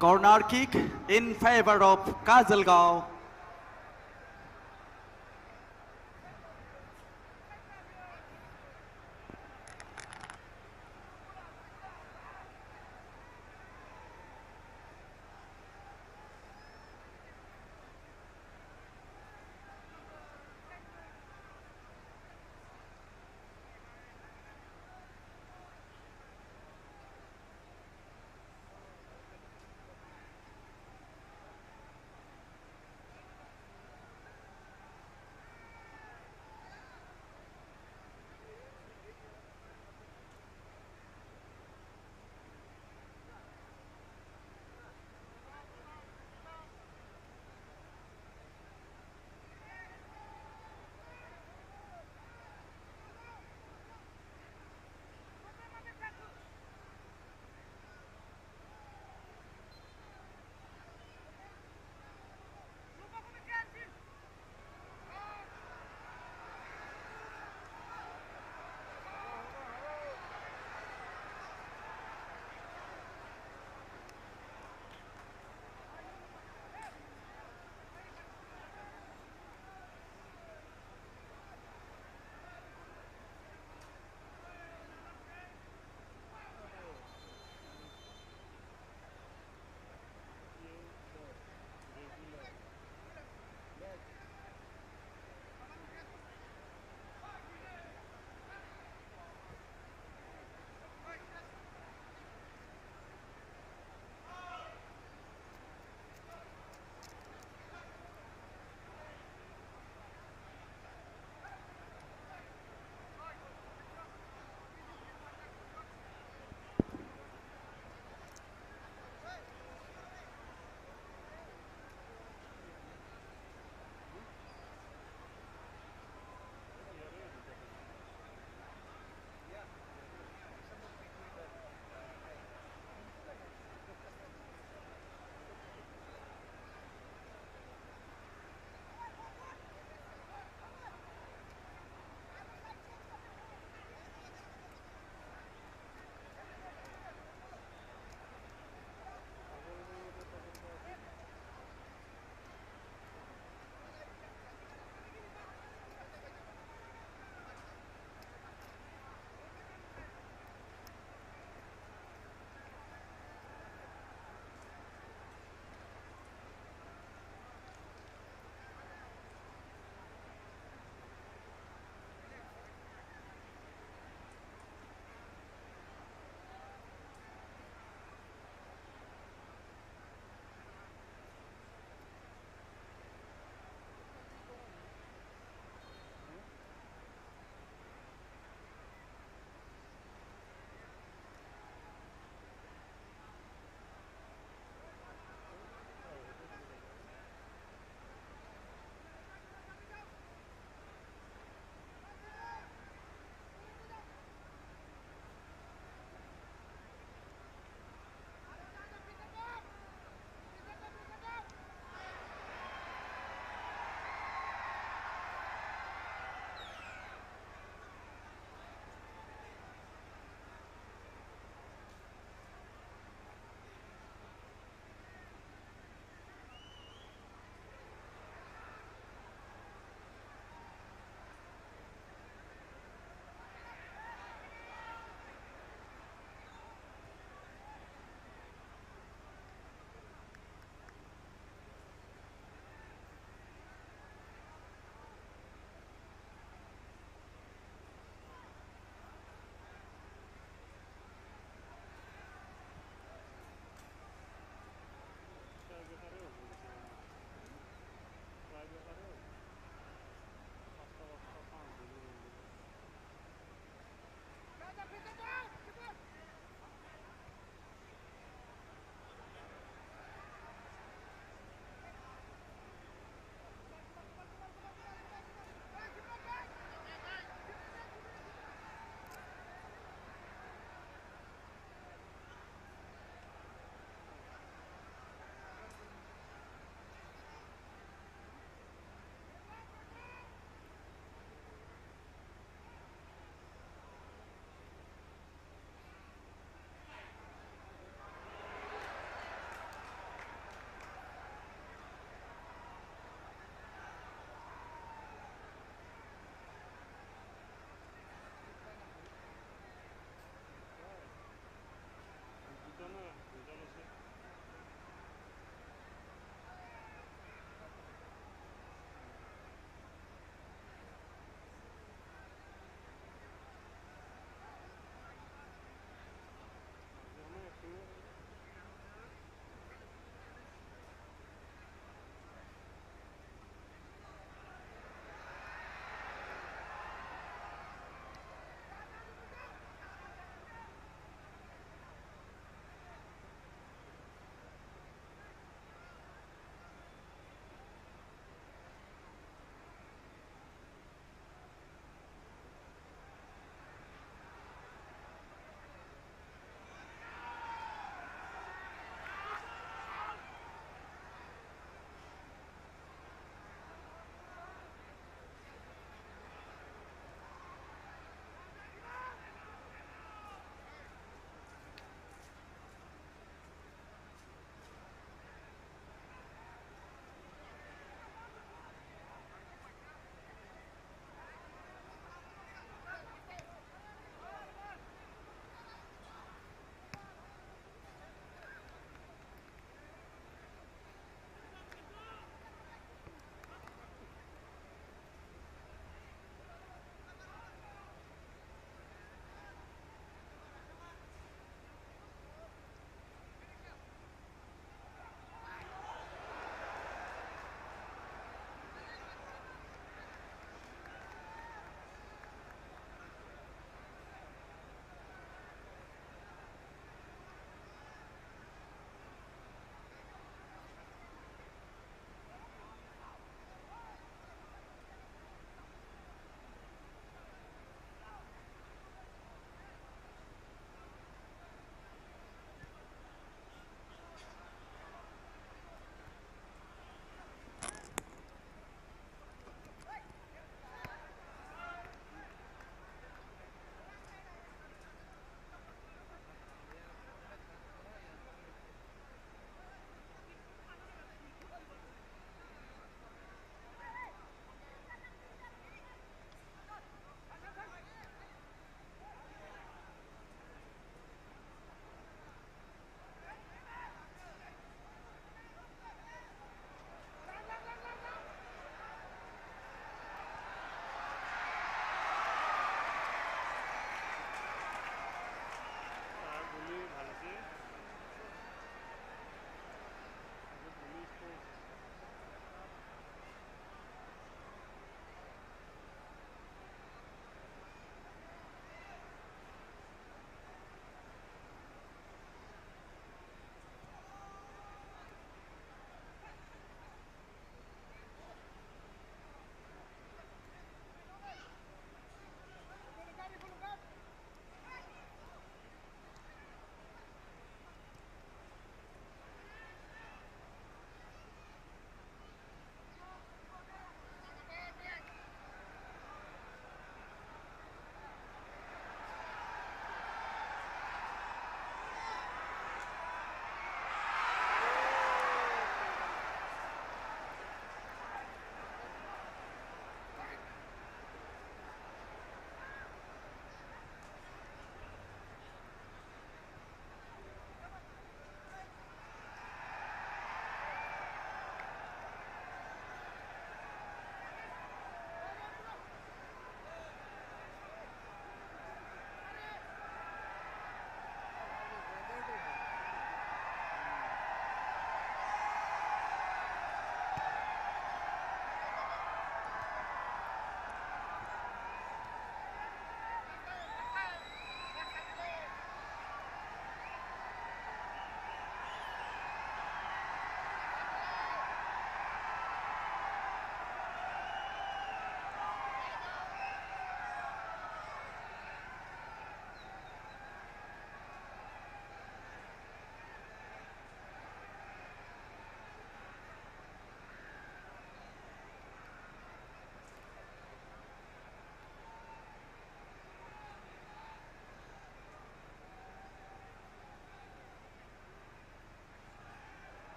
Corner kick in favor of Kajalgaon.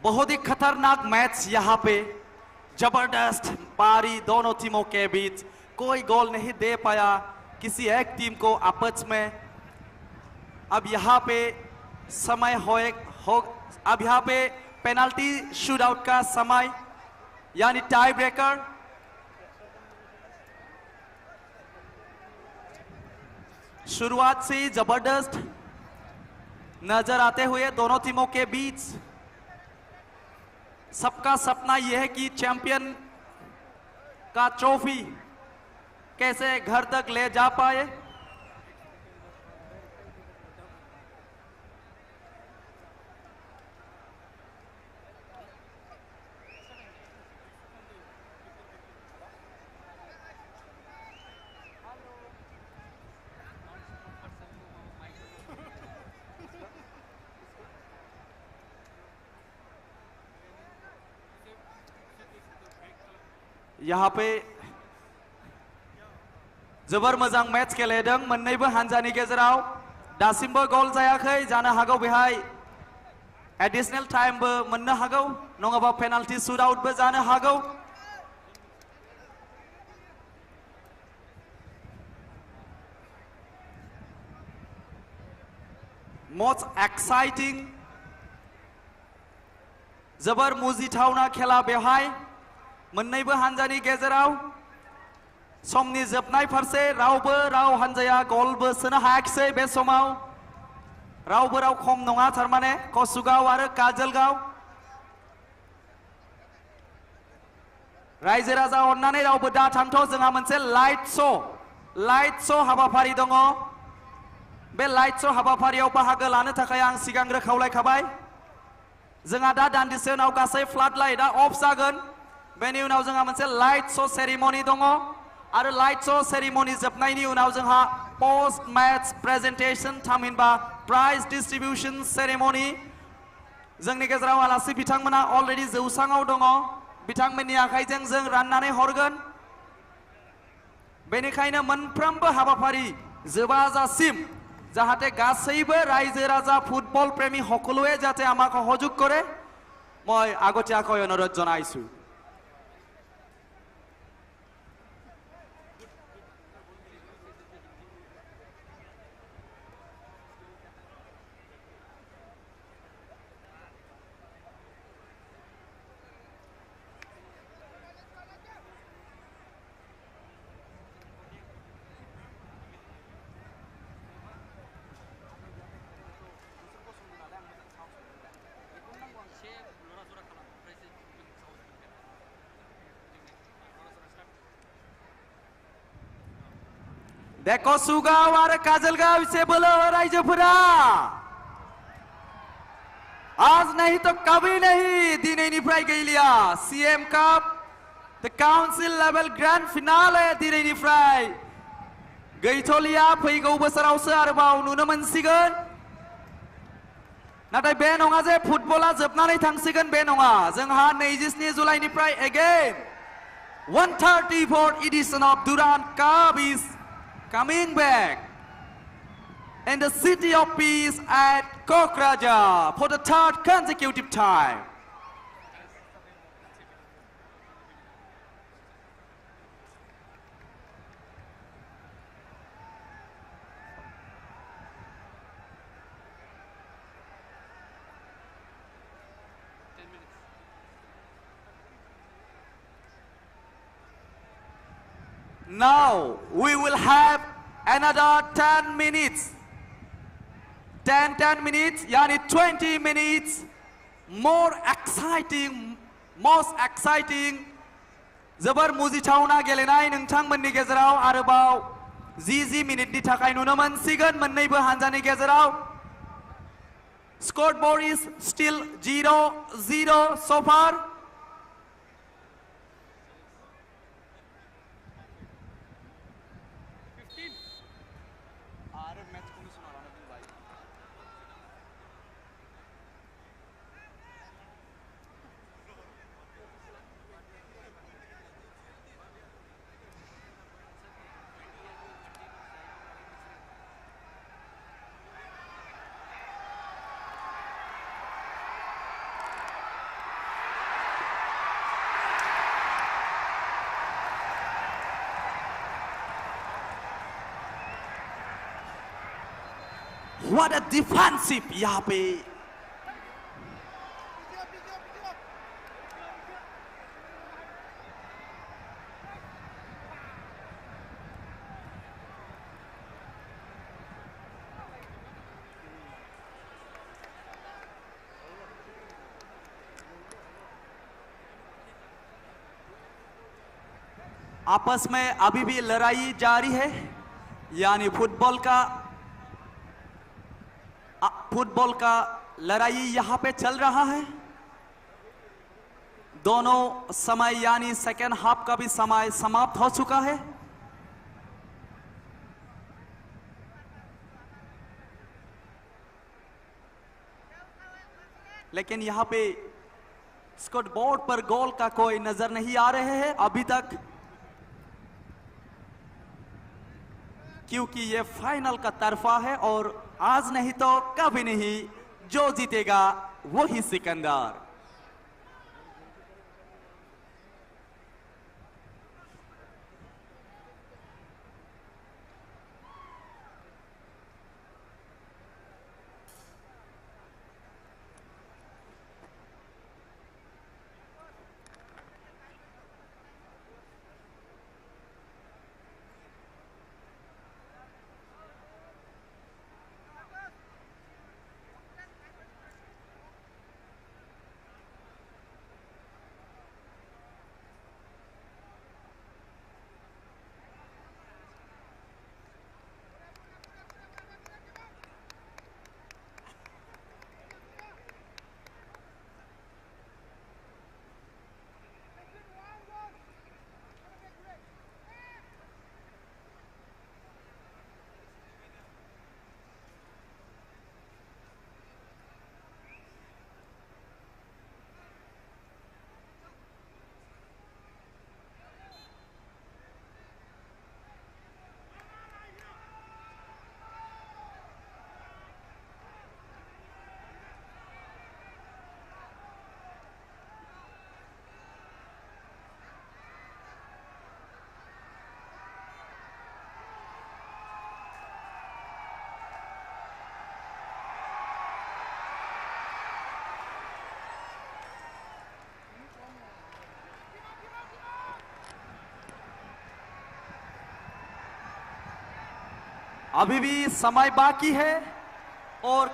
बहुत ही खतरनाक मैच यहाँ पे, जबरदस्त पारी दोनों टीमों के बीच, कोई गोल नहीं दे पाया किसी एक टीम को आपस में। अब यहाँ पे समय अब यहाँ पे पेनल्टी शूटआउट का समय, यानी टाई ब्रेकर। शुरुआत से ही जबरदस्त नजर आते हुए दोनों टीमों के बीच। सबका सपना यह है कि चैंपियन का ट्रॉफी कैसे घर तक ले जा पाए। यहाँ पे जोबोर मोजां मैच गेलेदों मोन्नैबो हानजानि गेजेराव, दासिमबो गल जायाखै, जानो हागौ बेहाय एडिशनेल टाइमबो मोननो हागौ, नङाबा पेनाल्टी शूटआउटबो जानो हागौ। मोस्ट एक्साइटिंग जोबोर मुजिथावना खेला बेवहाय मोन्नैबो हानजानि गेजेराव। समनि जोबनाय फारसे रावबो हानजाया गलबो सोनो हायाखिसै बे समाव, रावबो खम नङा थारमाने कसुगाव आरो काजलगाव। रायजो राजा अन्नानै रावबो दा थांथ', जोंहा मोनसे लाइट श' हाबाफारि दङ। बे लाइट श' हाबाफारियाव बाहागो लानो थाखाय आं सिगांग्रो खावलायखाबाय। जोंहा दा दान्दिसे उनाव गासै फ्लाड लाइटआ अफ जागोन, बेनि उनाव जोंहा मोनसे लाइट श' सेरेमनि दङ आरो लाइट श' सेरेमनि जोबनायनि उनाव जोंहा पोस्ट मैच प्रेजेंटेशन थामहिनबा प्राइज डिस्ट्रीब्यूशन सेरेमनि। जोंनि गेजेराव आलासि बिथांमोना अलरेडी जौसाङाव दङ, बिथांमोननि आखाइजों जों राननानै हरगोन। बेनिखायनो मोनफ्रोमबो हाबाफारि जोबाजासिम जाहाते गासैबो रायजो राजा फुटबल प्रेमी सकलोए जाते आमाक सहयोग करे, मैं आगतीयाকৈ अनुरोध जनाइछु। देखो सुगाव और काजलगाव से बोलो राइजोफोरा, आज नहीं तो कभी नहीं दिनैनिफ्राय गैलिया CM cup the council level grand finale दिनैनिफ्राय गैथलिया, फैगौ बोसोरावसो आरोबाव नुनो मोनसिगोन। नाथाय बे नङा जे फुटबला जोबनानै थांसिगोन, बे नङा। जोंहा 27 जुलाइनिफ्राय again 134th edition of Durand Cup is coming back in the city of peace at Kokrajhar for the third consecutive time. Now we will have another 10 minutes. 10 minutes, yani 20 minutes. More exciting, most exciting. जोबोर मुजिथावना गेलेनाय नोंथांमोननि गेजेराव आरोबाव 10 मिनिटनि थाखाय नुनो मोनसिगोन मोन्नैबो हानजानि गेजेराव। Scoreboard is still 0-0 so far. What a defensive यहाँ पे आपस में अभी भी लड़ाई जारी है, यानी फुटबॉल का लड़ाई यहां पे चल रहा है। दोनों समय यानी सेकेंड हाफ का भी समय समाप्त हो चुका है। लेकिन यहां पे स्कोर बोर्ड पर गोल का कोई नजर नहीं आ रहे हैं अभी तक, क्योंकि ये फाइनल का तरफा है और आज नहीं तो कभी नहीं जो जीतेगा वही सिकंदर। अभी भी समय बाकी है और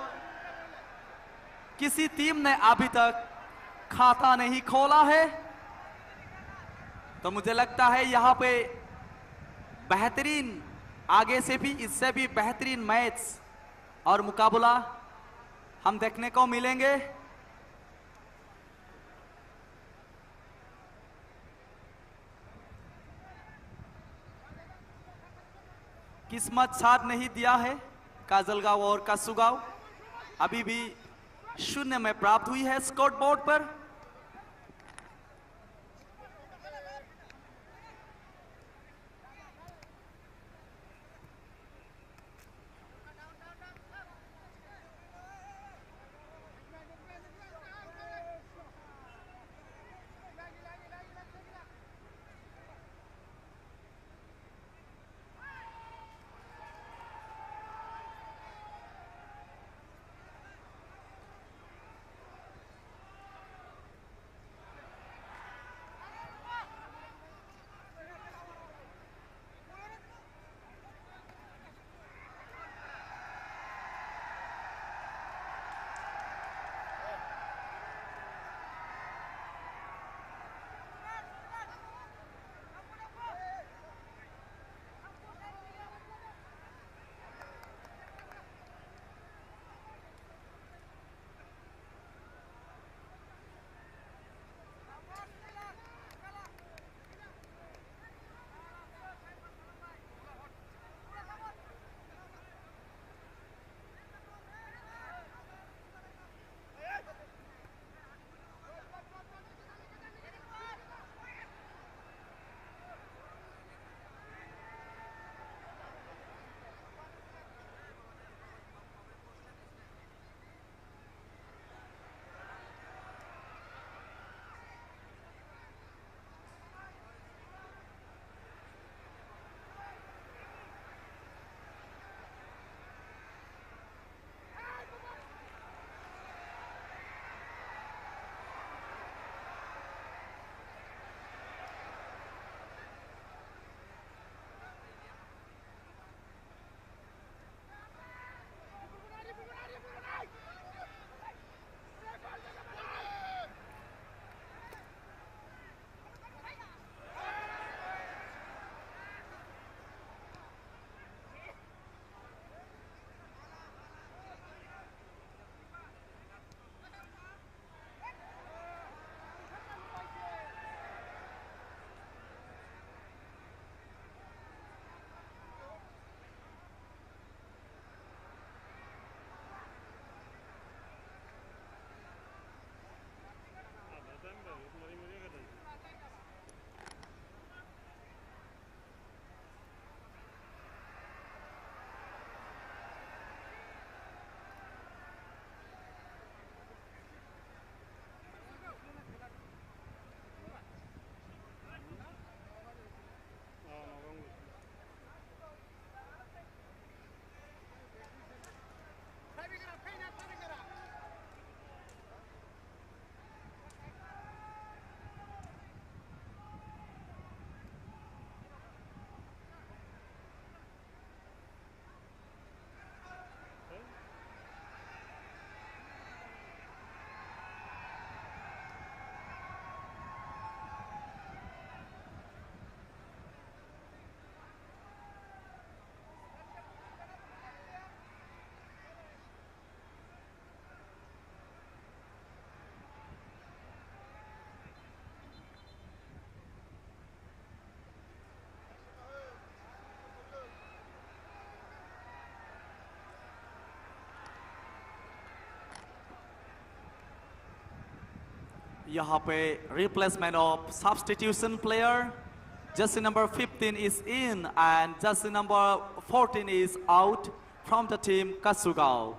किसी टीम ने अभी तक खाता नहीं खोला है, तो मुझे लगता है यहां पे बेहतरीन, आगे से भी इससे भी बेहतरीन मैच और मुकाबला हम देखने को मिलेंगे। किस्मत साथ नहीं दिया है काजलगांव और कसुगांव, अभी भी शून्य में प्राप्त हुई है स्कोर बोर्ड पर। यहाँ पे replacement of substitution player. Jersey number 15 is in and jersey number 14 is out from the team Kasugao.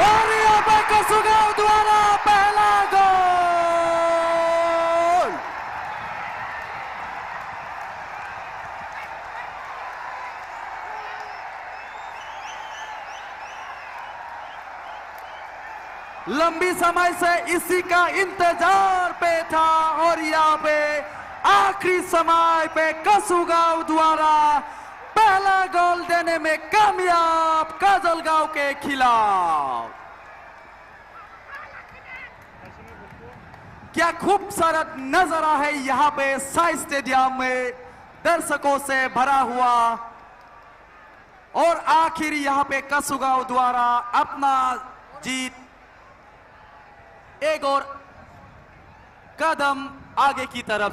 और यहाँ पे कसुगांव द्वारा पहला गोल। लंबी समय से इसी का इंतजार पे था और यहाँ पे आखिरी समय पे कसुगांव द्वारा पहला गोल देने में कामयाब काजलगांव के खिलाफ। क्या खूबसूरत नजारा है यहाँ पे साई स्टेडियम में दर्शकों से भरा हुआ और आखिर यहाँ पे कसुगांव द्वारा अपना जीत एक और कदम आगे की तरफ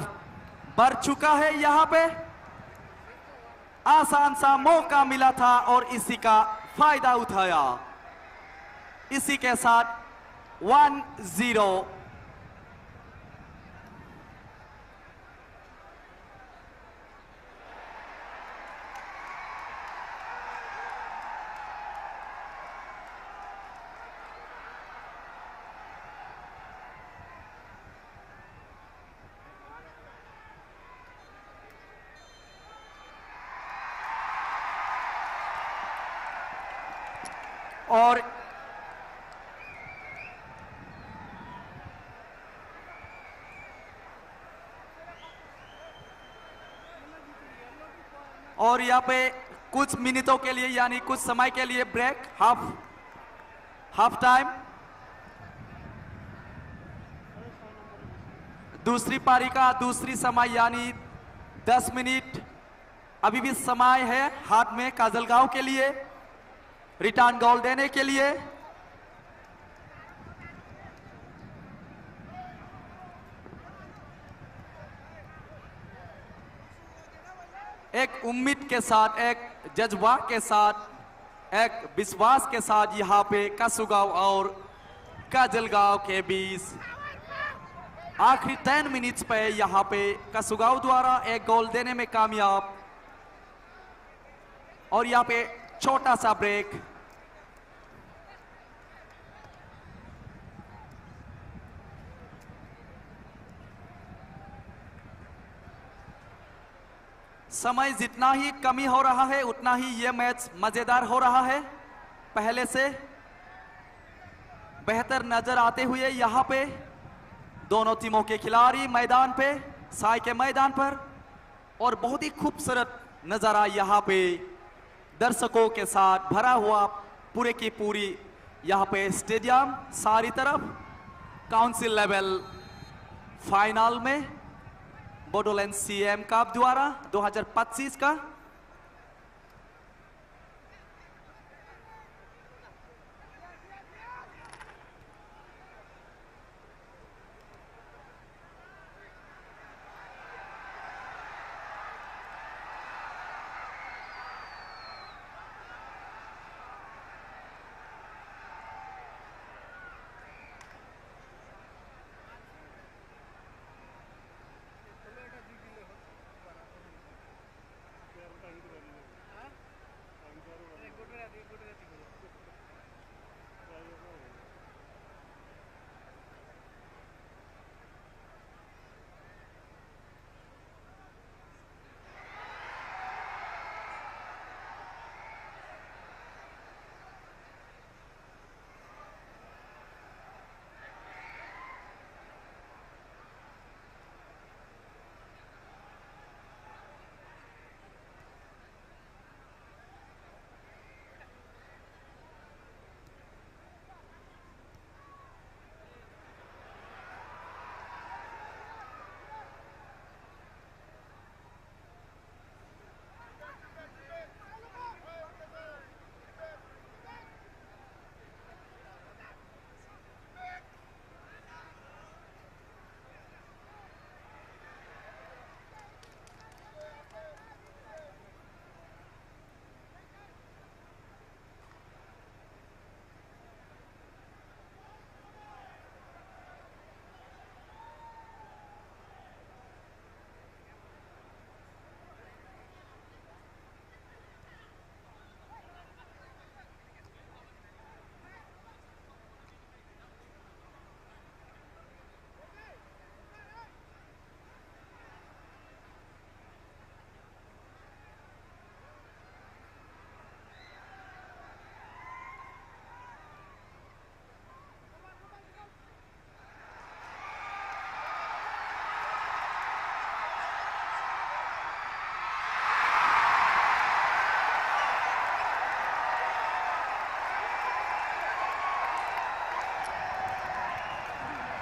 बढ़ चुका है। यहाँ पे आसान सा मौका मिला था और इसी का फायदा उठाया। इसी के साथ 1-0 और यहाँ पे कुछ मिनटों के लिए यानी कुछ समय के लिए ब्रेक, हाफ टाइम। दूसरी पारी का दूसरी समय यानी 10 मिनट अभी भी समय है हाथ में काजलगांव के लिए रिटर्न गोल देने के लिए। एक उम्मीद के साथ, एक जज्बा के साथ, एक विश्वास के साथ यहाँ पे कसुगांव और काजलगांव के बीच आखिरी 10 मिनट्स पे यहाँ पे कसुगांव द्वारा एक गोल देने में कामयाब और यहाँ पे छोटा सा ब्रेक। समय जितना ही कमी हो रहा है उतना ही ये मैच मजेदार हो रहा है। पहले से बेहतर नजर आते हुए यहाँ पे दोनों टीमों के खिलाड़ी मैदान पे साई के मैदान पर और बहुत ही खूबसूरत नजारा यहाँ पे दर्शकों के साथ भरा हुआ पूरे की पूरी यहाँ पे स्टेडियम सारी तरफ काउंसिल लेवल फाइनल में बोडोलैंड सीएम कप द्वारा 2025 का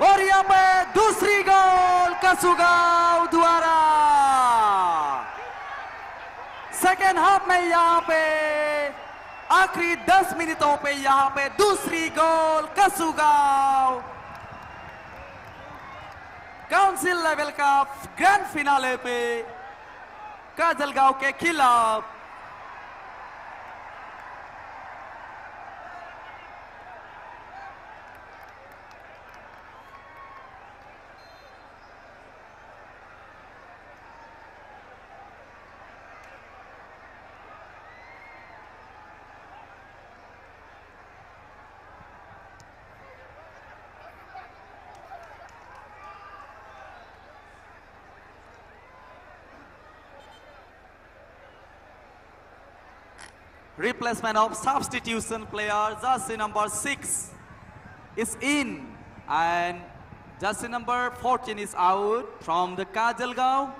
और यहाँ पे दूसरी गोल कसुगांव द्वारा सेकेंड हाफ में यहाँ पे आखिरी 10 मिनटों पे यहाँ पे दूसरी गोल कसुगांव काउंसिल लेवल का ग्रैंड फिनाले पे काजलगांव के खिलाफ replacement of substitution player jersey number 6 is in and jersey number 14 is out from the Kajalgaon.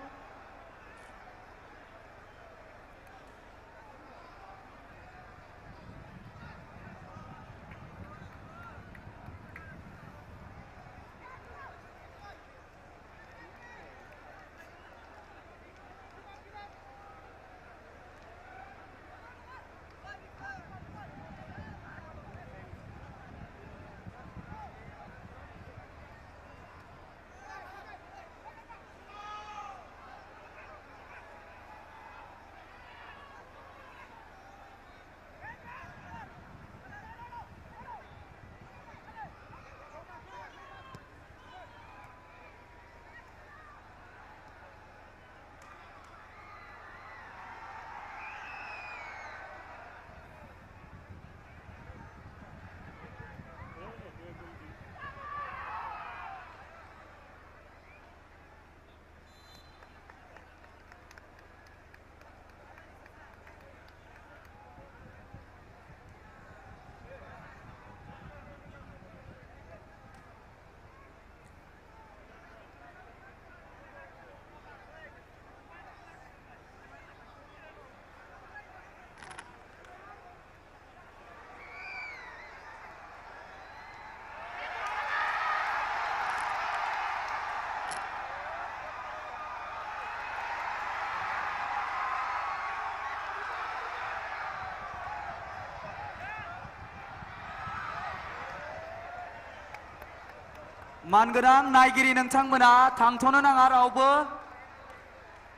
मानगोनां नायगिरि नोंथांमोना थांथ'नो नाङा रावबो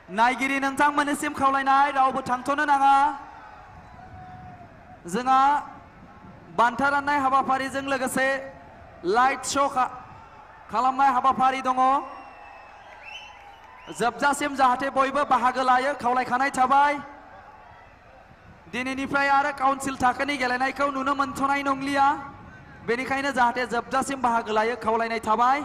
नायगिरि नोंथांमोननिसिम खावलायनाय रावबो थांथ'नो नाङा जोंहा बान्था राननाय हाबाफारिजों लोगोसे लाइट श' खालामनाय हाबाफारि दङ जोबजासिम जाहाथे बयबो बाहागो लायो खावलायखानाय थाबाय दिनैनिफ्राय आरो काउन्सिल थाखोनि गेलेनायखौ नुनो मोनथ'नाय नंलिया बेनिखायनो जाहाथे जोबजासिम बाहागो लायो खावलायनाय थाबाय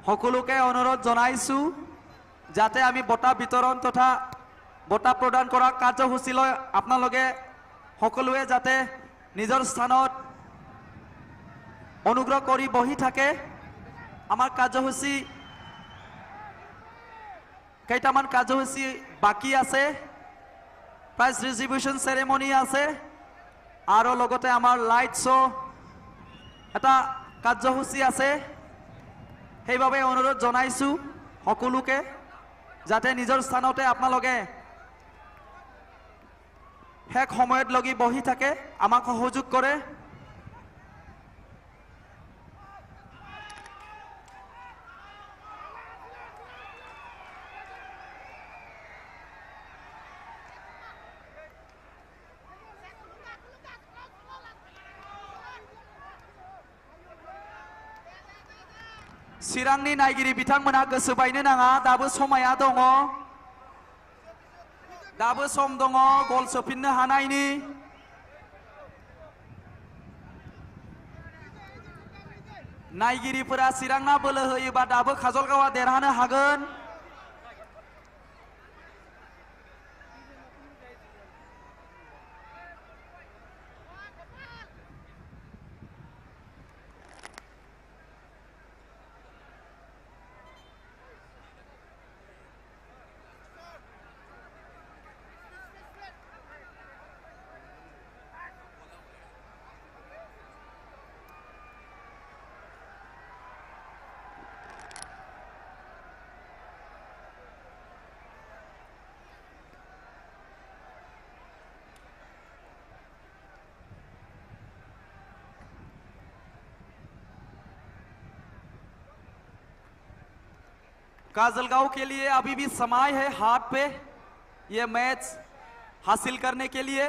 সকলোকে অনুৰোধ জনাইছো যাতে আমি বঁটা বিতৰণ তথা বঁটা প্ৰদান কৰা কাৰ্যসূচীলৈ আপোনালোকে সকলোৱে যাতে নিজৰ স্থানত অনুগ্ৰহ কৰি বহি থাকে আমাৰ কাৰ্যসূচী কেইটামান কাৰ্যসূচী বাকি আছে প্ৰাইজ ডিস্ট্ৰিবিউশন সেৰেমনি আছে আৰু লগতে আমাৰ লাইট শ্ব' এটা কাৰ্যসূচী আছে সেইভাবে অনুৰোধ জনাইছো সকলোকে যাতে নিজৰ স্থানতে আপোনালোকে শেষ সময়ত লগি বহি থাকে আমাক সহযোগ কৰে चिरांनि नायगिरि बिथांमोना गोसो बायनो नाङा दाबो समाया दङ दाबो सम दङ गल सोफिननो हानायनि नायगिरिफोरा चिरांना बोलो होयोबा दाबो काजलगावआ देरहानो हागोन काजलगांव के लिए अभी भी समय है हाथ पे ये मैच हासिल करने के लिए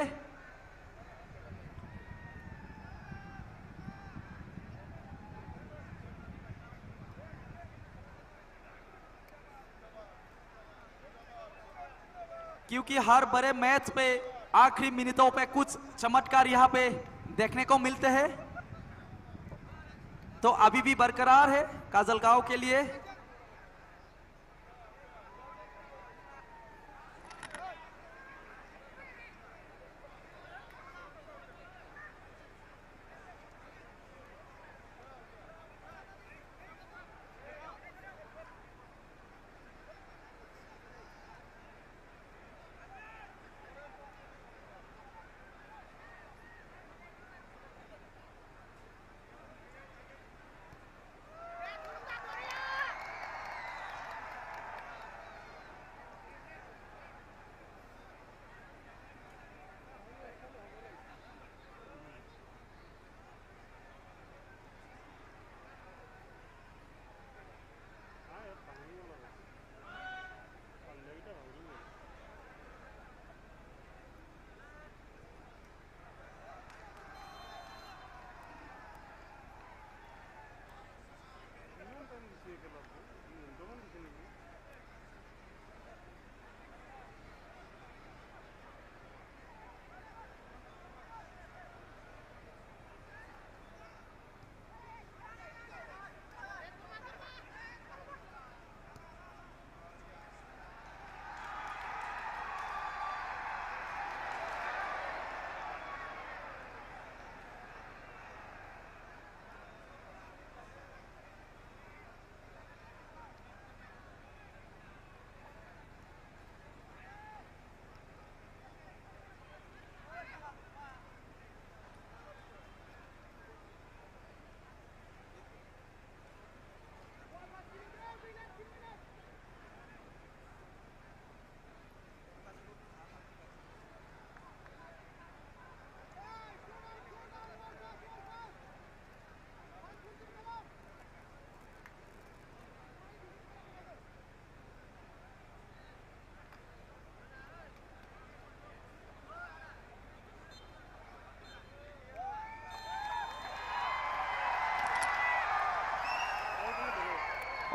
क्योंकि हर बड़े मैच पे आखिरी मिनटों पे कुछ चमत्कार यहाँ पे देखने को मिलते हैं तो अभी भी बरकरार है काजलगांव के लिए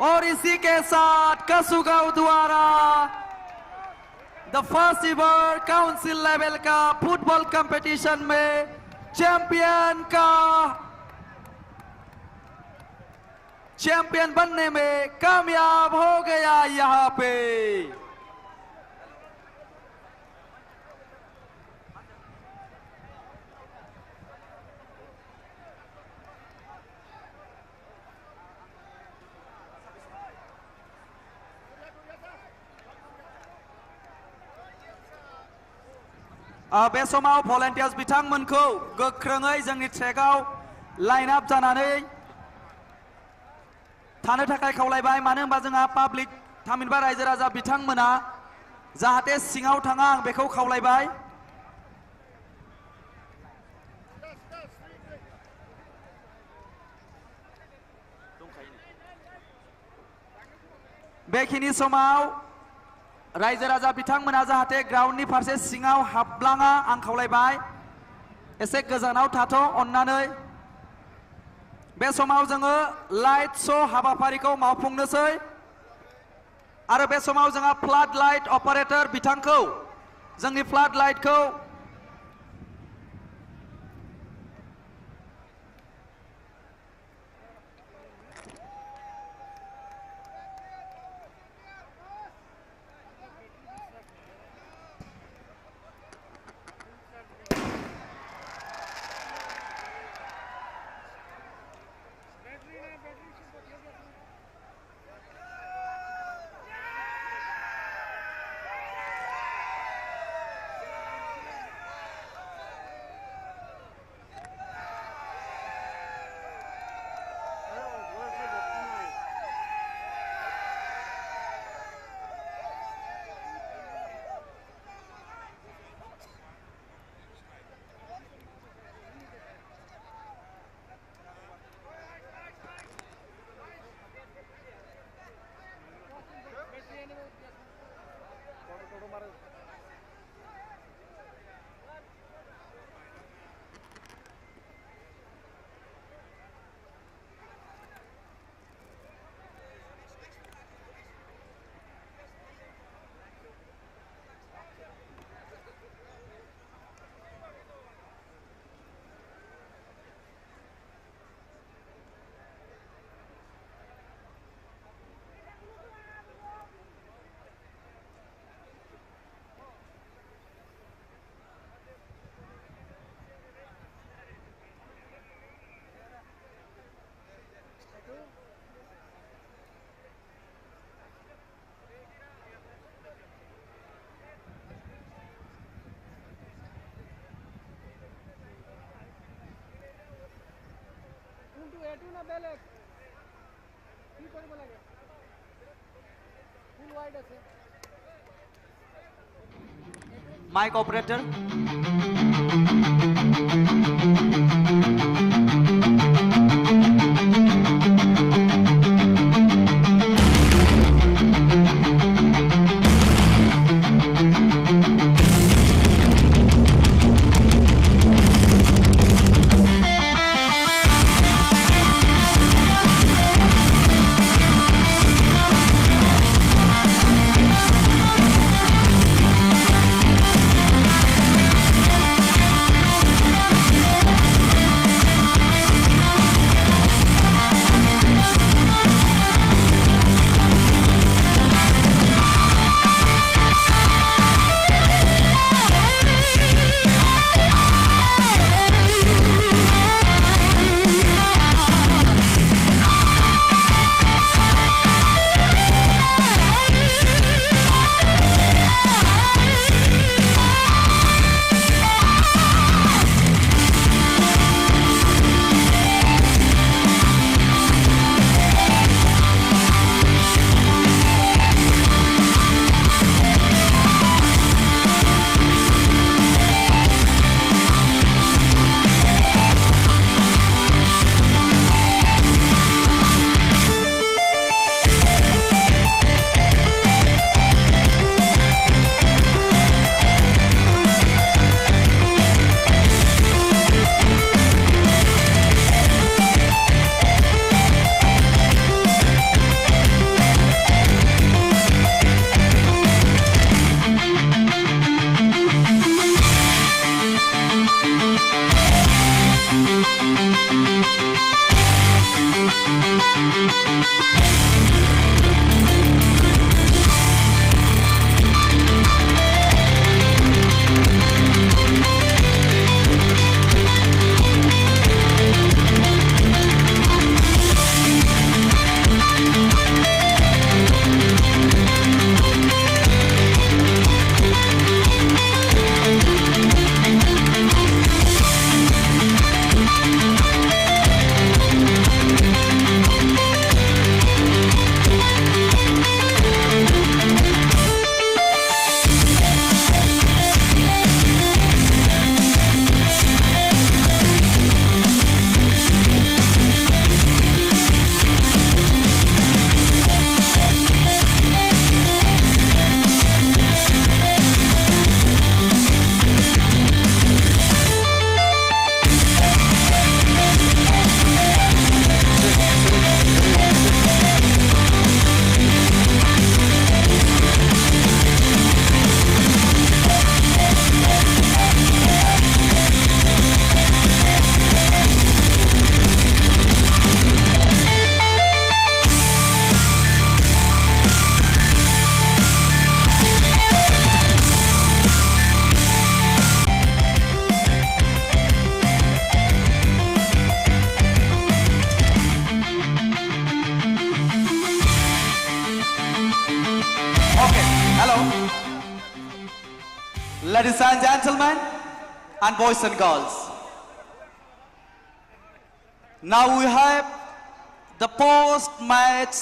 और इसी के साथ कसुगांव द्वारा the first ever council level का फुटबॉल कंपटीशन में चैंपियन बनने में कामयाब हो गया यहाँ पे। बे समाव भलेन्टियार्स बिथांमोनखौ गोख्रोङै जोंनि ट्रेकआव लाइन आप जानानै थानो थाखाय खावलायबाय। मानो होनबा जोंहा पाब्लिक थामहिनबा रायजो राजा बिथांमोना जाहाथे सिङाव थाङा आं बेखौ खावलायबाय। बेखिनि समाव रायजो राजा बिथांमोना जाहाथे ग्राउन्डनि फारसे सिङाव हाबलाङा आं खावलायबाय। एसे गोजानाव थाथ' अन्नानै। बे समाव जोङो लाइट श' हाबाफारिखौ मावफुंनोसै आरो बे समाव जोंहा फ्लाड लाइट अपारेटर बिथांखौ जोंनि फ्लाड लाइटखौ এটো না বেলেগ কি কৰিব লাগে ফুল ওয়াইড আছে mic operator We'll be right back. Ladies and gentlemen, and boys and girls, now we have the post-match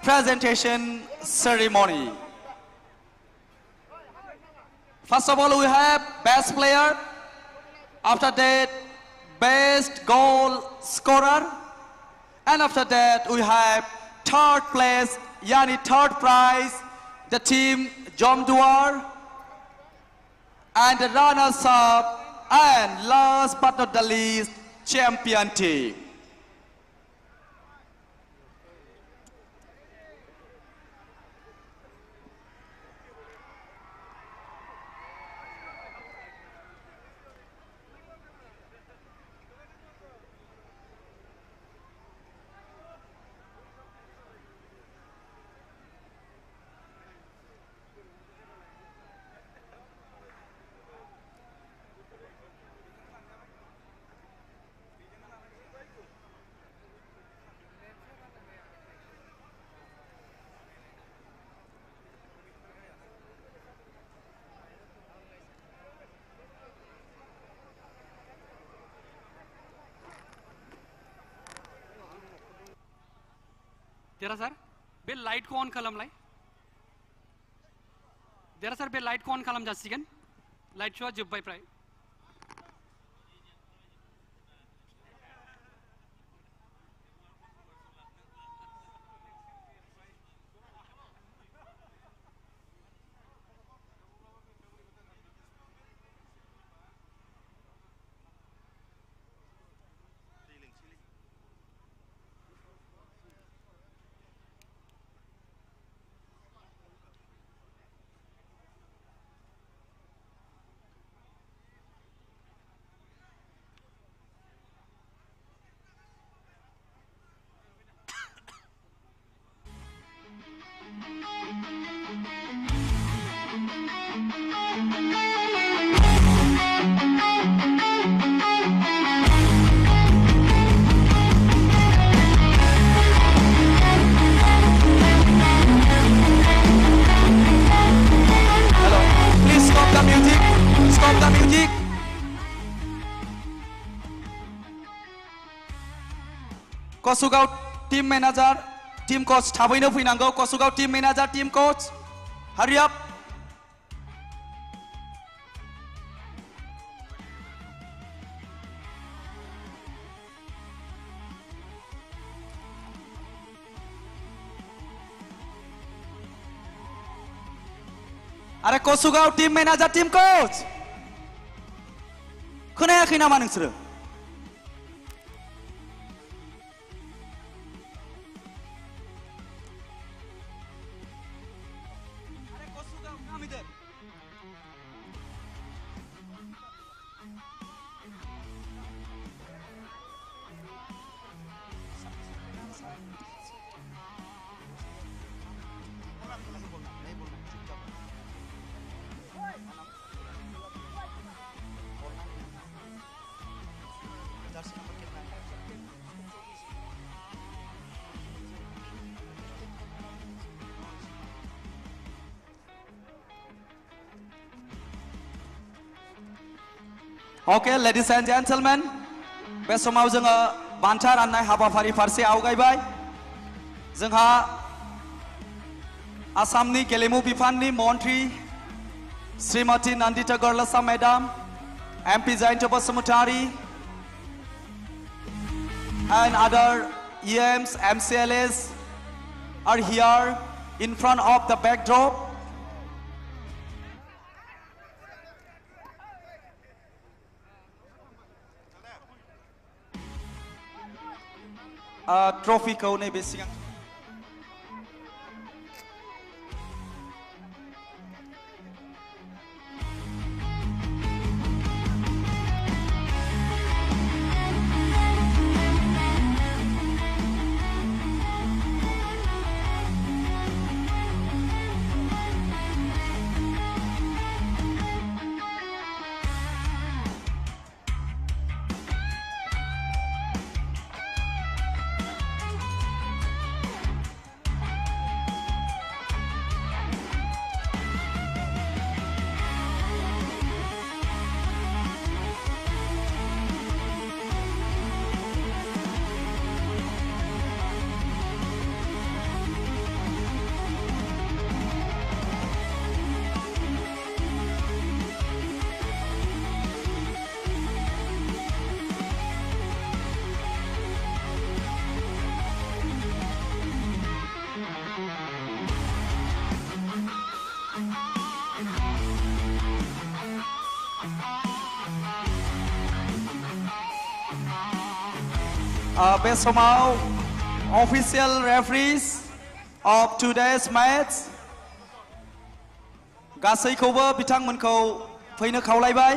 presentation ceremony. First of all, we have best player. After that, best goal scorer. And after that, we have third place, yani third prize, the team Jomduar. And the runners-up, and last but not the least, champion team. Dera sir, be light ko on kalam lai. Dera sir, be light ko on kalam jasigan. Light show jubbai pray. Kosugao team manager, team coach, Taboino Finango, Kosugao team manager, team coach, hurry up. Are Kosugao team manager, team coach. Khonayakhै नामा नोंसोरो? Okay, ladies and gentlemen, बे समाव जोङो बान्था राननाय हाबाफारि फारसे आवगायबाय। जोंहा आसामनि गेलेमु बिफाननि मन्त्रि Shrimati Nandita Gorlosa madam, MP Jayanta Basumutari, and other EMs, MCLAs are here in front of the backdrop. Trophy ko nebe siang. बे समाव official referees of today's match गासैखौबो बिथांमोनखौ फैनो खावलायबाय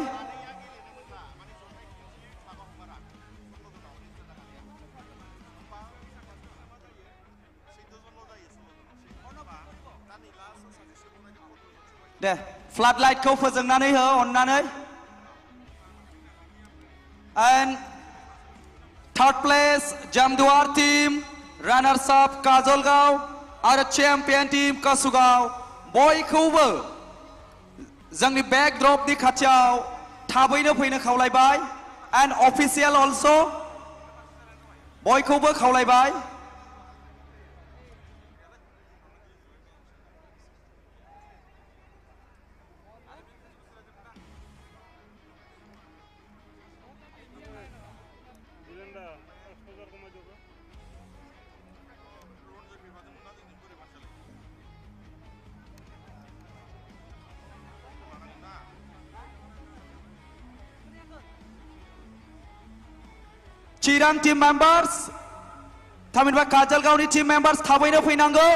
दे फ्लाड लाइटखौ फोजोंनानै हो अन्नानै and third place Jamduar team runners up Kajolgaon आरो champion team Kasugaon बयखौबो जोंनि backdropनि खाथियाव थाबैनो फैनो खावलायबाय and official also बयखौबो खावलायबाय Chirang team members, थामहिनबा काजलगावनि team members थाबैनो फैनांगौ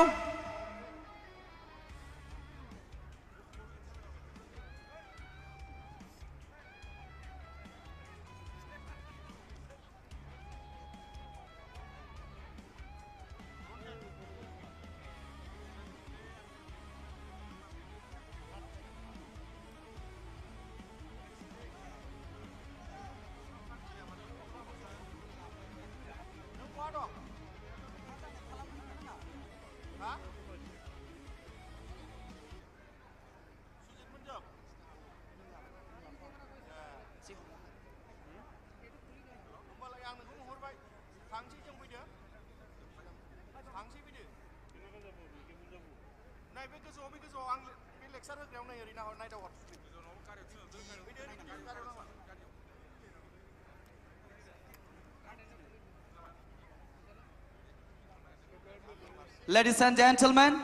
Ladies and gentlemen,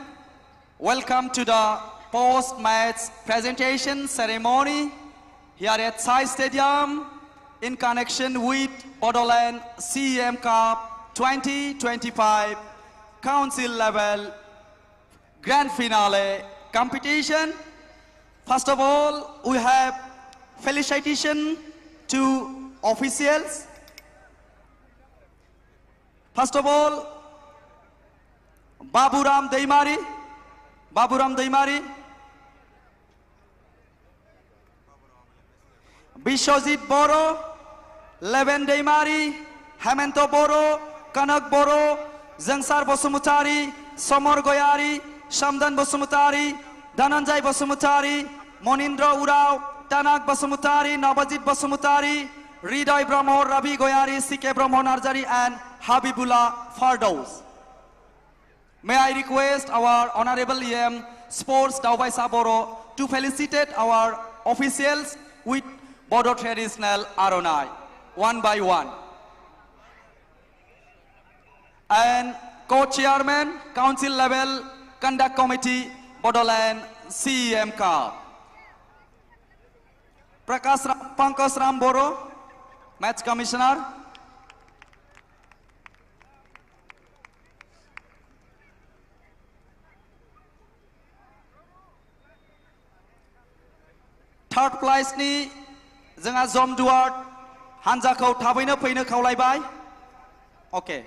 welcome to the post-match presentation ceremony here at Sai Stadium in connection with Bodoland CEM Cup 2025 Council Level Grand Finale competition. First of all, we have felicitation to officials. First of all, Baburam Deimari, Bishojit Boro, Leven Deimari, Hemento Boro, Kanak Boro, Zangsar Bosumutari, Somor Goyari, Shamdan Bosumutari, Dananjai Bosumutari, Monindra Urao, Tanak Bosumutari, Nabajit Bosumutari, Ridoy Brahmo, Rabi Goyari, Sike Brahmo Narjari, and Habibullah Fardows. May I request our Honorable EM Sports Daubai Saboro to felicitate our officials with Bodo Traditional Aronai, one by one. And Co-Chairman, Council Level Conduct Committee, Bodoland CEM Cup. Pankaj Ram Boro, Match Commissioner. Third place ni जोंहा जमदुवार हानजाखौ थाबैनो फैनो खावलायबाय Okay.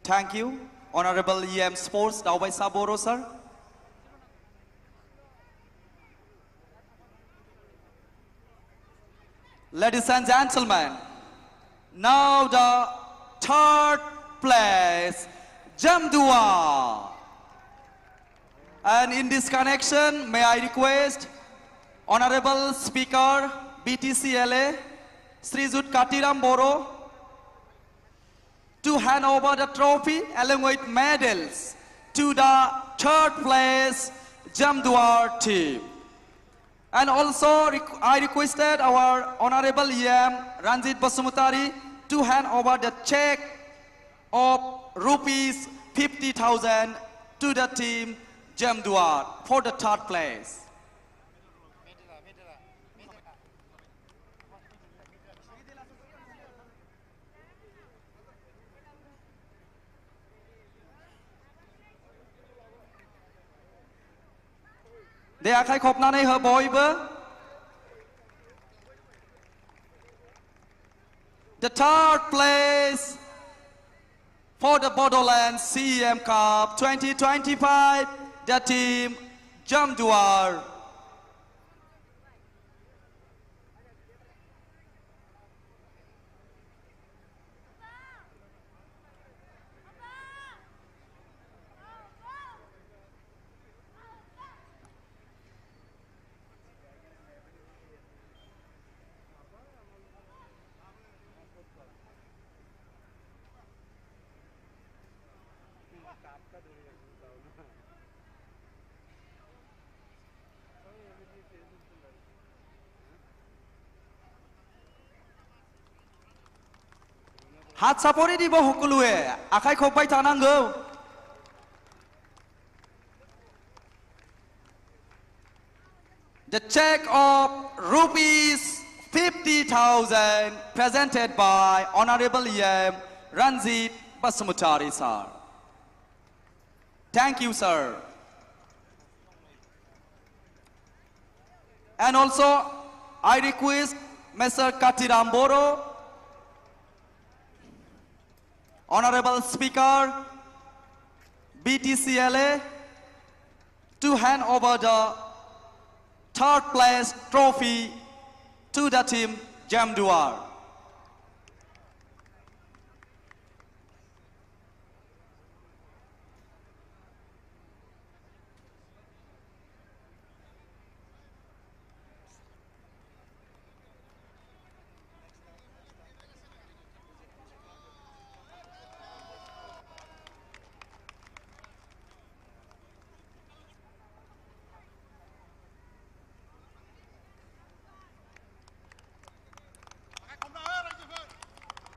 Thank you, Honorable EM Sports, Daubai Saboro, sir. Ladies and gentlemen, now the third place, Jamdua. And in this connection, may I request Honorable Speaker, BTCLA, Srijut Katiram Boro, to hand over the trophy along with medals to the third place Jamdua team. And also I requested our Honorable EM Ranjit Basumutari to hand over the check of rupees 50,000 to the team Jamdua for the third place. Để khai khop na này hở bồi bơ. The third place for the Bodoland CEM Cup 2025, the team Jamdua. Hat sapori di bawah kulue, akai kopai tanang go. The check of rupees 50,000 presented by Honorable EM Ranjit Basumutari, sir. Thank you, sir. And also, I request Mr. Katiram Boro, Honorable Speaker, BTCLA, to hand over the third place trophy to the team Jamdua.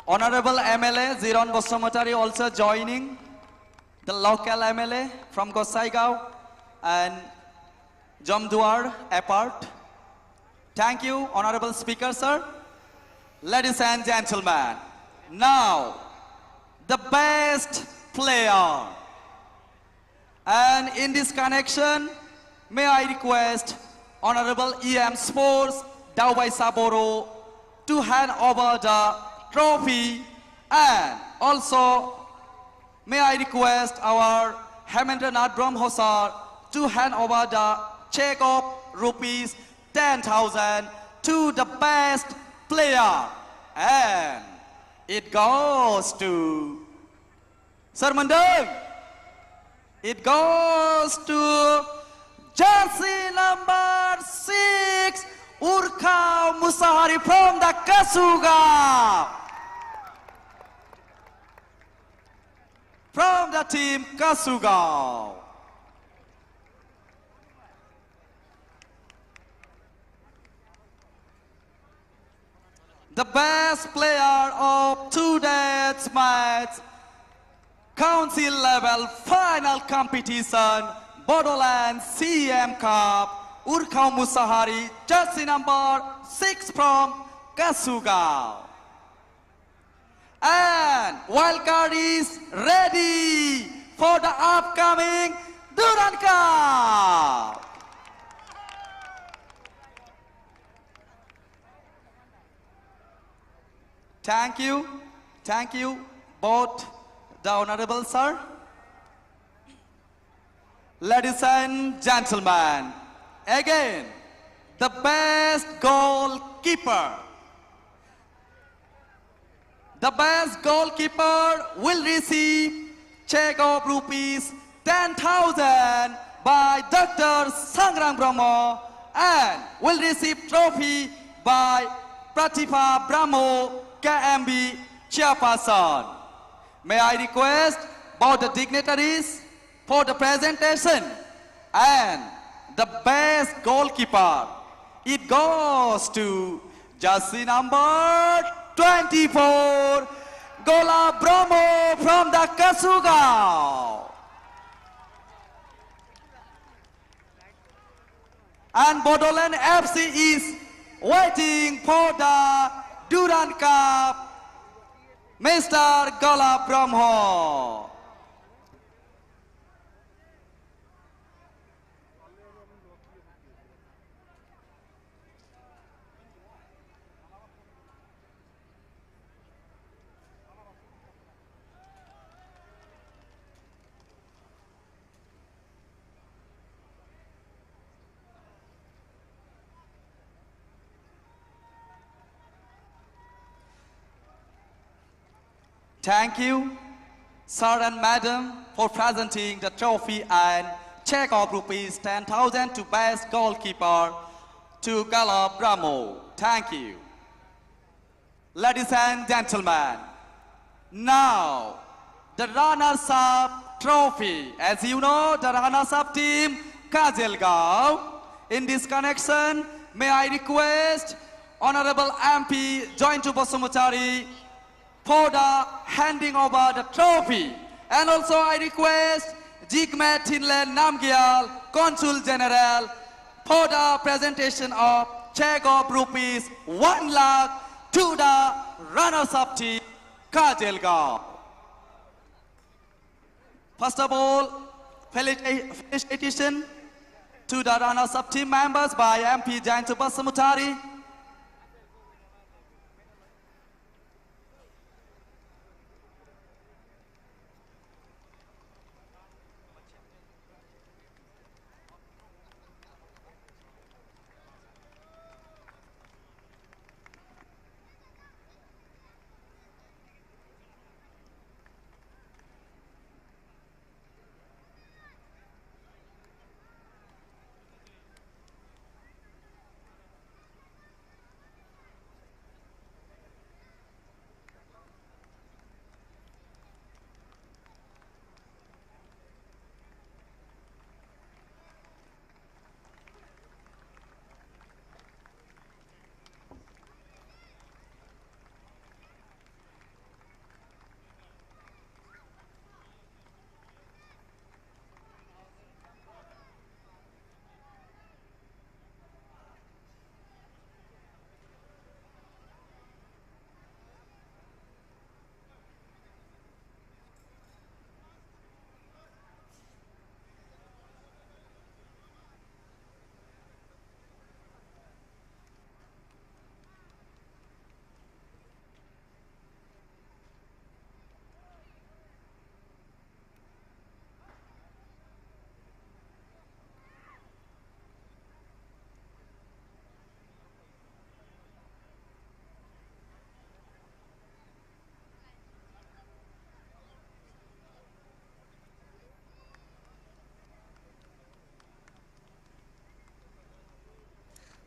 Honorable MLA Ziron Basumutari also joining, the local MLA from Gosaigao and Jamdua apart. Thank you, Honorable Speaker, sir. Ladies and gentlemen, now the best player. And in this connection, may I request Honorable EM Sports Daubai Saboro to hand over the trophy, and also may I request our Hemendranath Brahmhosar to hand over the check of rupees 10,000 to the best player, and it goes to Sir Mandang. It goes to jersey number 6, Urkau Musahari from the Kasuga. From the team Kasuga. The best player of today's match, council level final competition, Bodoland CEM Cup, Urkau Musahari, jersey number 6 from Kasuga. And wildcard is ready for the upcoming Durand Cup. Thank you both the Honorable Sir. Ladies and gentlemen, again, the best goalkeeper. The best goalkeeper will receive check of rupees 10,000 by Dr. Sangrang Brahmo and will receive trophy by Pratibha Brahmo KMB Chairperson. May I request both the dignitaries for the presentation and the best goalkeeper. It goes to jersey number 24, Gola Brahmo from the Kasugao. And Bodoland FC is waiting for the Durand Cup, Mr. Gola Brahmo. Thank you, sir and madam, for presenting the trophy and check of rupees 10,000 to best goalkeeper to Gola Brahmo. Thank you. Ladies and gentlemen, now the runners-up trophy. As you know, the runners-up team, Kajelgaon. In this connection, may I request Honorable MP Jointu Basumachari for the handing over the trophy. And also I request Jigme Thinlen Namgyal, Consul General, for the presentation of check of rupees 1 lakh to the runners-up team, Kajelgaon. First of all, felicitation to the runners-up team members by MP Jointu Basumachari.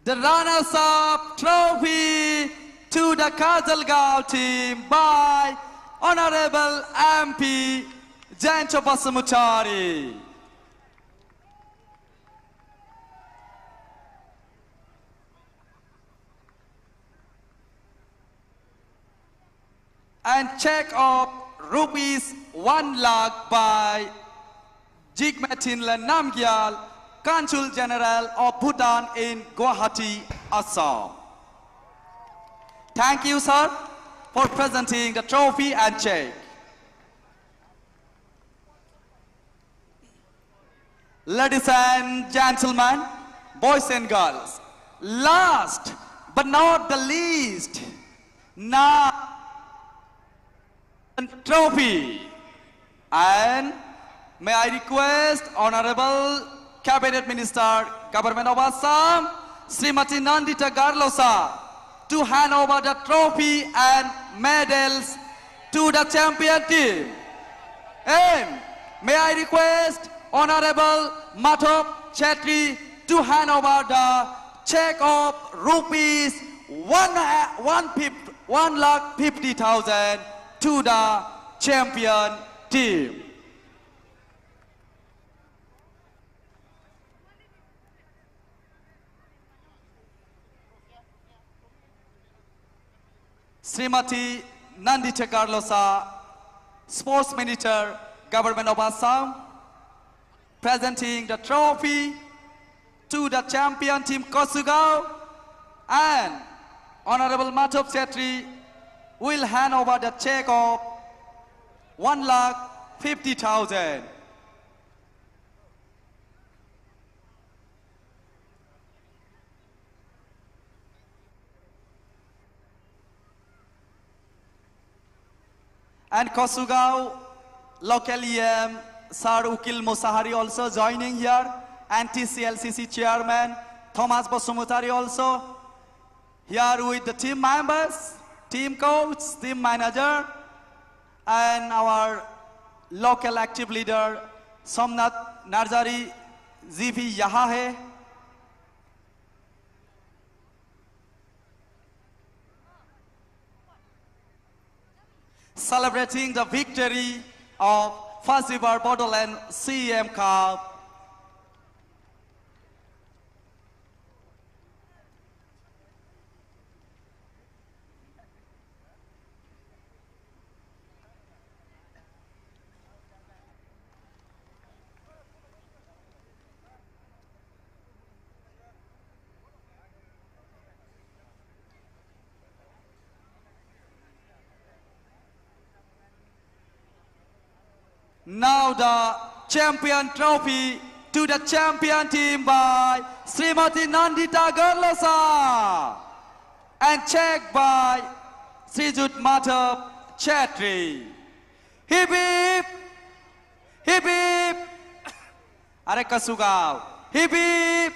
The runners-up trophy to the Kajelgaon team by Honorable MP Jointu Basumachari. And check of rupees 1 lakh by Jigme Thinlen Namgyal, Consul General of Bhutan in Guwahati, Assam. Thank you, sir, for presenting the trophy and check. Ladies and gentlemen, boys and girls, last but not the least, now trophy And may I request Honorable Cabinet Minister, Government of Assam, Srimati Nandita Garlosa, to hand over the trophy and medals to the champion team. And may I request Honorable Madhav Chetri to hand over the check of rupees 1,50,000 to the champion team. Srimati Nandita Garlosa, Sports Minister, Government of Assam, presenting the trophy to the champion team Kosugao, and Honorable Madhav Chetri will hand over the check of 1,50,000. And Kosugao local EM Sir Ukil Musahari also joining here, and TCLCC chairman Thomas Bosumutari also here with the team members, team coach, team manager, and our local active leader Somnath Narzari GV yaha hai. Celebrating the victory of first ever Bodoland CM Cup. Now the champion trophy to the champion team by Srimati Nandita Garlosa and check by Srijut Madhav Chetri. Hip hip, hip hip, Are Kosugao. Hip hip,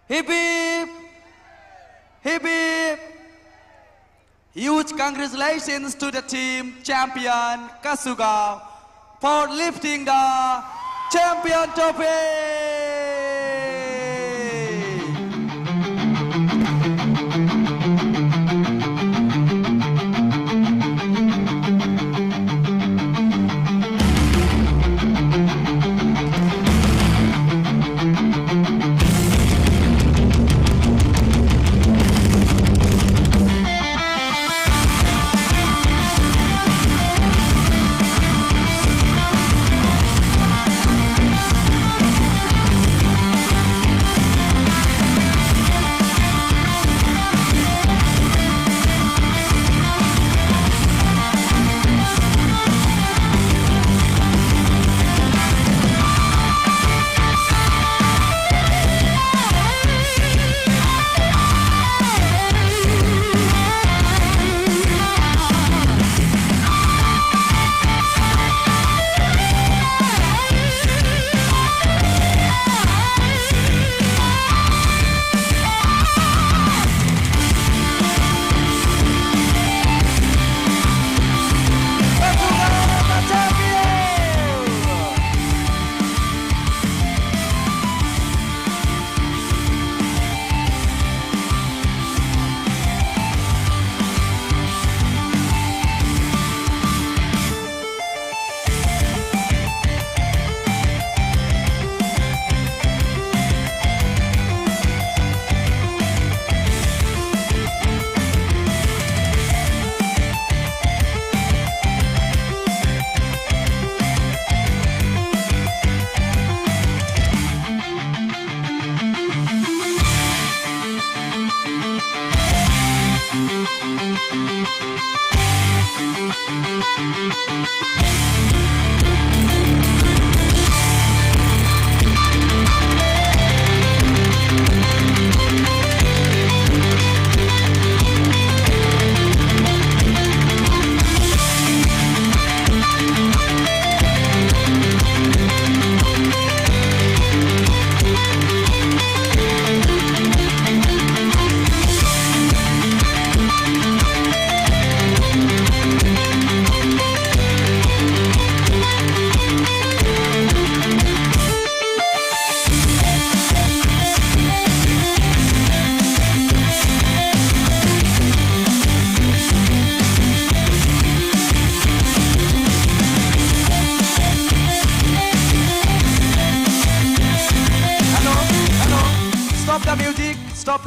hip hip, hip hip. Huge congratulations to the team champion Kosugao for lifting the champion trophy.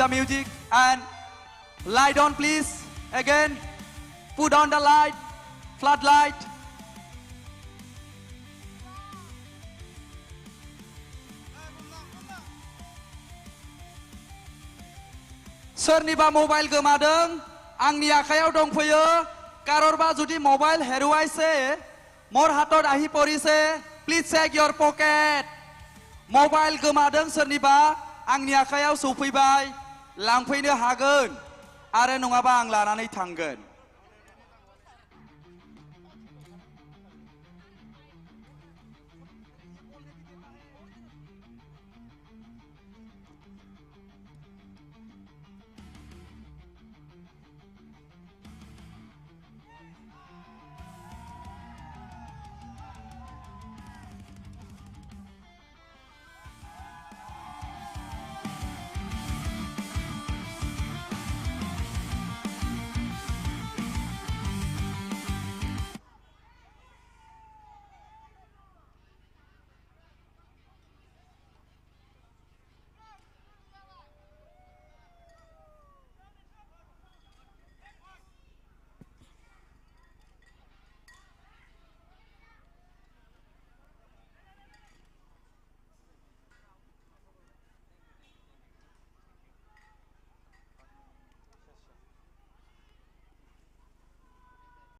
the music and light on please. Again, put on the light, floodlight. Soरनिबा mobile गोमादों आंनि आखायाव दंफैयो कारबा जुदि mobile हेरुवाइसे मोर हातत आहि परिसे please check your pocket mobile गोमादों सोरनिबा आंनि आखायाव सौफैबाय लांफैनो हागोन आरो नङाबा आं लानानै थांगोन